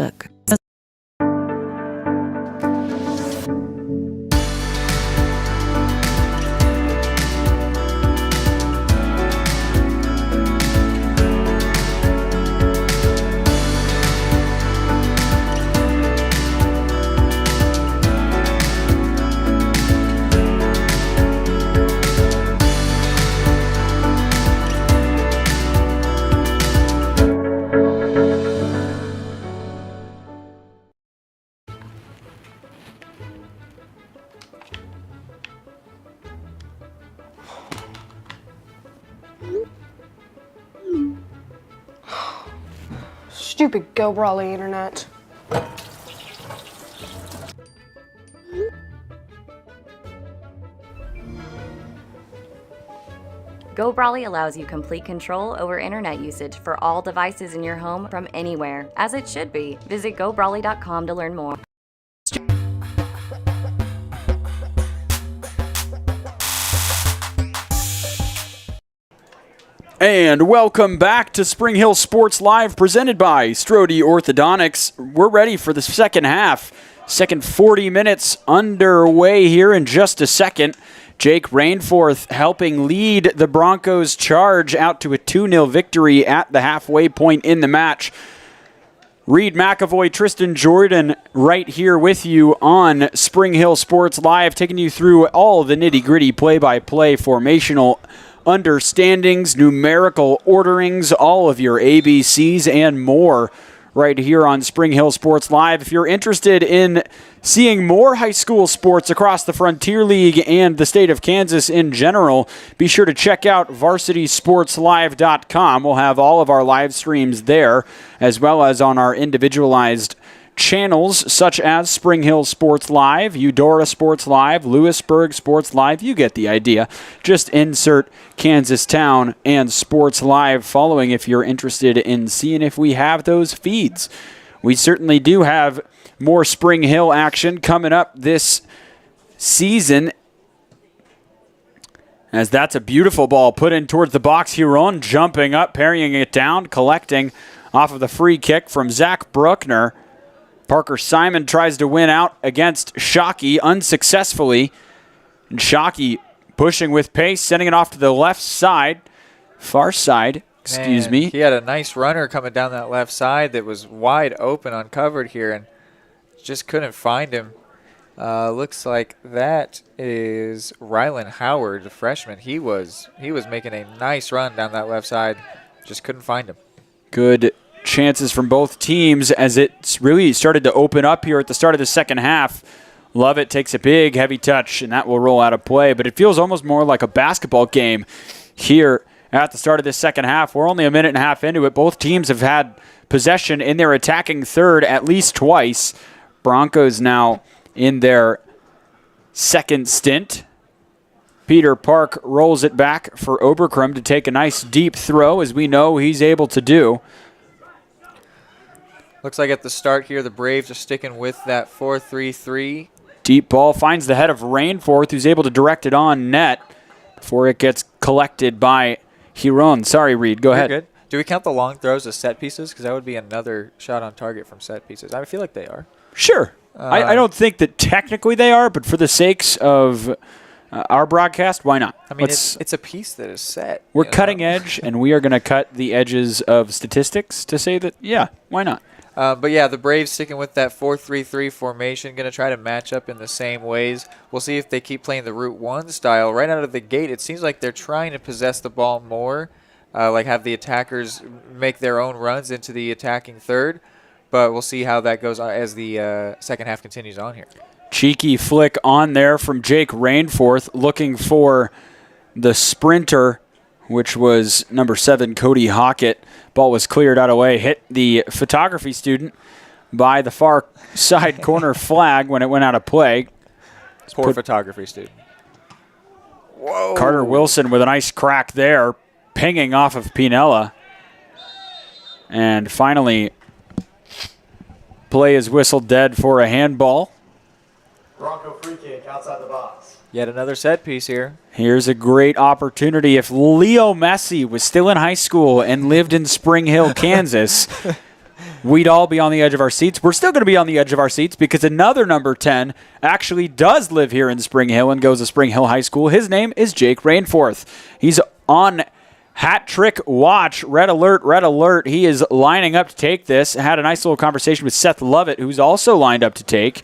Stupid Go Brawly internet. Go Brawly allows you complete control over internet usage for all devices in your home from anywhere, as it should be. Visit GoBrawly.com to learn more. And welcome back to Spring Hill Sports Live, presented by Strode Orthodontics. We're ready for the second half. Second 40 minutes underway here in just a second. Jake Rainforth helping lead the Broncos charge out to a 2-0 victory at the halfway point in the match. Reed McAvoy, Tristan Jordan right here with you on Spring Hill Sports Live, taking you through all the nitty-gritty play-by-play formational understandings, numerical orderings, all of your ABCs and more right here on Spring Hill Sports Live. If you're interested in seeing more high school sports across the Frontier League and the state of Kansas in general, be sure to check out varsitysportslive.com. We'll have all of our live streams there, as well as on our individualized channels such as Spring Hill Sports Live, Eudora Sports Live, Lewisburg Sports Live. You get the idea. Just insert Kansas Town and Sports Live following if you're interested in seeing if we have those feeds. We certainly do have more Spring Hill action coming up this season, as that's a beautiful ball put in towards the box. Huron jumping up, parrying it down, collecting off of the free kick from Zach Bruckner. Parker Simon tries to win out against Shockey unsuccessfully. And Shockey pushing with pace, sending it off to the left side, far side. excuse me. He had a nice runner coming down that left side that was wide open, uncovered here, and just couldn't find him. Looks like that is Rylan Howard, the freshman. He was making a nice run down that left side, just couldn't find him. Good chances from both teams as it's really started to open up here at the start of the second half. Lovett takes a big, heavy touch, and that will roll out of play. But it feels almost more like a basketball game here at the start of this second half. We're only a minute and a half into it. Both teams have had possession in their attacking third at least twice. Broncos now in their second stint. Peter Park rolls it back for Oberkrum to take a nice deep throw, as we know he's able to do. Looks like at the start here, the Braves are sticking with that 4-3-3. Deep ball finds the head of Rainforth, who's able to direct it on net before it gets collected by Hiron. Sorry, Reed. Go ahead. Good. Do we count the long throws as set pieces? Because that would be another shot on target from set pieces. I feel like they are. Sure. I don't think that technically they are, but for the sakes of our broadcast, why not? I mean, it's a piece that is set. We're cutting edge, and we are going to cut the edges of statistics to say that, yeah, why not? But yeah, the Braves sticking with that 4-3-3 formation, going to try to match up in the same ways. We'll see if they keep playing the Route 1 style. Right out of the gate, it seems like they're trying to possess the ball more, like have the attackers make their own runs into the attacking third. But we'll see how that goes as the second half continues on here. Cheeky flick on there from Jake Rainforth, looking for the sprinter, which was number 7, Cody Hockett. Ball was cleared out of the way, hit the photography student by the far side corner flag when it went out of play. Poor photography student. Whoa. Carter Wilson with a nice crack there, pinging off of Pinella. And finally, play is whistled dead for a handball. Bronco free kick outside the box. Yet another set piece here. Here's a great opportunity. If Leo Messi was still in high school and lived in Spring Hill, Kansas, we'd all be on the edge of our seats. We're still going to be on the edge of our seats because another number 10 actually does live here in Spring Hill and goes to Spring Hill High School. His name is Jake Rainforth. He's on hat trick watch. Red alert, red alert. He is lining up to take this. Had a nice little conversation with Seth Lovett, who's also lined up to take.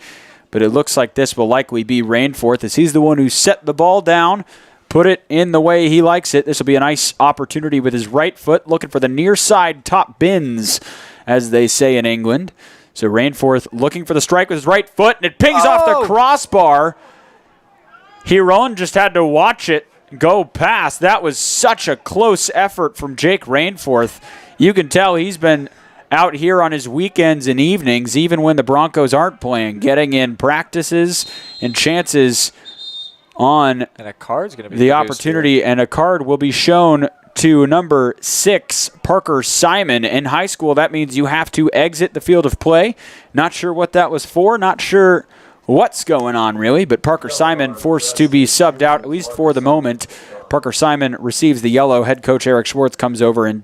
But it looks like this will likely be Rainforth, as he's the one who set the ball down, put it in the way he likes it. This will be a nice opportunity with his right foot, looking for the near side top bins, as they say in England. So Rainforth looking for the strike with his right foot, and it pings off the crossbar. Hiron just had to watch it go past. That was such a close effort from Jake Rainforth. You can tell he's been out here on his weekends and evenings, even when the Broncos aren't playing, getting in practices and chances on and a card's gonna be the opportunity. Here. And a card will be shown to number 6, Parker Simon. In high school, that means you have to exit the field of play. Not sure what that was for, not sure what's going on really, but Parker Simon forced to be subbed out, at least for the moment. Parker Simon receives the yellow. Head coach Eric Schwartz comes over and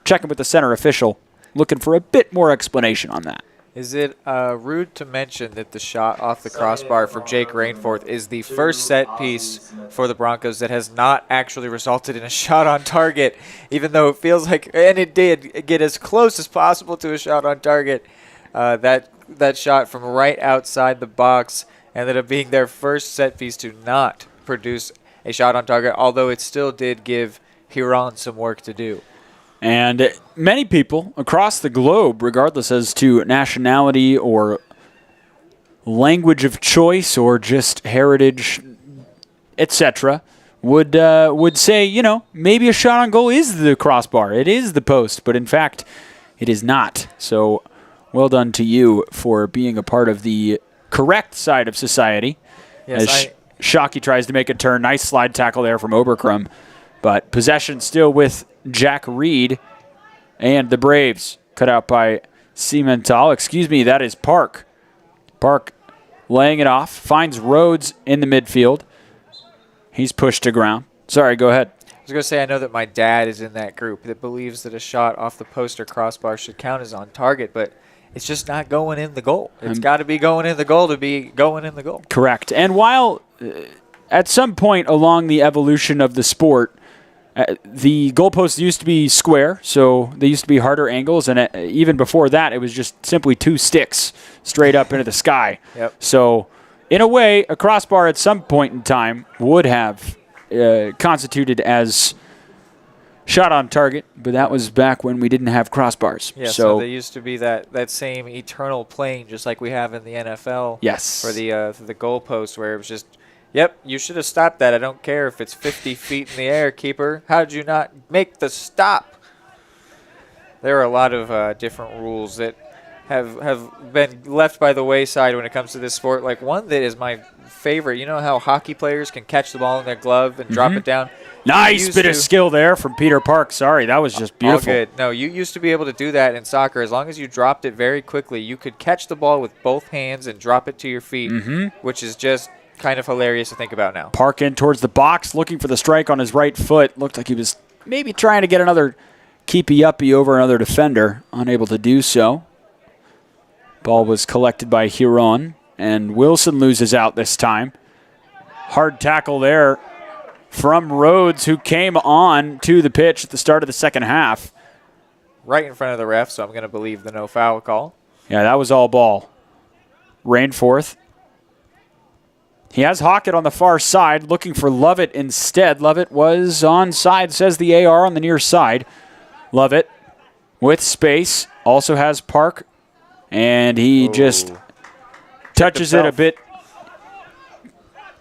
checking with the center official, looking for a bit more explanation on that. Is it rude to mention that the shot off the crossbar for Jake Rainforth is the first set piece for the Broncos that has not actually resulted in a shot on target, even though it feels like, and it did get as close as possible to a shot on target. That shot from right outside the box ended up being their first set piece to not produce a shot on target, although it still did give Hiron some work to do. And many people across the globe, regardless as to nationality or language of choice or just heritage, etc., would say, you know, maybe a shot on goal is the crossbar. It is the post, but in fact, it is not. So well done to you for being a part of the correct side of society. Yes, as Shockey tries to make a turn. Nice slide tackle there from Oberkrum. But possession still with Jack Reed and the Braves. Cut out by Cimental. Excuse me, that is Park. Park laying it off. Finds Rhodes in the midfield. He's pushed to ground. Sorry, go ahead. I was going to say, I know that my dad is in that group that believes that a shot off the post or crossbar should count as on target, but it's just not going in the goal. It's got to be going in the goal to be going in the goal. Correct. And while at some point along the evolution of the sport, The goalposts used to be square, so they used to be harder angles, and even before that, it was just simply 2 sticks straight up into the sky. Yep. So, in a way, a crossbar at some point in time would have constituted as shot on target, but that was back when we didn't have crossbars. Yeah, so there used to be that same eternal plane, just like we have in the NFL. Yes. For the goalpost, where it was just, yep, you should have stopped that. I don't care if it's 50 feet in the air, keeper. How did you not make the stop? There are a lot of different rules that have been left by the wayside when it comes to this sport. Like one that is my favorite. You know how hockey players can catch the ball in their glove and drop it down? Nice bit of skill there from Peter Park. Sorry, that was just beautiful. All good. No, you used to be able to do that in soccer. As long as you dropped it very quickly, you could catch the ball with both hands and drop it to your feet, which is just kind of hilarious to think about now. Park in towards the box, looking for the strike on his right foot. Looked like he was maybe trying to get another keepy-uppy over another defender. Unable to do so. Ball was collected by Huron, and Wilson loses out this time. Hard tackle there from Rhodes, who came on to the pitch at the start of the second half. Right in front of the ref, so I'm going to believe the no foul call. Yeah, that was all ball. Rainforth. He has Hockett on the far side, looking for Lovett instead. Lovett was onside, says the AR on the near side. Lovett with space, also has Park, and he just touches it a bit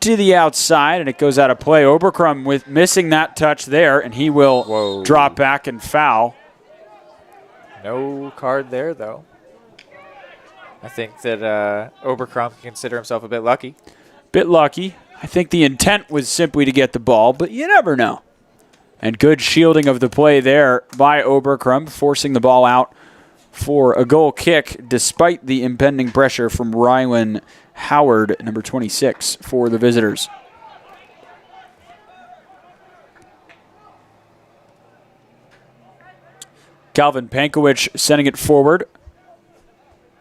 to the outside, and it goes out of play. Oberkrum with missing that touch there, and he will drop back and foul. No card there, though. I think that Oberkrum can consider himself a bit lucky. Bit lucky. I think the intent was simply to get the ball, but you never know. And good shielding of the play there by Oberkrum, forcing the ball out for a goal kick, despite the impending pressure from Rylan Howard, number 26, for the visitors. Calvin Pankowicz sending it forward.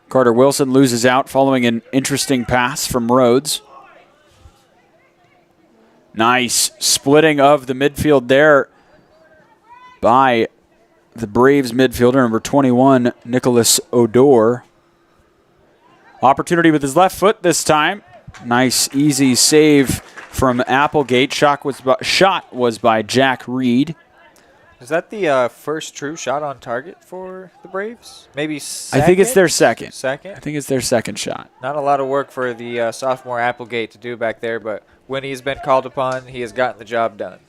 Carter Wilson loses out following an interesting pass from Rhodes. Nice splitting of the midfield there by the Braves midfielder, number 21, Nicholas Odor. Opportunity with his left foot this time. Nice, easy save from Applegate. Shot was by Jack Reed. Is that the first true shot on target for the Braves? Maybe second? I think it's their second. Second? I think it's their second shot. Not a lot of work for the sophomore Applegate to do back there, but when he's been called upon, he has gotten the job done.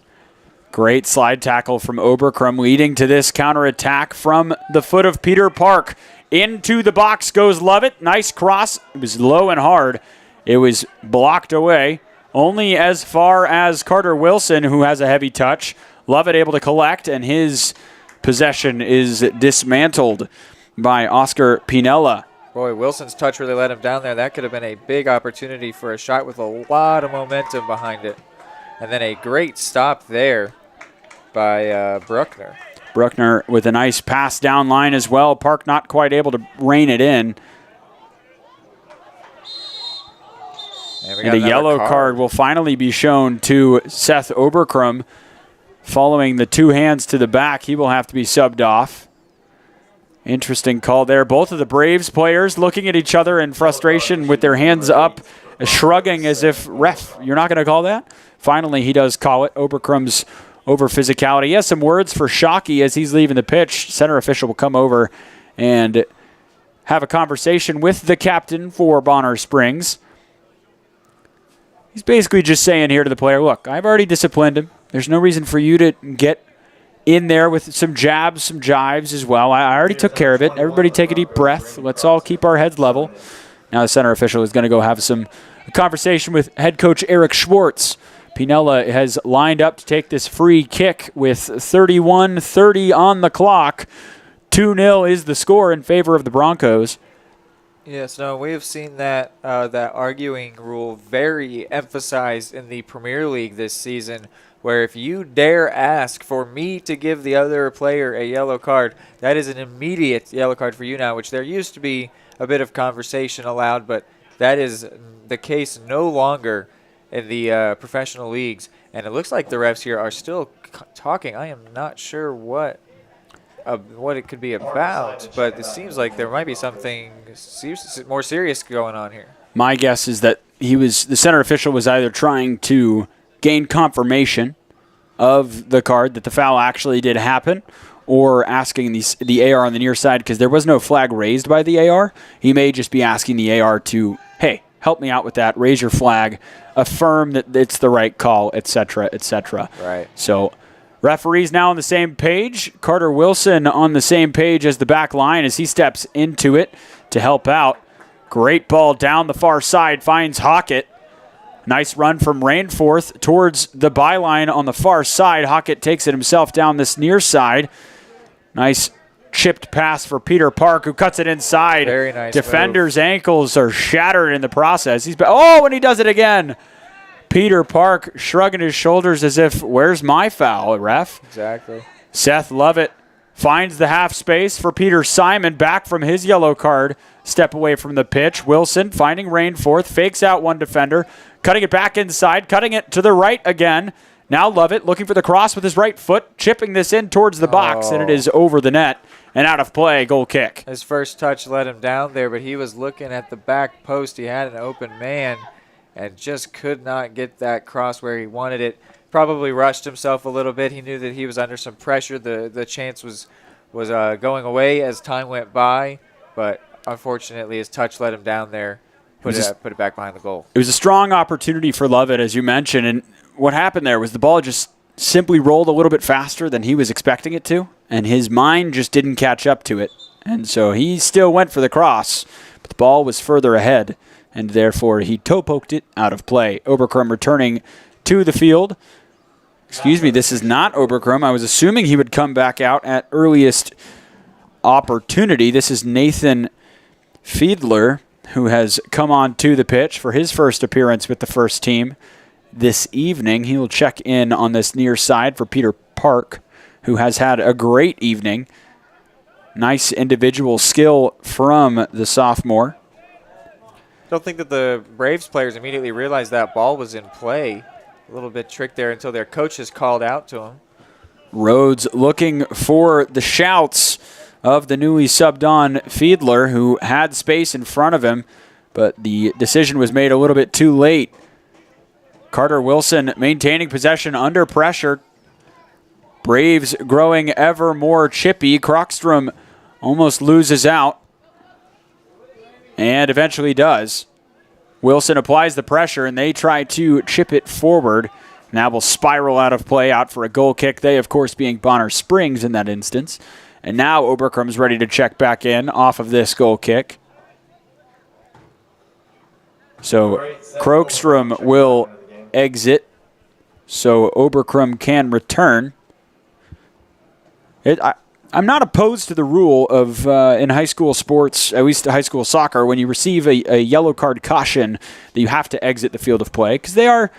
Great slide tackle from Oberkrum, leading to this counterattack from the foot of Peter Park. Into the box goes Lovett. Nice cross. It was low and hard. It was blocked away. Only as far as Carter Wilson, who has a heavy touch. Lovett able to collect, and his possession is dismantled by Oscar Pinella. Boy, Wilson's touch really let him down there. That could have been a big opportunity for a shot with a lot of momentum behind it. And then a great stop there by Bruckner. Bruckner with a nice pass down line as well. Park not quite able to rein it in. And a yellow card will finally be shown to Seth Oberkrum. Following the 2 hands to the back, he will have to be subbed off. Interesting call there. Both of the Braves players looking at each other in frustration with their hands up, shrugging as if, ref, you're not going to call that? Finally, he does call it. Oberkrum's over physicality. He has some words for Shockey as he's leaving the pitch. Center official will come over and have a conversation with the captain for Bonner Springs. He's basically just saying here to the player, look, I've already disciplined him. There's no reason for you to get in there with some jabs, some jives as well. I already took care of it. Everybody take a deep breath. Let's all keep our heads level. Now the center official is going to go have some conversation with head coach Eric Schwartz. Pinella has lined up to take this free kick with 31:30 on the clock. 2-0 is the score in favor of the Broncos. Yes, no, we have seen that that arguing rule very emphasized in the Premier League this season, where if you dare ask for me to give the other player a yellow card, that is an immediate yellow card for you now, which there used to be a bit of conversation allowed, but that is the case no longer in the professional leagues. And it looks like the refs here are still talking. I am not sure what it could be about, but it seems like there might be something more serious going on here. My guess is that the center official was either trying to gain confirmation of the card that the foul actually did happen, or asking the AR on the near side, because there was no flag raised by the AR. He may just be asking the AR to, hey, help me out with that, raise your flag, affirm that it's the right call, etc., etc. Right. So referees now on the same page. Carter Wilson on the same page as the back line as he steps into it to help out. Great ball down the far side, finds Hockett. Nice run from Rainforth towards the byline on the far side. Hockett takes it himself down this near side. Nice chipped pass for Peter Park, who cuts it inside. Very nice Defender's ankles are shattered in the process. And he does it again. Peter Park shrugging his shoulders as if, where's my foul, ref? Exactly. Seth Lovett finds the half space for Peter Simon, back from his yellow card. Step away from the pitch. Wilson finding Rainforth, fakes out one defender, cutting it back inside, cutting it to the right again. Now Lovett looking for the cross with his right foot, chipping this in towards the box, and it is over the net and out of play. Goal kick. His first touch let him down there, but he was looking at the back post. He had an open man and just could not get that cross where he wanted it. Probably rushed himself a little bit. He knew that he was under some pressure. The chance was going away as time went by, but unfortunately his touch let him down there. Put it back behind the goal. It was a strong opportunity for Lovett, as you mentioned, and what happened there was the ball just simply rolled a little bit faster than he was expecting it to, and his mind just didn't catch up to it. And so he still went for the cross, but the ball was further ahead, and therefore he toe-poked it out of play. Oberkrum returning to the field. Excuse me, this is not Oberkrum. I was assuming he would come back out at earliest opportunity. This is Nathan Fiedler, who has come on to the pitch for his first appearance with the first team this evening. He will check in on this near side for Peter Park, who has had a great evening. Nice individual skill from the sophomore. I don't think that the Braves players immediately realized that ball was in play. A little bit tricked there until their coaches called out to him. Rhodes looking for the shouts of the newly subbed on Fiedler, who had space in front of him, but the decision was made a little bit too late. Carter Wilson maintaining possession under pressure. Braves growing ever more chippy. Crockstrom almost loses out, and eventually does. Wilson applies the pressure, and they try to chip it forward. Now will spiral out of play, out for a goal kick. They, of course, being Bonner Springs in that instance. And now Oberkrum's ready to check back in off of this goal kick. So Krogstrom will exit, so Oberkrum can return. I'm not opposed to the rule of in high school sports, at least high school soccer, when you receive a yellow card caution, that you have to exit the field of play, because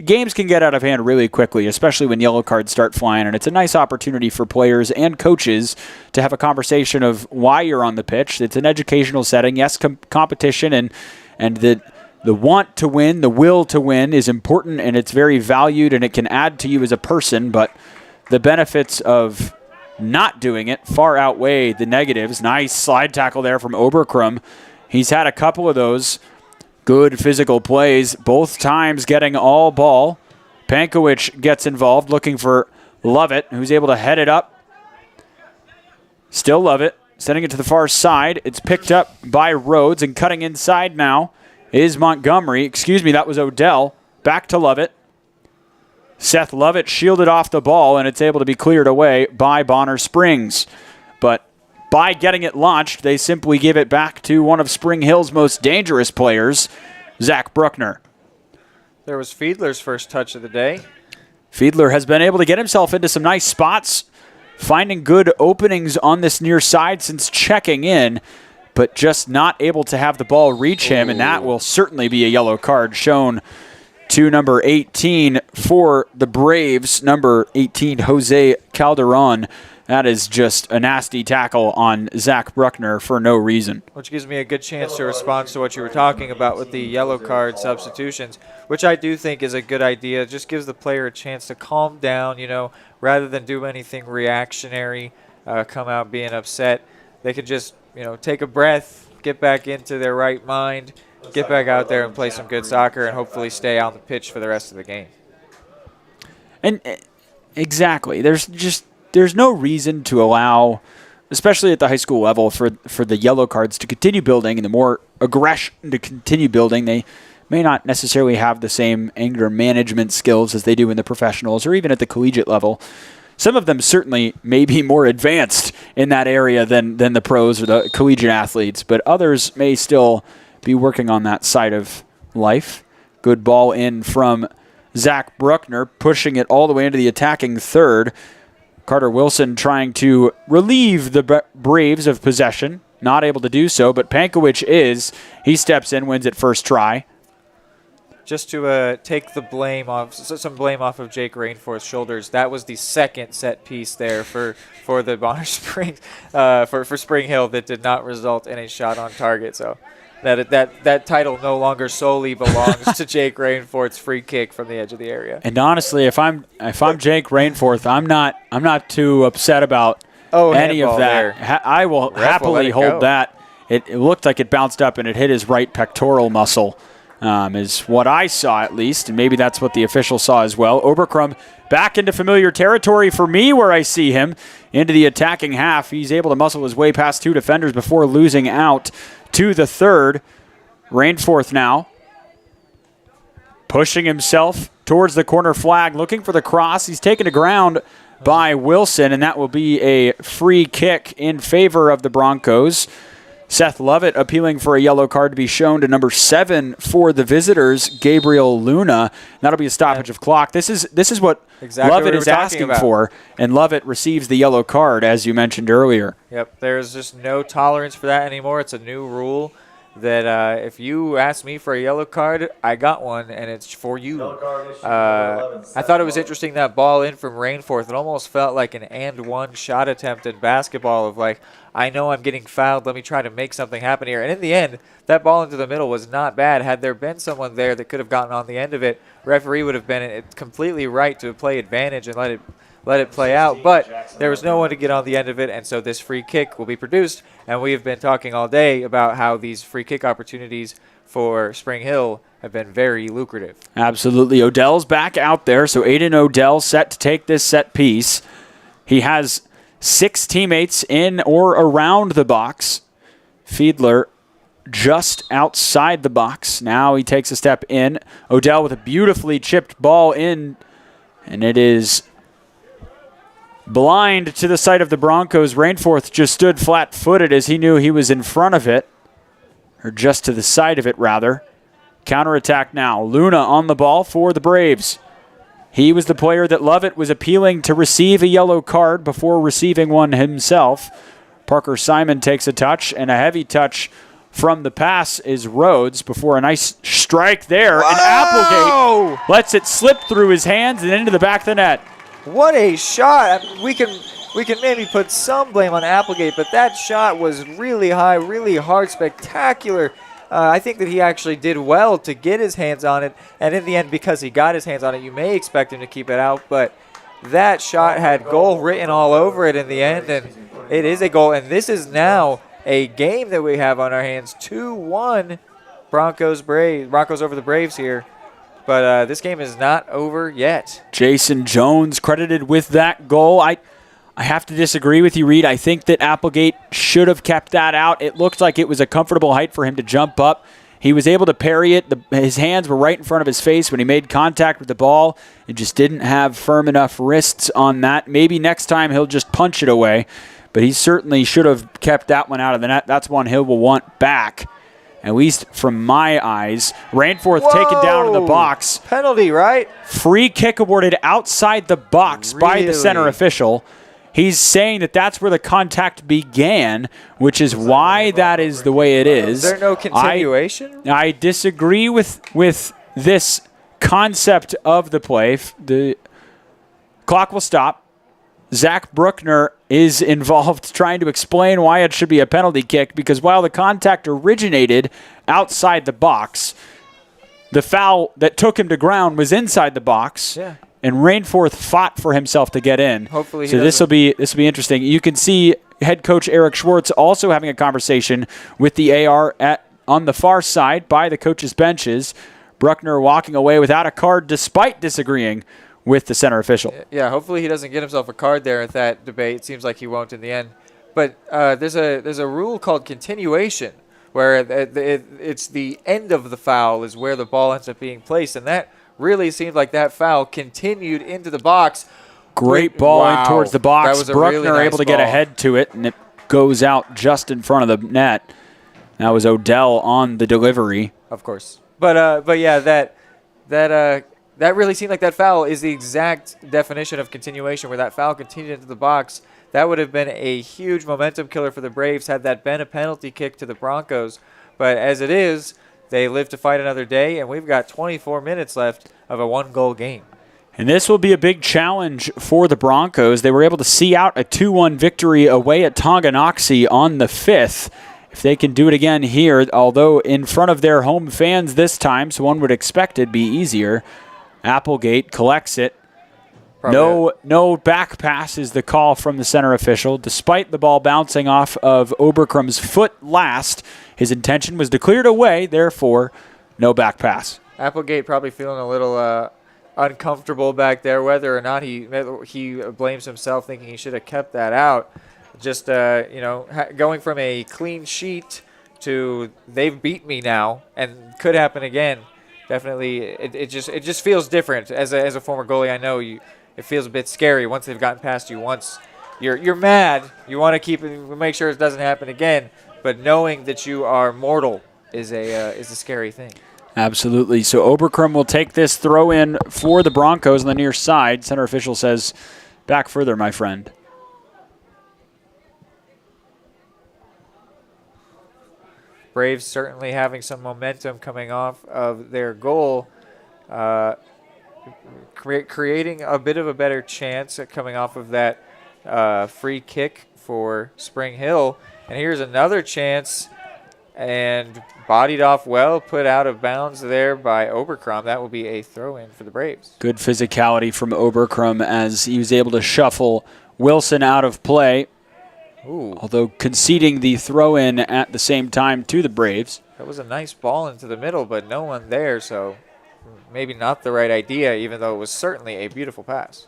games can get out of hand really quickly, especially when yellow cards start flying, and it's a nice opportunity for players and coaches to have a conversation of why you're on the pitch. It's an educational setting. Yes, competition and the want to win, the will to win is important, and it's very valued, and it can add to you as a person, but the benefits of not doing it far outweigh the negatives. Nice slide tackle there from Oberkrum. He's had a couple of those good physical plays, both times getting all ball. Pankowicz gets involved, looking for Lovett, who's able to head it up. Still Lovett, sending it to the far side. It's picked up by Rhodes, and cutting inside now is Montgomery. Excuse me, that was Odell. Back to Lovett. Seth Lovett shielded off the ball, and it's able to be cleared away by Bonner Springs. But by getting it launched, they simply give it back to one of Spring Hill's most dangerous players, Zach Bruckner. There was Fiedler's first touch of the day. Fiedler has been able to get himself into some nice spots, finding good openings on this near side since checking in, but just not able to have the ball reach him, and that will certainly be a yellow card shown to number 18 for the Braves, number 18, Jose Calderon, That is just a nasty tackle on Zach Bruckner for no reason. Which gives me a good chance to respond to what you were talking about with the yellow card substitutions, which I do think is a good idea. It just gives the player a chance to calm down, rather than do anything reactionary, come out being upset. They could just, take a breath, get back into their right mind, get back out there and play some good soccer and hopefully stay on the pitch for the rest of the game. And exactly. There's no reason to allow, especially at the high school level, for the yellow cards to continue building and the more aggression to continue building. They may not necessarily have the same anger management skills as they do in the professionals or even at the collegiate level. Some of them certainly may be more advanced in that area than the pros or the collegiate athletes, but others may still be working on that side of life. Good ball in from Zach Bruckner, pushing it all the way into the attacking third. Carter Wilson trying to relieve the Braves of possession. Not able to do so, but Pankowicz is. He steps in, wins it first try. Just to take the blame off, some blame off of Jake Rainforth's shoulders, that was the second set piece there for the Bonner Springs, for Spring Hill that did not result in a shot on target. So that title no longer solely belongs to Jake Rainforth's free kick from the edge of the area. And honestly, if I'm Jake Rainforth, I'm not too upset about any of that. I will happily hold that. It looked like it bounced up and it hit his right pectoral muscle. Is what I saw at least, and maybe that's what the official saw as well. Oberkrum back into familiar territory for me where I see him into the attacking half. He's able to muscle his way past two defenders before losing out to the third. Rainforth now pushing himself towards the corner flag, looking for the cross. He's taken to ground by Wilson, and that will be a free kick in favor of the Broncos. Seth Lovett appealing for a yellow card to be shown to number 7 for the visitors, Gabriel Luna. That'll be a stoppage of clock. This is what Lovett is asking for, and Lovett receives the yellow card, as you mentioned earlier. Yep, there's just no tolerance for that anymore. It's a new rule that if you ask me for a yellow card, I got one, and it's for you. I thought it was interesting that ball in from Rainforth. It almost felt like an and-one shot attempt in basketball of like, I know I'm getting fouled. Let me try to make something happen here. And in the end, that ball into the middle was not bad. Had there been someone there that could have gotten on the end of it, referee would have been completely right to play advantage and let it play out. But there was no one to get on the end of it, and so this free kick will be produced. And we have been talking all day about how these free kick opportunities for Spring Hill have been very lucrative. Absolutely. Odell's back out there, so Aiden Odell set to take this set piece. He has 6 teammates in or around the box. Fiedler just outside the box. Now he takes a step in. Odell with a beautifully chipped ball in, and it is blind to the side of the Broncos. Rainforth just stood flat-footed as he knew he was in front of it, or just to the side of it, rather. Counterattack now. Luna on the ball for the Braves. He was the player that Lovett was appealing to receive a yellow card before receiving one himself. Parker Simon takes a touch, and a heavy touch from the pass is Rhodes before a nice strike there. Wow! And Applegate lets it slip through his hands and into the back of the net. What a shot. We can maybe put some blame on Applegate, but that shot was really high, really hard, spectacular. I think that he actually did well to get his hands on it, and in the end, because he got his hands on it, you may expect him to keep it out, but that shot had goal written all over it in the end, and it is a goal, and this is now a game that we have on our hands, 2-1 Broncos over the Braves here, but this game is not over yet. Jason Jones credited with that goal. I have to disagree with you, Reed. I think that Applegate should have kept that out. It looked like it was a comfortable height for him to jump up. He was able to parry it. His hands were right in front of his face when he made contact with the ball and just didn't have firm enough wrists on that. Maybe next time he'll just punch it away, but he certainly should have kept that one out of the net. That's one he will want back, at least from my eyes. Rainforth taken down in the box. Penalty, right? Free kick awarded outside the box by the center official. He's saying that that's where the contact began, which is why that is the way it is. Is there no continuation? I disagree with this concept of the play. The clock will stop. Zach Bruckner is involved trying to explain why it should be a penalty kick, because while the contact originated outside the box, the foul that took him to ground was inside the box. Yeah. And Rainforth fought for himself to get in. Hopefully he so this will be interesting. You can see head coach Eric Schwartz also having a conversation with the AR on the far side by the coaches' benches. Bruckner walking away without a card despite disagreeing with the center official. Yeah, hopefully he doesn't get himself a card there at that debate. It seems like he won't in the end. But there's a rule called continuation, where it's the end of the foul is where the ball ends up being placed, and that really seemed like that foul continued into the box. Great ball in towards the box. That was a Bruckner really nice able to get ball. ahead to it, and it goes out just in front of the net. That was Odell on the delivery. Of course. But yeah, that really seemed like that foul is the exact definition of continuation, where that foul continued into the box. That would have been a huge momentum killer for the Braves had that been a penalty kick to the Broncos. But as it is, they live to fight another day, and we've got 24 minutes left of a one-goal game. And this will be a big challenge for the Broncos. They were able to see out a 2-1 victory away at Tonganoxie on the 5th. If they can do it again here, although in front of their home fans this time, so one would expect it'd be easier. Applegate collects it. No back pass is the call from the center official. Despite the ball bouncing off of Oberkrum's foot last, his intention was to clear it away, therefore no back pass. Applegate probably feeling a little uncomfortable back there, whether or not he blames himself, thinking he should have kept that out. Just going from a clean sheet to they've beat me now and could happen again. Definitely, it just feels different. As a former goalie, I know it feels a bit scary once they've gotten past you. Once you're mad, you want to make sure it doesn't happen again. But knowing that you are mortal is a scary thing. Absolutely. So Oberkrum will take this throw in for the Broncos on the near side. Center official says, back further, my friend. Braves certainly having some momentum coming off of their goal, creating a bit of a better chance at coming off of that free kick for Spring Hill. And here's another chance, and bodied off well, put out of bounds there by Oberkrum. That will be a throw-in for the Braves. Good physicality from Oberkrum as he was able to shuffle Wilson out of play. Ooh. Although conceding the throw-in at the same time to the Braves. That was a nice ball into the middle, but no one there, so maybe not the right idea, even though it was certainly a beautiful pass.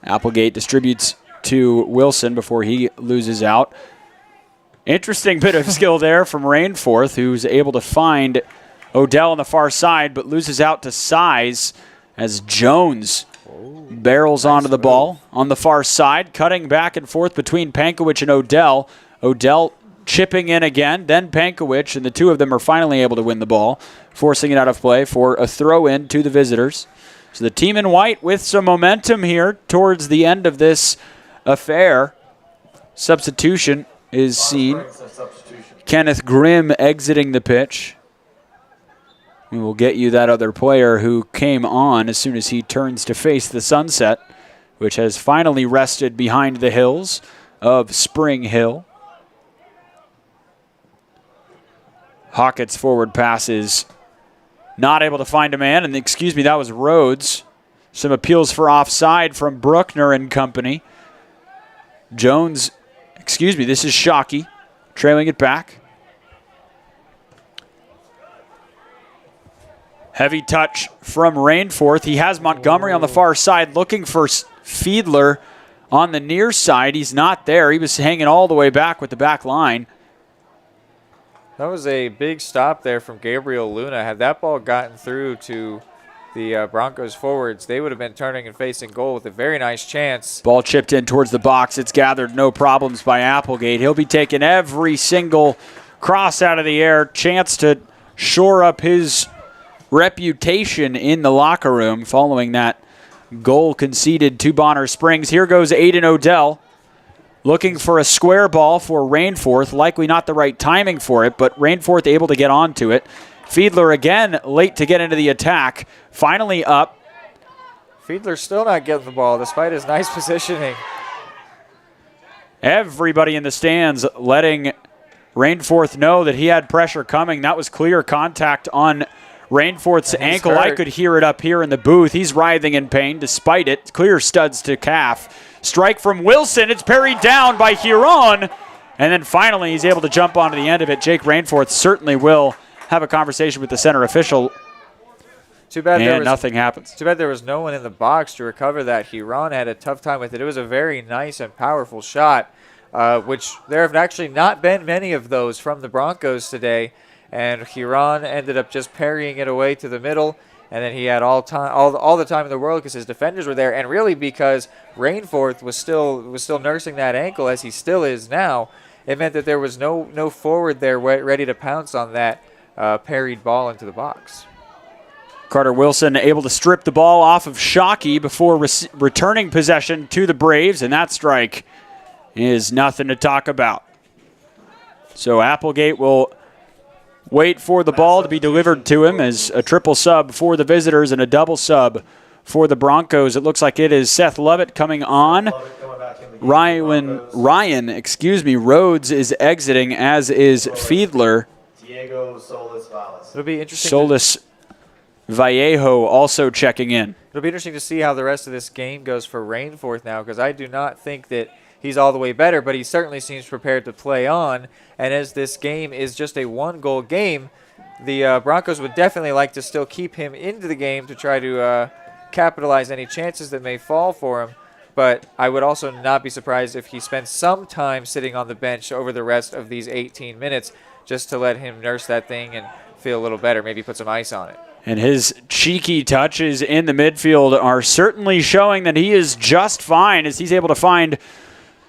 Applegate distributes to Wilson before he loses out. Interesting bit of skill there from Rainforth, who's able to find Odell on the far side, but loses out to size as Jones barrels onto the ball on the far side, cutting back and forth between Pankowicz and Odell. Odell chipping in again, then Pankowicz, and the two of them are finally able to win the ball, forcing it out of play for a throw-in to the visitors. So the team in white with some momentum here towards the end of this affair. Substitution is seen. Kenneth Grimm exiting the pitch. We will get you that other player who came on as soon as he turns to face the sunset, which has finally rested behind the hills of Spring Hill. Hockett's forward pass is not able to find a man, and that was Rhodes. Some appeals for offside from Bruckner and company. Jones, this is Shockey, trailing it back. Heavy touch from Rainforth. He has Montgomery on the far side looking for Fiedler on the near side. He's not there. He was hanging all the way back with the back line. That was a big stop there from Gabriel Luna. Had that ball gotten through to the Broncos forwards, they would have been turning and facing goal with a very nice chance. Ball chipped in towards the box. It's gathered, no problems by Applegate. He'll be taking every single cross out of the air. Chance to shore up his reputation in the locker room following that goal conceded to Bonner Springs. Here goes Aiden Odell looking for a square ball for Rainforth. Likely not the right timing for it, but Rainforth able to get onto it. Fiedler again late to get into the attack. Finally up. Fiedler still not getting the ball despite his nice positioning. Everybody in the stands letting Rainforth know that he had pressure coming. That was clear contact on Rainforth's ankle. hurt. I could hear it up here in the booth. He's writhing in pain despite it. Clear studs to calf. Strike from Wilson. It's parried down by Huron. And then finally he's able to jump onto the end of it. Jake Rainforth certainly will have a conversation with the center official. Too bad nothing happens. Too bad there was no one in the box to recover that. Huron had a tough time with it. It was a very nice and powerful shot, which there have actually not been many of those from the Broncos today. And Huron ended up just parrying it away to the middle. And then he had all the time in the world because his defenders were there. And really because Rainforth was still nursing that ankle, as he still is now, it meant that there was no forward there ready to pounce on that parried ball into the box. Carter Wilson able to strip the ball off of Shockey before returning possession to the Braves, and that strike is nothing to talk about. So Applegate will wait for the ball to be delivered to him as a triple sub for the visitors and a double sub for the Broncos. It looks like it is Seth Lovett coming on. Ryan, Rhodes is exiting, as is Fiedler. Diego Solis Valles. It'll be interesting. Solis Vallejo also checking in. It'll be interesting to see how the rest of this game goes for Rainforth now, because I do not think that he's all the way better, but he certainly seems prepared to play on. And as this game is just a one-goal game, the Broncos would definitely like to still keep him into the game to try to capitalize any chances that may fall for him. But I would also not be surprised if he spends some time sitting on the bench over the rest of these 18 minutes just to let him nurse that thing and feel a little better, maybe put some ice on it. And his cheeky touches in the midfield are certainly showing that he is just fine as he's able to find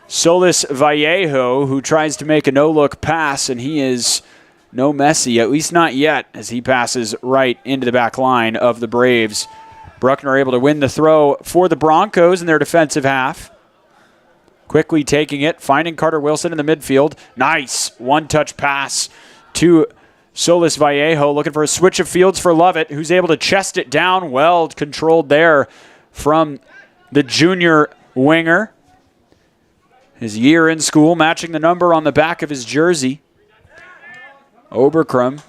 Solis Vallejo, who tries to make a no-look pass, and he is no Messi, at least not yet, as he passes right into the back line of the Braves. Bruckner able to win the throw for the Broncos in their defensive half. Quickly taking it, finding Carter Wilson in the midfield. Nice one-touch pass to Solis Vallejo, looking for a switch of fields for Lovett, who's able to chest it down. Well controlled there from the junior winger. His year in school matching the number on the back of his jersey. Oberkrum.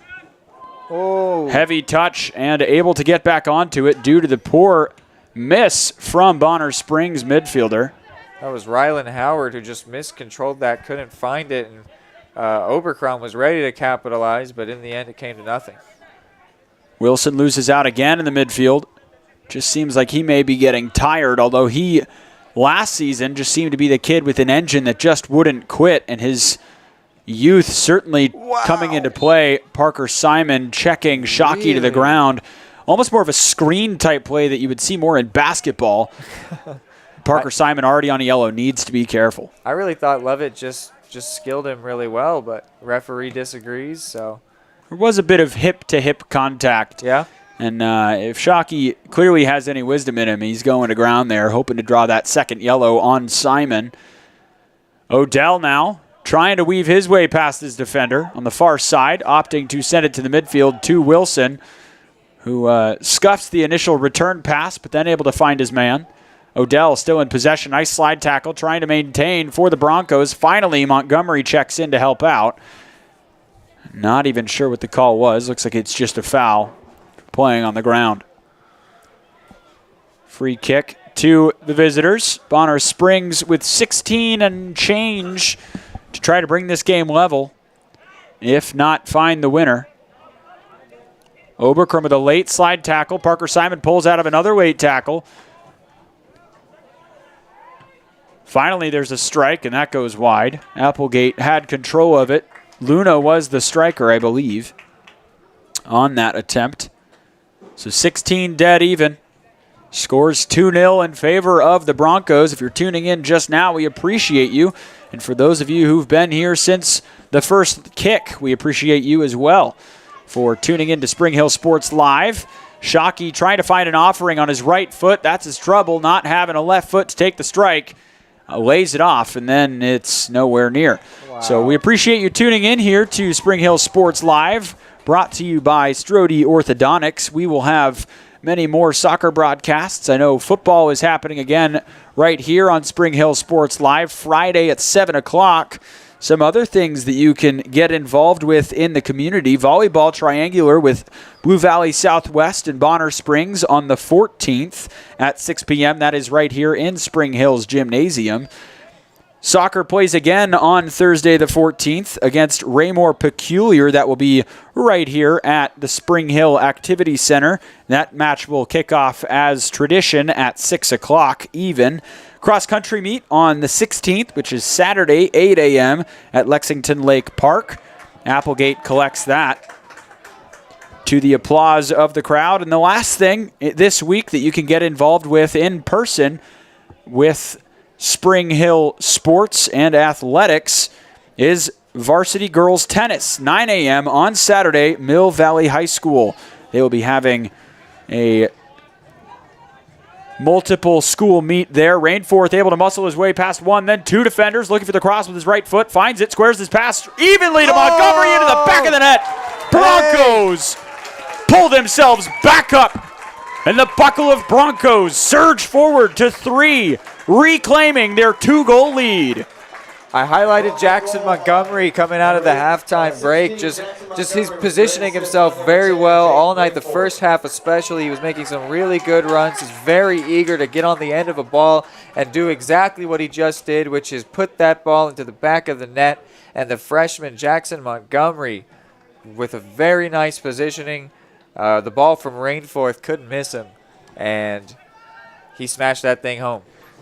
Oh. Heavy touch and able to get back onto it due to the poor miss from Bonner Springs midfielder. That was Rylan Howard who just miscontrolled that, couldn't find it, and Oberkrum was ready to capitalize, but in the end it came to nothing. Wilson loses out again in the midfield. Just seems like he may be getting tired, although he last season just seemed to be the kid with an engine that just wouldn't quit, and his youth certainly coming into play. Parker Simon checking Shockey to the ground. Almost more of a screen type play that you would see more in basketball. Parker Simon already on yellow, needs to be careful. I really thought Lovett just skilled him really well, but referee disagrees. So there was a bit of hip-to-hip contact. Yeah. And if Shockey clearly has any wisdom in him, he's going to ground there, hoping to draw that second yellow on Simon. Odell now trying to weave his way past his defender on the far side, opting to send it to the midfield to Wilson, who scuffs the initial return pass, but then able to find his man. Odell still in possession. Nice slide tackle, trying to maintain for the Broncos. Finally, Montgomery checks in to help out. Not even sure what the call was. Looks like it's just a foul. Playing on the ground. Free kick to the visitors. Bonner Springs with 16 and change to try to bring this game level, if not find the winner. Oberkrum with a late slide tackle. Parker Simon pulls out of another late tackle. Finally, there's a strike, and that goes wide. Applegate had control of it. Luna was the striker, I believe, on that attempt. So 16 dead even. Scores 2-0 in favor of the Broncos. If you're tuning in just now, we appreciate you. And for those of you who've been here since the first kick, we appreciate you as well for tuning in to Spring Hill Sports Live. Shockey trying to find an offering on his right foot. That's his trouble, not having a left foot to take the strike. Lays it off, and then it's nowhere near. Wow. So we appreciate you tuning in here to Spring Hill Sports Live, brought to you by Strode Orthodontics. We will have many more soccer broadcasts. I know football is happening again right here on Spring Hill Sports Live, Friday at 7 o'clock. Some other things that you can get involved with in the community. Volleyball triangular with Blue Valley Southwest and Bonner Springs on the 14th at 6 p.m. That is right here in Spring Hill's Gymnasium. Soccer plays again on Thursday the 14th against Raymore Peculiar. That will be right here at the Spring Hill Activity Center. That match will kick off as tradition at 6 o'clock even. Cross-country meet on the 16th, which is Saturday, 8 a.m. at Lexington Lake Park. Applegate collects that to the applause of the crowd. And the last thing this week that you can get involved with in person with Spring Hill Sports and Athletics is varsity girls tennis, 9 a.m. on Saturday, Mill Valley High School. They will be having a multiple school meet there. Rainforth able to muscle his way past one, then two defenders, looking for the cross with his right foot, finds it, squares his pass evenly to Montgomery into the back of the net. Broncos pull themselves back up, and the Buckle of Broncos surge forward to 3, reclaiming their 2-goal lead. I highlighted Jackson Montgomery coming out of the halftime break. Just he's positioning himself very well all night, the first half especially. He was making some really good runs. He's very eager to get on the end of a ball and do exactly what he just did, which is put that ball into the back of the net. And the freshman Jackson Montgomery with a very nice positioning. The ball from Rainforth couldn't miss him, and he smashed that thing home.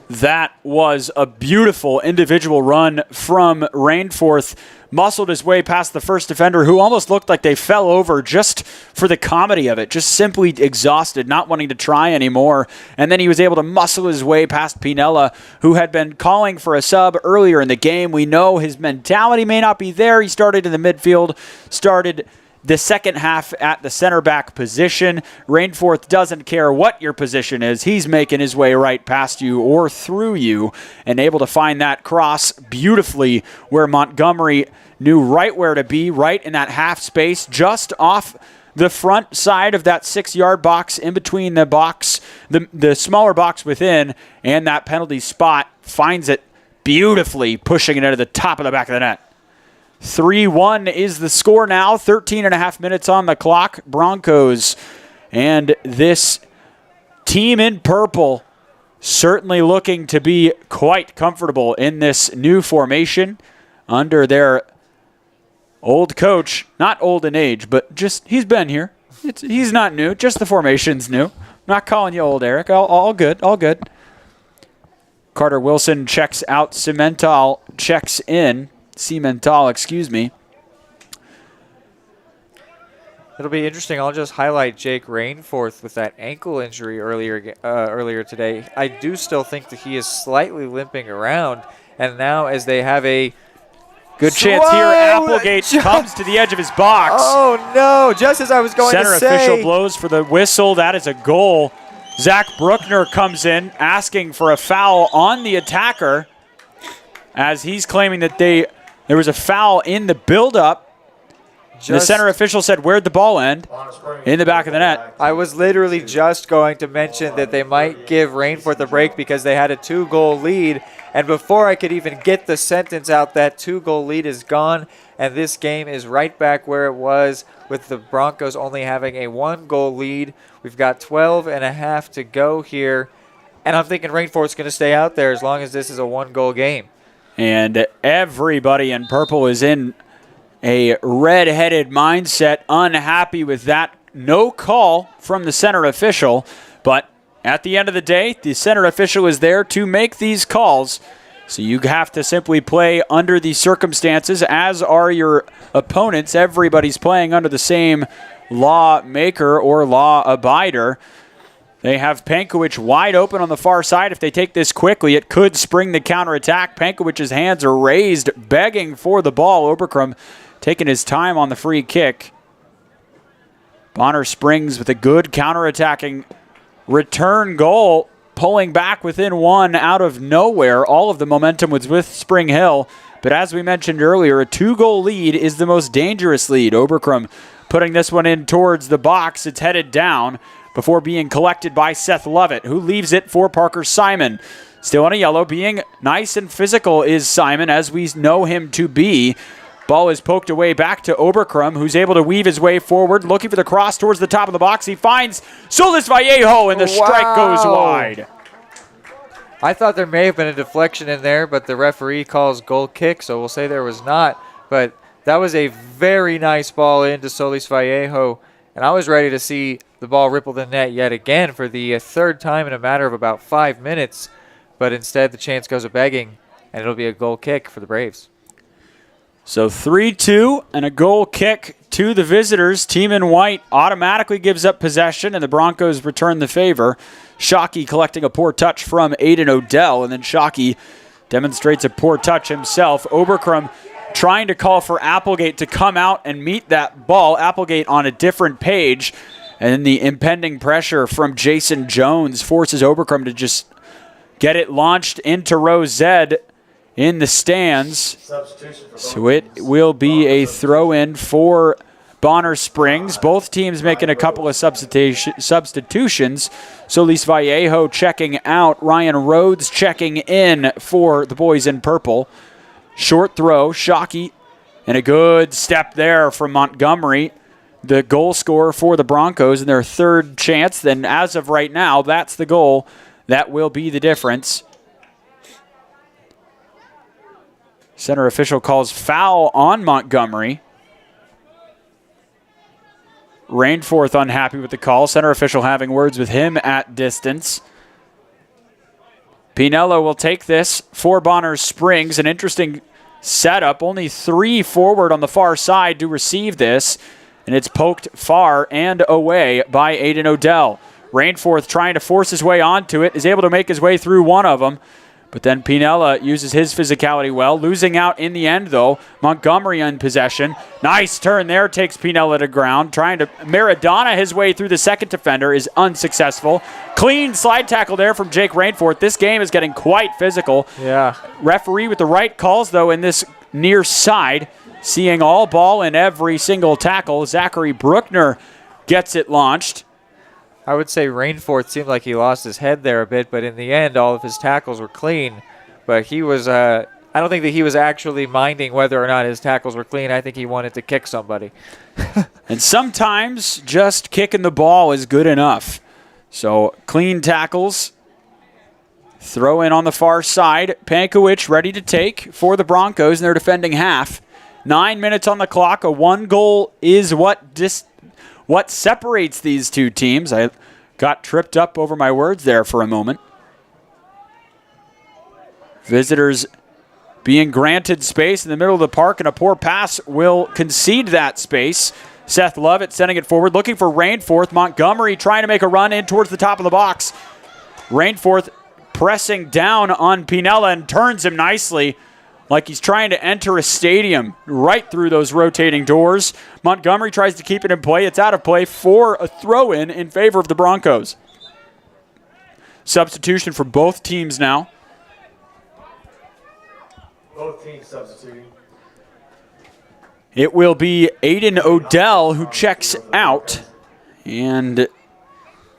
That was a beautiful individual run from Rainforth. Muscled his way past the first defender, who almost looked like they fell over just for the comedy of it, just simply exhausted, not wanting to try anymore. And then he was able to muscle his way past Pinella, who had been calling for a sub earlier in the game. We know his mentality may not be there. He started in the midfield, started the second half at the center back position. Rainforth doesn't care what your position is. He's making his way right past you or through you and able to find that cross beautifully where Montgomery knew right where to be, right in that half space, just off the front side of that 6-yard box, in between the box, the smaller box within, and that penalty spot. Finds it beautifully, pushing it into the top of the back of the net. 3-1 is the score now. 13 and a half minutes on the clock. Broncos and this team in purple certainly looking to be quite comfortable in this new formation under their old coach. Not old in age, but just he's been here. He's not new. Just the formation's new. I'm not calling you old, Eric. All good. All good. Carter Wilson checks out. Cimental checks in. Cimental, excuse me. It'll be interesting. I'll just highlight Jake Rainforth with that ankle injury earlier today. I do still think that he is slightly limping around, and now as they have a good chance here, Applegate comes to the edge of his box. Oh no! Just as I was going to say. Center official blows for the whistle. That is a goal. Zach Bruckner comes in asking for a foul on the attacker, as he's claiming that there was a foul in the build-up. The center official said, where'd the ball end? In the back of the net. I was literally just going to mention that they might give Rainforth a break because they had a 2-goal lead. And before I could even get the sentence out, that 2-goal lead is gone. And this game is right back where it was, with the Broncos only having a 1-goal lead. We've got 12 and a half to go here. And I'm thinking Rainforth's going to stay out there as long as this is a 1-goal game. And everybody in purple is in a red-headed mindset, unhappy with that no call from the center official. But at the end of the day, the center official is there to make these calls. So you have to simply play under the circumstances, as are your opponents. Everybody's playing under the same lawmaker or law abider. They have Pankowicz wide open on the far side. If they take this quickly, it could spring the counterattack. Pankowicz's hands are raised, begging for the ball. Oberkrum taking his time on the free kick. Bonner Springs with a good counterattacking return goal, pulling back within one out of nowhere. All of the momentum was with Spring Hill. But as we mentioned earlier, a 2-goal lead is the most dangerous lead. Oberkrum putting this one in towards the box. It's headed down before being collected by Seth Lovett, who leaves it for Parker Simon. Still on a yellow. Being nice and physical is Simon, as we know him to be. Ball is poked away back to Oberkrum, who's able to weave his way forward, looking for the cross towards the top of the box. He finds Solis Vallejo, and the strike goes wide. I thought there may have been a deflection in there, but the referee calls goal kick, so we'll say there was not. But that was a very nice ball into Solis Vallejo, and I was ready to see the ball ripple the net yet again for the third time in a matter of about 5 minutes. But instead, the chance goes a-begging, and it'll be a goal kick for the Braves. So 3-2 and a goal kick to the visitors. Team in white automatically gives up possession, and the Broncos return the favor. Shockey collecting a poor touch from Aiden Odell, and then Shockey demonstrates a poor touch himself. Oberkrum trying to call for Applegate to come out and meet that ball. Applegate on a different page, and then the impending pressure from Jason Jones forces Oberkrum to just get it launched into row Z in the stands. So it will be a throw-in for Bonner Springs. Both teams making a couple of substitutions. Solis Vallejo checking out. Ryan Rhodes checking in for the boys in purple. Short throw, Shockey, and a good step there from Montgomery, the goal scorer for the Broncos in their third chance. Then as of right now, that's the goal. That will be the difference. Center official calls foul on Montgomery. Rainforth unhappy with the call. Center official having words with him at distance. Pinello will take this for Bonner Springs. An interesting setup. Only 3 forward on the far side to receive this. And it's poked far and away by Aiden Odell. Rainforth trying to force his way onto it. Is able to make his way through one of them. But then Pinella uses his physicality well. Losing out in the end, though. Montgomery in possession. Nice turn there. Takes Pinella to ground. Trying to Maradona his way through the second defender is unsuccessful. Clean slide tackle there from Jake Rainforth. This game is getting quite physical. Yeah. Referee with the right calls, though, in this near side. Seeing all ball in every single tackle. Zachary Bruckner gets it launched. I would say Rainforth seemed like he lost his head there a bit, but in the end, all of his tackles were clean. But he was, I don't think that he was actually minding whether or not his tackles were clean. I think he wanted to kick somebody. And sometimes just kicking the ball is good enough. So clean tackles. Throw in on the far side. Pankowicz ready to take for the Broncos in their defending half. 9 minutes on the clock. A 1 goal is what separates these two teams. I got tripped up over my words there for a moment. Visitors being granted space in the middle of the park, and a poor pass will concede that space. Seth Lovett sending it forward, looking for Rainforth. Montgomery trying to make a run in towards the top of the box. Rainforth pressing down on Pinella and turns him nicely, like he's trying to enter a stadium right through those rotating doors. Montgomery tries to keep it in play. It's out of play for a throw-in in favor of the Broncos. Substitution for both teams now. Both teams substituting. It will be Aiden Odell who checks out, and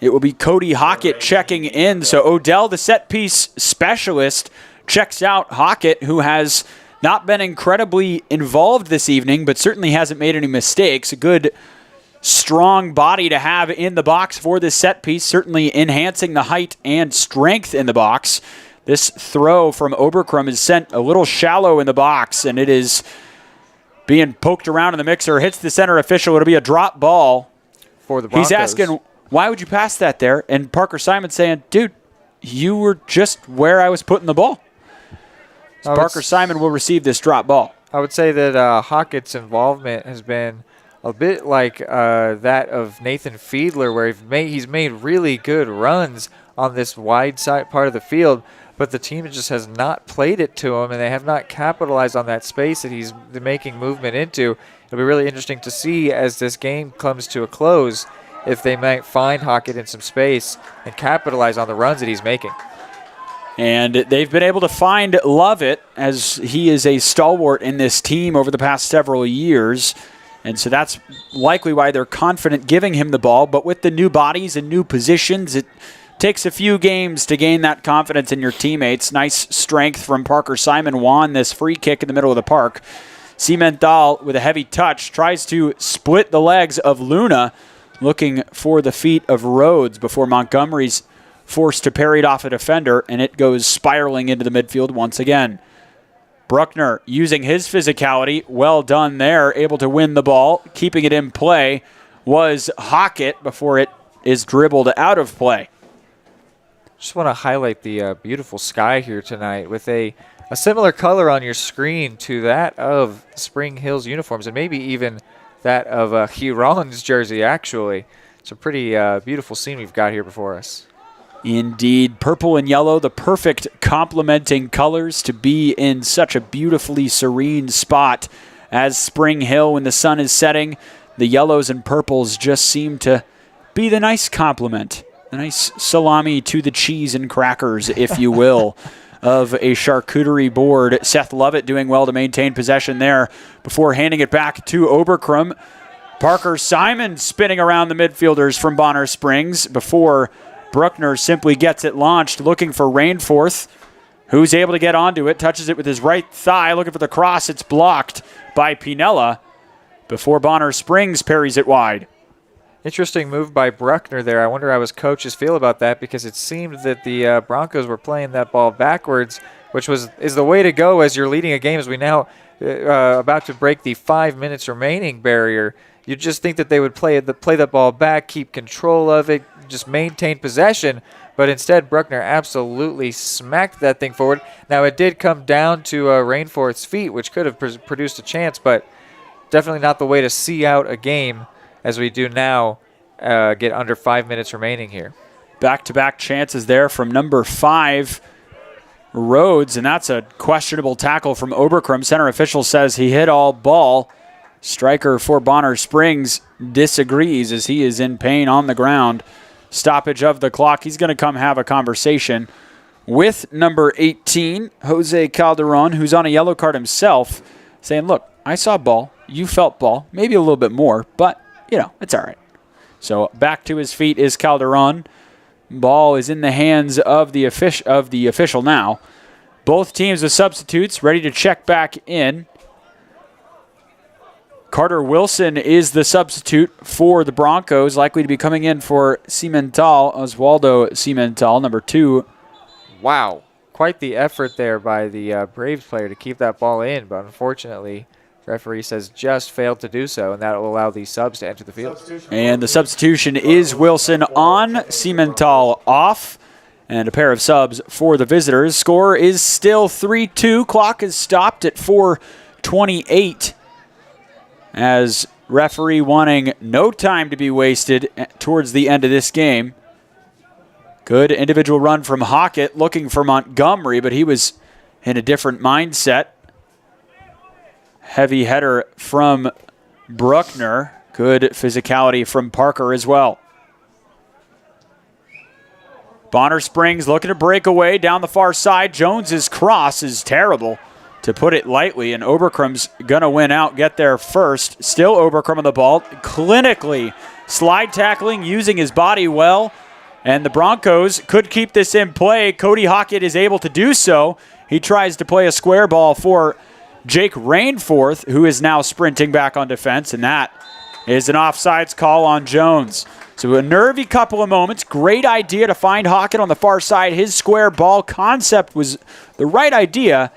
it will be Cody Hockett checking in. So Odell, the set-piece specialist, checks out Hockett, who has not been incredibly involved this evening, but certainly hasn't made any mistakes. A good, strong body to have in the box for this set piece, certainly enhancing the height and strength in the box. This throw from Oberkrum is sent a little shallow in the box, and it is being poked around in the mixer. Hits the center official. It'll be a drop ball for the Broncos. He's asking, why would you pass that there? And Parker Simon saying, dude, you were just where I was putting the ball. So Parker Simon will receive this drop ball. I would say that Hockett's involvement has been a bit like that of Nathan Fiedler, where he's made really good runs on this wide side part of the field, but the team just has not played it to him, and they have not capitalized on that space that he's making movement into. It'll be really interesting to see as this game comes to a close if they might find Hockett in some space and capitalize on the runs that he's making. And they've been able to find Lovett, as he is a stalwart in this team over the past several years. And so that's likely why they're confident giving him the ball. But with the new bodies and new positions, it Takes a few games to gain that confidence in your teammates. Nice strength from Parker Simon won this free kick in the middle of the park. Cimental with a heavy touch tries to split the legs of Luna, looking for the feet of Rhodes before Montgomery's forced to parry it off a defender, and it goes spiraling into the midfield once again. Bruckner using his physicality, well done there, able to win the ball. Keeping it in play was Hockett before it is dribbled out of play. Just want to highlight the beautiful sky here tonight with a similar color on your screen to that of Spring Hill's uniforms, and maybe even that of Giron's jersey, actually. It's a pretty beautiful scene we've got here before us. Indeed, purple and yellow, the perfect complementing colors to be in such a beautifully serene spot as Spring Hill when the sun is setting. The yellows and purples just seem to be the nice complement, the nice salami to the cheese and crackers, if you will, of a charcuterie board. Seth Lovett doing well to maintain possession there before handing it back to Oberkrum. Parker Simon spinning around the midfielders from Bonner Springs before Bruckner simply gets it launched, looking for Rainforth, who's able to get onto it, touches it with his right thigh, looking for the cross. It's blocked by Pinella before Bonner Springs parries it wide. Interesting move by Bruckner there. I wonder how his coaches feel about that, because it seemed that the Broncos were playing that ball backwards, which is the way to go as you're leading a game, as we now about to break the 5 minutes remaining barrier. You'd just think that they would play the ball back, keep control of it, just maintain possession, but instead Bruckner absolutely smacked that thing forward. Now, it did come down to Rainforth's feet, which could have produced a chance, but definitely not the way to see out a game as we do now get under 5 minutes remaining here. Back-to-back chances there from number 5, Rhodes, and that's a questionable tackle from Oberkrum. Center official says he hit all ball. Striker for Bonner Springs disagrees as he is in pain on the ground. Stoppage of the clock. He's going to come have a conversation with number 18, Jose Calderon, who's on a yellow card himself, saying, look, I saw ball. You felt ball. Maybe a little bit more, but, it's all right. So back to his feet is Calderon. Ball is in the hands of the official now. Both teams with substitutes ready to check back in. Carter Wilson is the substitute for the Broncos, likely to be coming in for Cimental, Oswaldo Cimental, number 2. Wow. Quite the effort there by the Braves player to keep that ball in, but unfortunately, the referee says just failed to do so, and that will allow the subs to enter the field. And the substitution is Wilson on, Cimental off, and a pair of subs for the visitors. Score is still 3-2. Clock is stopped at 4:28. As referee wanting no time to be wasted towards the end of this game. Good individual run from Hockett looking for Montgomery, but he was in a different mindset. Heavy header from Bruckner. Good physicality from Parker as well. Bonner Springs looking to break away down the far side. Jones's cross is terrible, to put it lightly, and Oberkrum's going to win out, get there first. Still Oberkrum on the ball, clinically slide tackling, using his body well, and the Broncos could keep this in play. Cody Hockett is able to do so. He tries to play a square ball for Jake Rainforth, who is now sprinting back on defense, and that is an offsides call on Jones. So a nervy couple of moments. Great idea to find Hockett on the far side. His square ball concept was the right idea.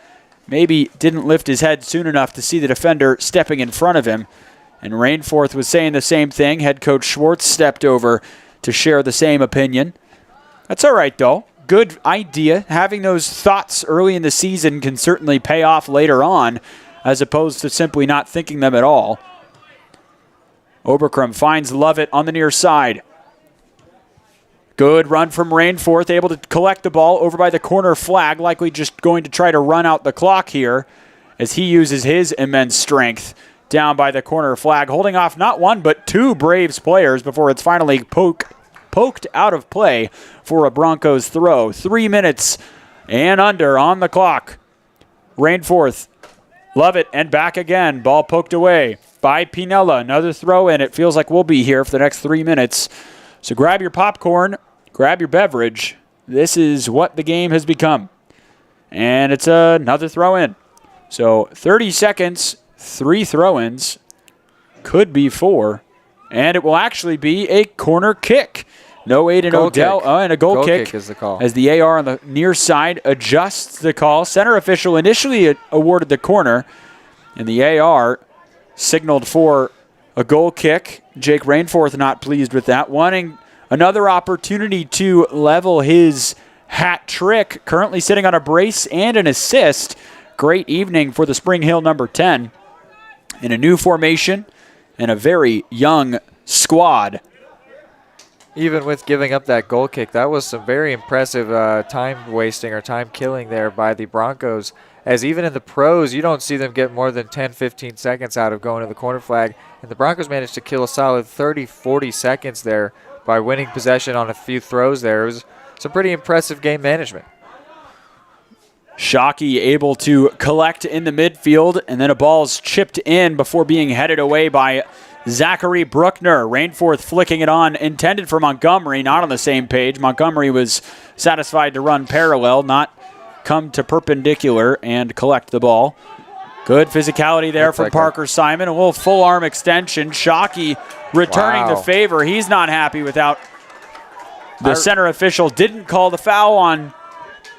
Maybe didn't lift his head soon enough to see the defender stepping in front of him. And Rainforth was saying the same thing. Head coach Schwartz stepped over to share the same opinion. That's all right, though. Good idea. Having those thoughts early in the season can certainly pay off later on, as opposed to simply not thinking them at all. Oberkrum finds Lovett on the near side. Good run from Rainforth, able to collect the ball over by the corner flag, likely just going to try to run out the clock here as he uses his immense strength down by the corner flag, holding off not one but 2 Braves players before it's finally poked out of play for a Broncos throw. 3 minutes and under on the clock. Rainforth, Lovett, and back again. Ball poked away by Pinella. Another throw, and it feels like we'll be here for the next 3 minutes. So grab your popcorn, grab your beverage. This is what the game has become. And it's another throw-in. So 30 seconds, 3 throw-ins, could be 4, and it will actually be a corner kick. No Aiden Odell, and a goal kick is the call. As the AR on the near side adjusts the call. Center official initially awarded the corner, and the AR signaled for a goal kick. Jake Rainforth not pleased with that, wanting another opportunity to level his hat trick. Currently sitting on a brace and an assist. Great evening for the Spring Hill number 10 in a new formation and a very young squad. Even with giving up that goal kick, that was some very impressive time wasting or time killing there by the Broncos. As even in the pros, you don't see them get more than 10, 15 seconds out of going to the corner flag. And the Broncos managed to kill a solid 30, 40 seconds there by winning possession on a few throws there. It was some pretty impressive game management. Shockey able to collect in the midfield, and then a ball's chipped in before being headed away by Zachary Bruckner. Rainforth flicking it on, intended for Montgomery, not on the same page. Montgomery was satisfied to run parallel, not come to perpendicular and collect the ball. Good physicality there from Parker Simon. A little full arm extension. Shockey returning the favor. He's not happy without the center official. Didn't call the foul on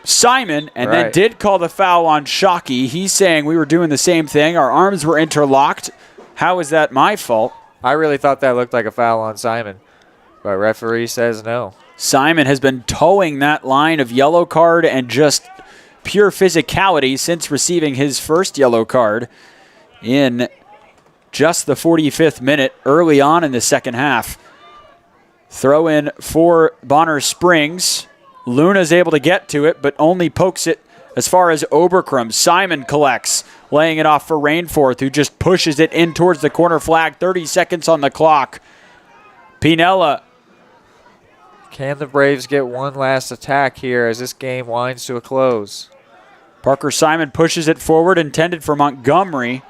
Simon and then did call the foul on Shockey. He's saying we were doing the same thing. Our arms were interlocked. How is that my fault? I really thought that looked like a foul on Simon, but referee says no. Simon has been towing that line of yellow card and just pure physicality since receiving his first yellow card in just the 45th minute early on in the second half. Throw in for Bonner Springs. Luna's able to get to it, but only pokes it as far as Oberkrum. Simon collects, laying it off for Rainforth, who just pushes it in towards the corner flag. 30 seconds on the clock. Pinella. Can the Braves get one last attack here as this game winds to a close? Parker Simon pushes it forward, intended for Montgomery.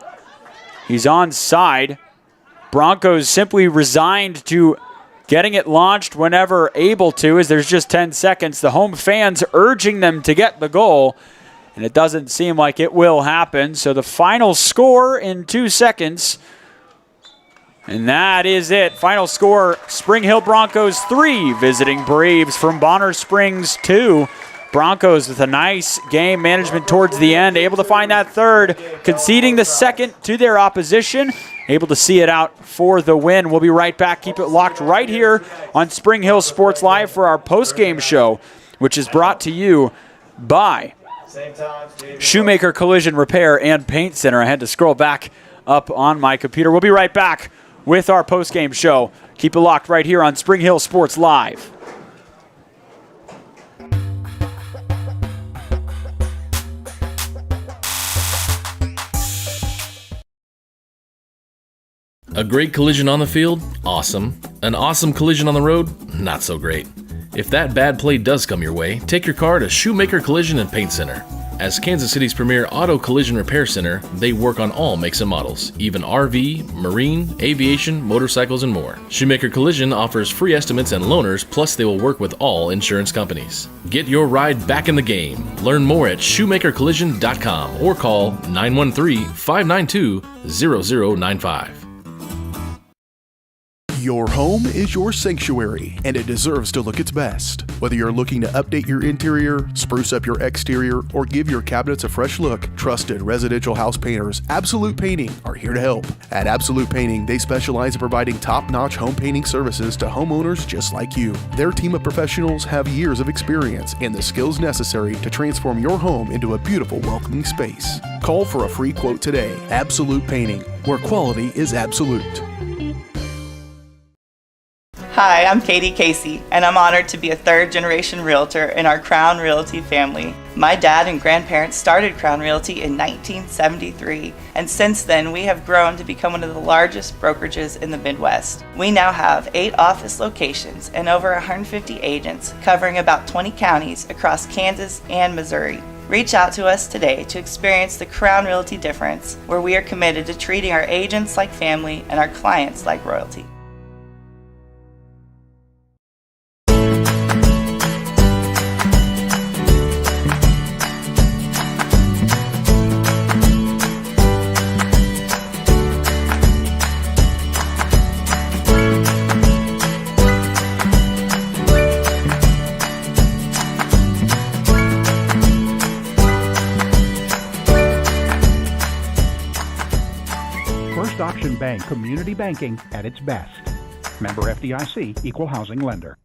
He's onside. Broncos simply resigned to getting it launched whenever able to, as there's just 10 seconds. The home fans urging them to get the goal, and it doesn't seem like it will happen. So the final score in 2 seconds, and that is it. Final score, Spring Hill Broncos 3, visiting Braves from Bonner Springs 2. Broncos with a nice game management towards the end, able to find that third, conceding the second to their opposition, able to see it out for the win. We'll be right back. Keep it locked right here on Spring Hill Sports Live for our post-game show, which is brought to you by Shoemaker Collision Repair and Paint Center. I had to scroll back up on my computer. We'll be right back with our post-game show. Keep it locked right here on Spring Hill Sports Live. A great collision on the field? Awesome. An awesome collision on the road? Not so great. If that bad play does come your way, take your car to Shoemaker Collision and Paint Center. As Kansas City's premier auto collision repair center, they work on all makes and models, even RV, marine, aviation, motorcycles, and more. Shoemaker Collision offers free estimates and loaners, plus they will work with all insurance companies. Get your ride back in the game. Learn more at shoemakercollision.com or call 913-592-0095. Your home is your sanctuary, and it deserves to look its best. Whether you're looking to update your interior, spruce up your exterior, or give your cabinets a fresh look, trusted residential house painters Absolute Painting are here to help. At Absolute Painting, they specialize in providing top-notch home painting services to homeowners just like you. Their team of professionals have years of experience and the skills necessary to transform your home into a beautiful, welcoming space. Call for a free quote today. Absolute Painting, where quality is absolute. Hi, I'm Katie Casey, and I'm honored to be a third-generation realtor in our Crown Realty family. My dad and grandparents started Crown Realty in 1973, and since then we have grown to become one of the largest brokerages in the Midwest. We now have 8 office locations and over 150 agents covering about 20 counties across Kansas and Missouri. Reach out to us today to experience the Crown Realty difference, where we are committed to treating our agents like family and our clients like royalty. Option Bank community banking at its best. Member FDIC, Equal Housing Lender.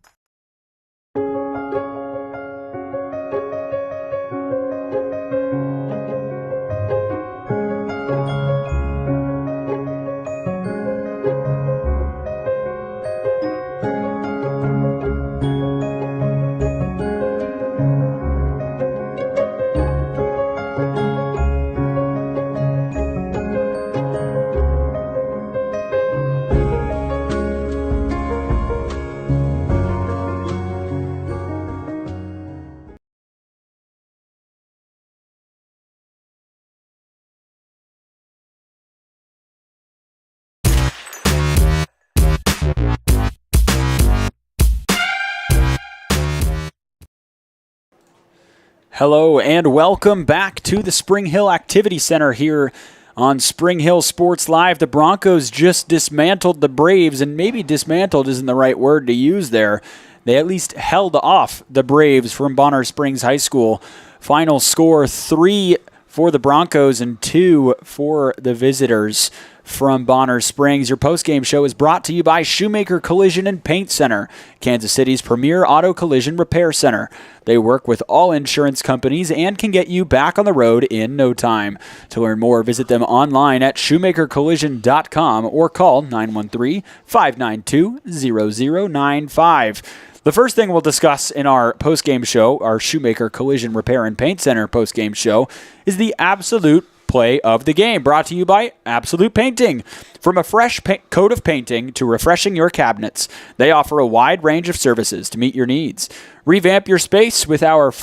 Hello and welcome back to the Spring Hill Activity Center here on Spring Hill Sports Live. The Broncos just dismantled the Braves, and maybe dismantled isn't the right word to use there. They at least held off the Braves from Bonner Springs High School. Final score 3 for the Broncos and 2 for the visitors from Bonner Springs. Your postgame show is brought to you by Shoemaker Collision and Paint Center, Kansas City's premier auto collision repair center. They work with all insurance companies and can get you back on the road in no time. To learn more, visit them online at shoemakercollision.com or call 913-592-0095. The first thing we'll discuss in our postgame show, our Shoemaker Collision Repair and Paint Center postgame show, is the absolute play of the game, brought to you by Absolute Painting. From a fresh coat of painting to refreshing your cabinets, they offer a wide range of services to meet your needs. Revamp your space with our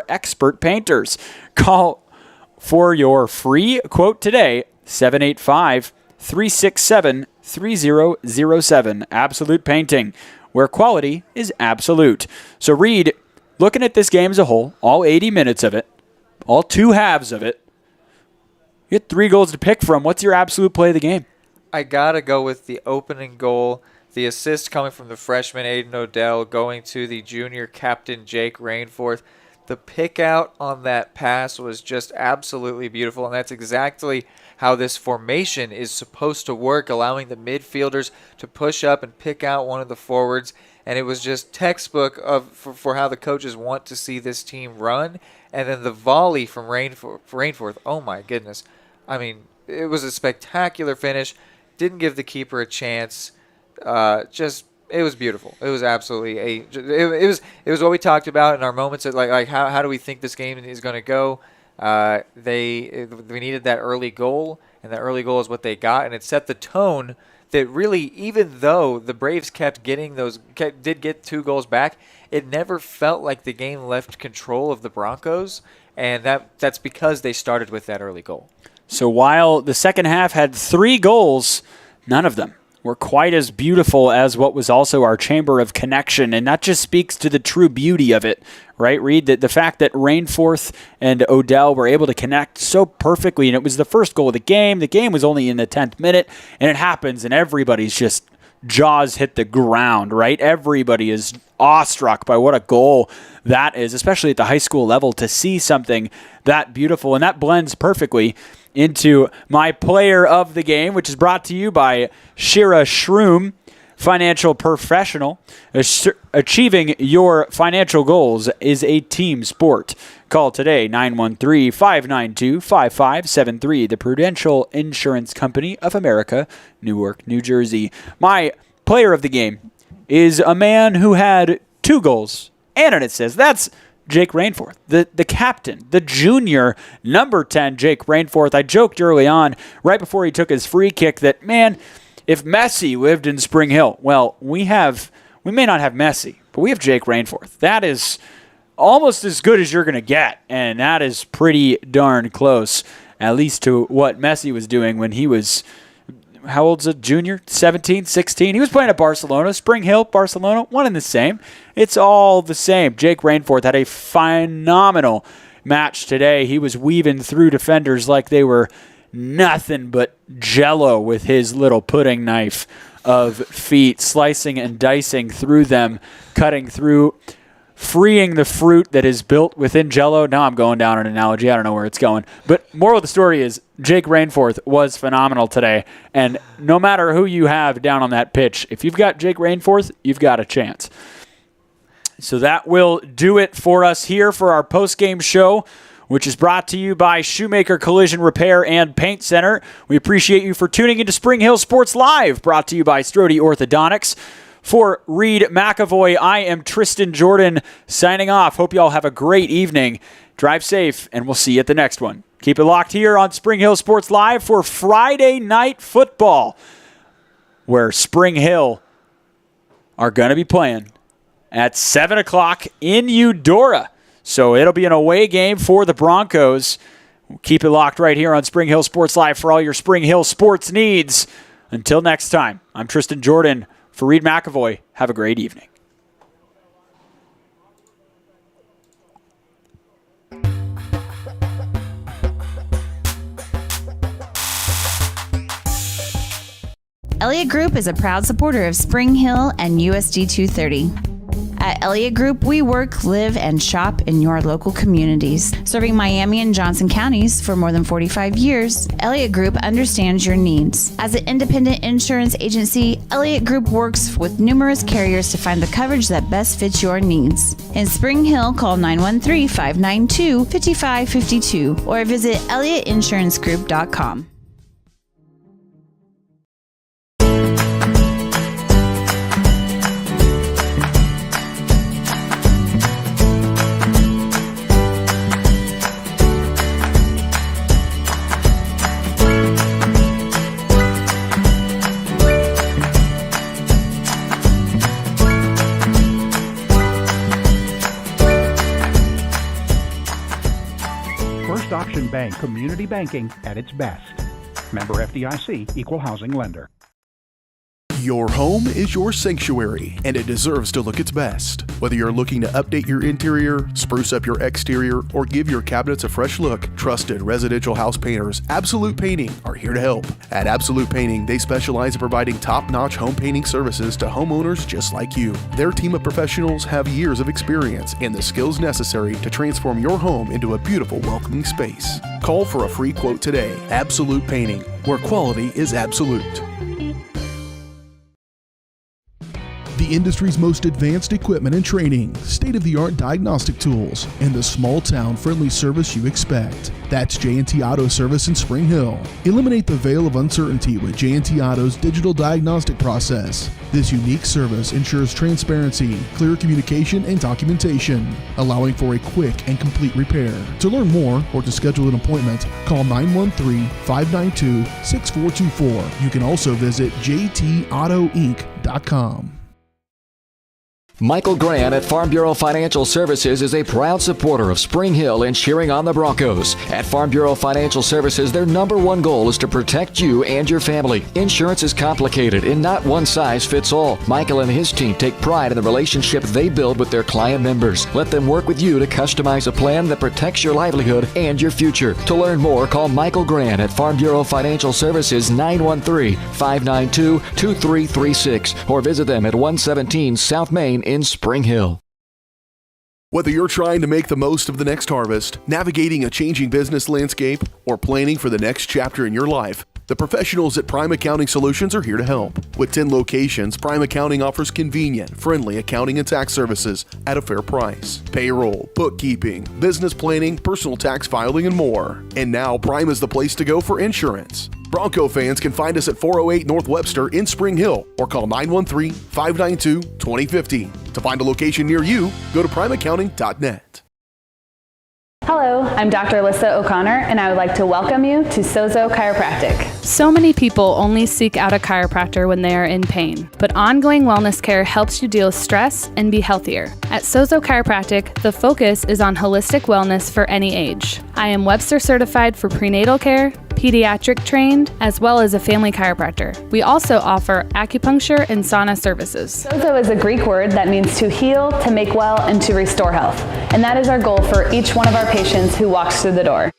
expert painters. Call for your free quote today, 785-367-3007. Absolute Painting, where quality is absolute. So Reed, looking at this game as a whole, all 80 minutes of it, all 2 halves of it, you had 3 goals to pick from. What's your absolute play of the game? I got to go with the opening goal, the assist coming from the freshman Aiden Odell going to the junior captain Jake Rainforth. The pick out on that pass was just absolutely beautiful, and that's exactly how this formation is supposed to work, allowing the midfielders to push up and pick out one of the forwards. And it was just textbook for how the coaches want to see this team run. And then the volley from Rainforth, oh my goodness. I mean, it was a spectacular finish. Didn't give the keeper a chance. It was beautiful. It was absolutely it was what we talked about in our moments of like how do we think this game is going to go. We needed that early goal, and that early goal is what they got, and it set the tone that really, even though the Braves did get 2 goals back, it never felt like the game left control of the Broncos, and that's because they started with that early goal. So while the second half had 3 goals, none of them were quite as beautiful as what was also our chamber of connection, and that just speaks to the true beauty of it, right, Reed? The fact that Rainforth and Odell were able to connect so perfectly, and it was the first goal of the game. The game was only in the 10th minute, and it happens, and everybody's just jaws hit the ground, right? Everybody is awestruck by what a goal that is, especially at the high school level, to see something that beautiful, and that blends perfectly into my player of the game, which is brought to you by Shira Shroom, financial professional. Achieving your financial goals is a team sport. Call today, 913-592-5573, the Prudential Insurance Company of America, Newark, New Jersey. My player of the game is a man who had 2 goals and an assist. That's Jake Rainforth, the captain, the junior number 10, Jake Rainforth. I joked early on, right before he took his free kick, that, man, if Messi lived in Spring Hill, well, we may not have Messi, but we have Jake Rainforth. That is almost as good as you're going to get, and that is pretty darn close, at least to what Messi was doing when he was, how old's a junior? 17, 16? He was playing at Barcelona. Spring Hill, Barcelona, one and the same. It's all the same. Jake Rainforth had a phenomenal match today. He was weaving through defenders like they were nothing but jello with his little pudding knife of feet, slicing and dicing through them, cutting through freeing the fruit that is built within Jell-O. Now I'm going down an analogy. I don't know where it's going. But moral of the story is Jake Rainforth was phenomenal today. And no matter who you have down on that pitch, if you've got Jake Rainforth, you've got a chance. So that will do it for us here for our post-game show, which is brought to you by Shoemaker Collision Repair and Paint Center. We appreciate you for tuning into Spring Hill Sports Live, brought to you by Strode Orthodontics. For Reed McAvoy, I am Tristan Jordan signing off. Hope you all have a great evening. Drive safe, and we'll see you at the next one. Keep it locked here on Spring Hill Sports Live for Friday Night Football, where Spring Hill are going to be playing at 7 o'clock in Eudora. So it'll be an away game for the Broncos. Keep it locked right here on Spring Hill Sports Live for all your Spring Hill sports needs. Until next time, I'm Tristan Jordan. For Reed McAvoy, have a great evening. Elliott Group is a proud supporter of Spring Hill and USD 230. At Elliott Group, we work, live, and shop in your local communities. Serving Miami and Johnson counties for more than 45 years, Elliott Group understands your needs. As an independent insurance agency, Elliott Group works with numerous carriers to find the coverage that best fits your needs. In Spring Hill, call 913-592-5552 or visit ElliottInsuranceGroup.com. First Option Bank Community Banking at its best. Member FDIC, Equal Housing Lender. Your home is your sanctuary, and it deserves to look its best. Whether you're looking to update your interior, spruce up your exterior, or give your cabinets a fresh look, trusted residential house painters Absolute Painting are here to help. At Absolute Painting, they specialize in providing top-notch home painting services to homeowners just like you. Their team of professionals have years of experience and the skills necessary to transform your home into a beautiful, welcoming space. Call for a free quote today. Absolute Painting, where quality is absolute. The industry's most advanced equipment and training, state-of-the-art diagnostic tools, and the small-town friendly service you expect. That's J&T Auto Service in Spring Hill. Eliminate the veil of uncertainty with J&T Auto's digital diagnostic process. This unique service ensures transparency, clear communication, and documentation, allowing for a quick and complete repair. To learn more or to schedule an appointment, call 913-592-6424. You can also visit jtautoinc.com. Michael Grant at Farm Bureau Financial Services is a proud supporter of Spring Hill and cheering on the Broncos. At Farm Bureau Financial Services, their number one goal is to protect you and your family. Insurance is complicated and not one size fits all. Michael and his team take pride in the relationship they build with their client members. Let them work with you to customize a plan that protects your livelihood and your future. To learn more, call Michael Grant at Farm Bureau Financial Services 913-592-2336 or visit them at 117 South Main in Spring Hill. Whether you're trying to make the most of the next harvest, navigating a changing business landscape, or planning for the next chapter in your life, the professionals at Prime Accounting Solutions are here to help. With 10 locations, Prime Accounting offers convenient, friendly accounting and tax services at a fair price. Payroll, bookkeeping, business planning, personal tax filing, and more. And now Prime is the place to go for insurance. Bronco fans can find us at 408 North Webster in Spring Hill or call 913-592-2050. To find a location near you, go to primeaccounting.net. Hello, I'm Dr. Alyssa O'Connor, and I would like to welcome you to Sozo Chiropractic. So many people only seek out a chiropractor when they are in pain, but ongoing wellness care helps you deal with stress and be healthier. At Sozo Chiropractic, the focus is on holistic wellness for any age. I am Webster certified for prenatal care, pediatric trained, as well as a family chiropractor. We also offer acupuncture and sauna services. Sozo is a Greek word that means to heal, to make well, and to restore health. And that is our goal for each one of our patients who walks through the door.